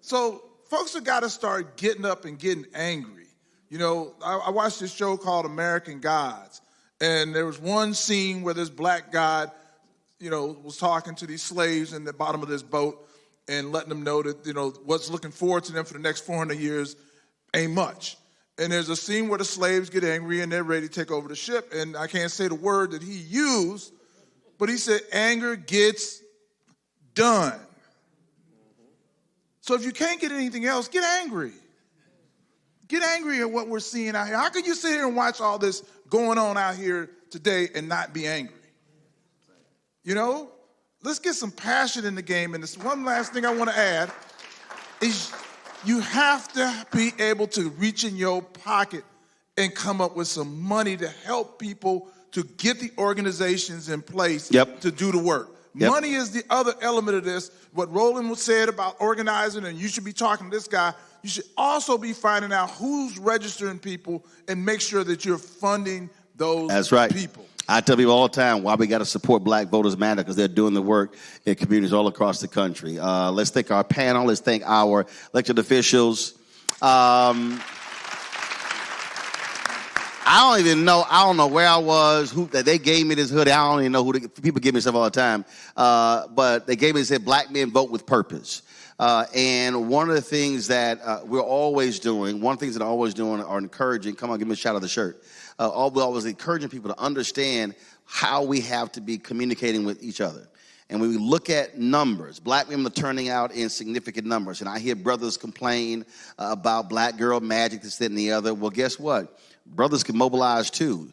So folks have got to start getting up and getting angry. You know, I watched this show called American Gods. And there was one scene where this black god, you know, was talking to these slaves in the bottom of this boat and letting them know that, you know, what's looking forward to them for the next 400 years ain't much. And there's a scene where the slaves get angry and they're ready to take over the ship. And I can't say the word that he used, but he said, anger gets done. So if you can't get anything else, get angry. Get angry at what we're seeing out here. How can you sit here and watch all this going on out here today and not be angry? You know, let's get some passion in the game. And this one last thing I want to add is you have to be able to reach in your pocket and come up with some money to help people to get the organizations in place to do the work. Money is the other element of this. What Roland said about organizing, and you should be talking to this guy, you should also be finding out who's registering people and make sure that you're funding those people. I tell people all the time why we got to support Black Voters Matter, because they're doing the work in communities all across the country. Let's thank our panel. Let's thank our elected officials. I don't even know. I don't know where I was. They gave me this hoodie. I don't even know who. People give me stuff all the time. But they gave me, said, Black men vote with purpose. And one of the things that we're always doing, one of the things that I'm always doing are encouraging. Come on, give me a shout out of the shirt. We're always encouraging people to understand how we have to be communicating with each other. And when we look at numbers, Black women are turning out in significant numbers. And I hear brothers complain about Black girl magic, this, that, and the other. Well, guess what? Brothers can mobilize too.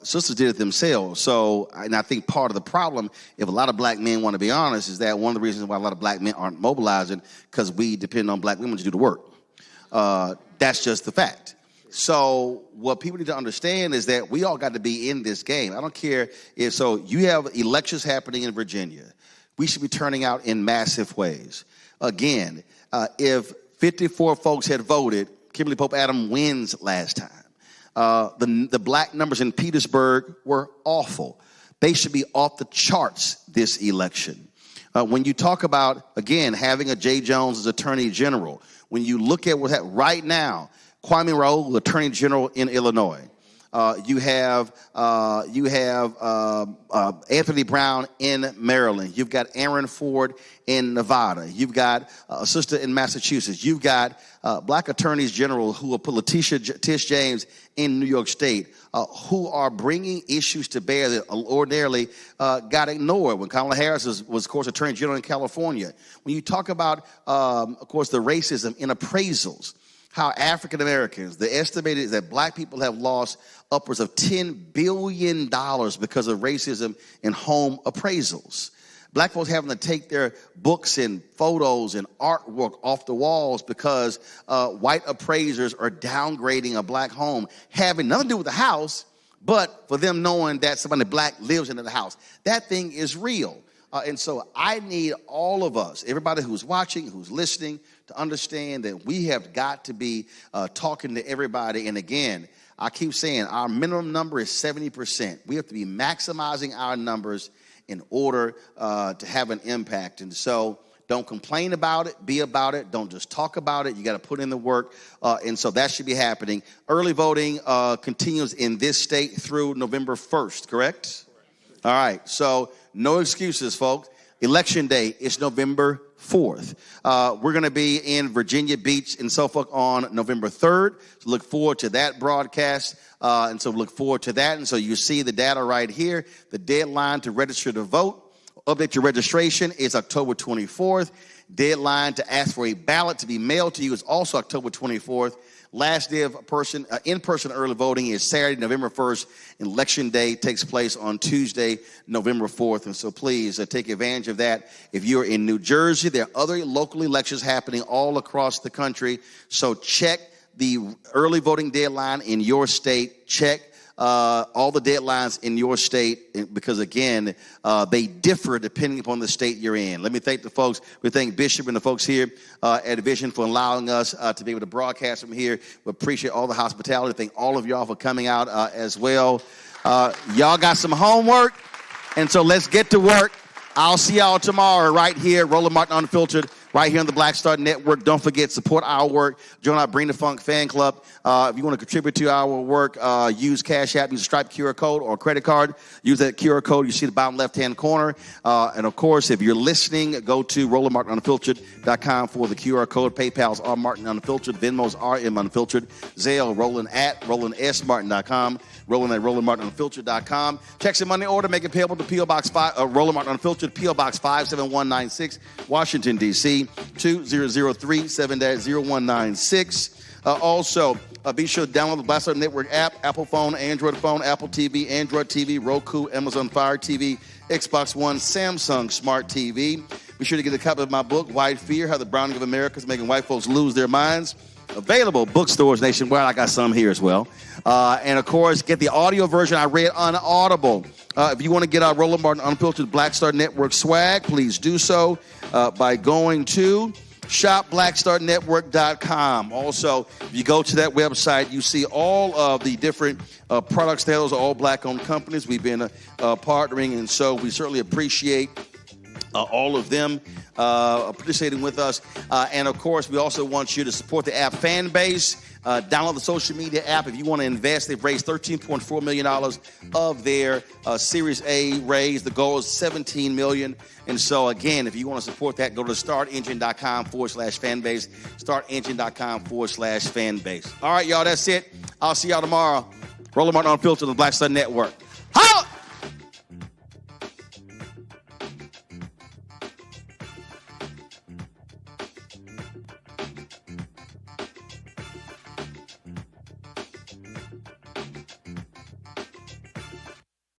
Sisters did it themselves. So, and I think part of the problem, if a lot of Black men want to be honest, is that one of the reasons why a lot of Black men aren't mobilizing, because we depend on Black women to do the work. That's just the fact. So what people need to understand is that we all got to be in this game. I don't care if, so you have elections happening in Virginia. We should be turning out in massive ways. Again, if 54 folks had voted, Kimberly Pope Adams wins last time. The black numbers in Petersburg were awful. They should be off the charts this election. When you talk about, again, having a Jay Jones as Attorney General, when you look at what happened right now, Kwame Raoul, Attorney General in Illinois. You have Anthony Brown in Maryland. You've got Aaron Ford in Nevada. You've got a sister in Massachusetts. You've got black attorneys general who will put Tish James in New York State, who are bringing issues to bear that ordinarily got ignored when Kamala Harris was, of course, Attorney General in California. When you talk about, of course, the racism in appraisals, how African Americans, the estimated is that black people have lost upwards of $10 billion because of racism in home appraisals. Black folks having to take their books and photos and artwork off the walls because white appraisers are downgrading a black home, having nothing to do with the house, but for them knowing that somebody black lives in the house. That thing is real. And so I need all of us, everybody who's watching, who's listening, to understand that we have got to be talking to everybody. And again, I keep saying our minimum number is 70%. We have to be maximizing our numbers in order to have an impact. And so don't complain about it, be about it. Don't just talk about it. You got to put in the work. And so that should be happening. Early voting continues in this state through November 1st, correct? All right. So no excuses, folks. Election day is November 4th. We're going to be in Virginia Beach in Suffolk on November 3rd. So look forward to that broadcast. And so look forward to that. And so you see the data right here. The deadline to register to vote, update your registration, is October 24th. Deadline to ask for a ballot to be mailed to you is also October 24th. Last day of in-person early voting is Saturday, November 1st. Election day takes place on Tuesday, November 4th. And so please take advantage of that. If you're in New Jersey, there are other local elections happening all across the country. So check the early voting deadline in your state. Check all the deadlines in your state, because again, they differ depending upon the state you're in. Let me thank the folks. We thank Bishop and the folks here at Vision for allowing us to be able to broadcast from here. We appreciate all the hospitality. Thank all of y'all for coming out as well. Y'all got some homework, and so let's get to work. I'll see y'all tomorrow right here, Roland Martin Unfiltered, right here on the Black Star Network. Don't forget, support our work. Join our Bring the Funk fan club. If you want to contribute to our work, use Cash App, use a Stripe QR code or credit card. Use that QR code. You see the bottom left-hand corner. And, of course, if you're listening, go to RolandMartinUnfiltered.com for the QR code. PayPal's R Martin Unfiltered. Venmo's RM Unfiltered. Zelle, Roland at RolandSMartin.com. Roland at RolandMartinUnfiltered.com. Checks and money order, make it payable to P.O. Box 5, Roland Martin Unfiltered, P.O. Box 57196, Washington, D.C., 20037-0196. Also, be sure to download the Black Star Network app, Apple phone, Android phone, Apple TV, Android TV, Roku, Amazon Fire TV, Xbox One, Samsung Smart TV. Be sure to get a copy of my book, White Fear, How the Browning of America is Making White Folks Lose Their Minds. Available bookstores nationwide. I got some here as well. And, of course, get the audio version I read on Audible. If you want to get our Roland Martin Unfiltered Black Star Network swag, please do so by going to shopblackstarnetwork.com. Also, if you go to that website, you see all of the different products. Those are all black-owned companies. We've been partnering, and so we certainly appreciate all of them participating with us. And, of course, we also want you to support the app Fanbase. Download the social media app if you want to invest. They've raised $13.4 million of their Series A raise. The goal is $17 million. And so, again, if you want to support that, go to startengine.com/fanbase, startengine.com/fanbase. All right, y'all, that's it. I'll see y'all tomorrow. Roland Martin Unfiltered on the Black Star Network. Holla!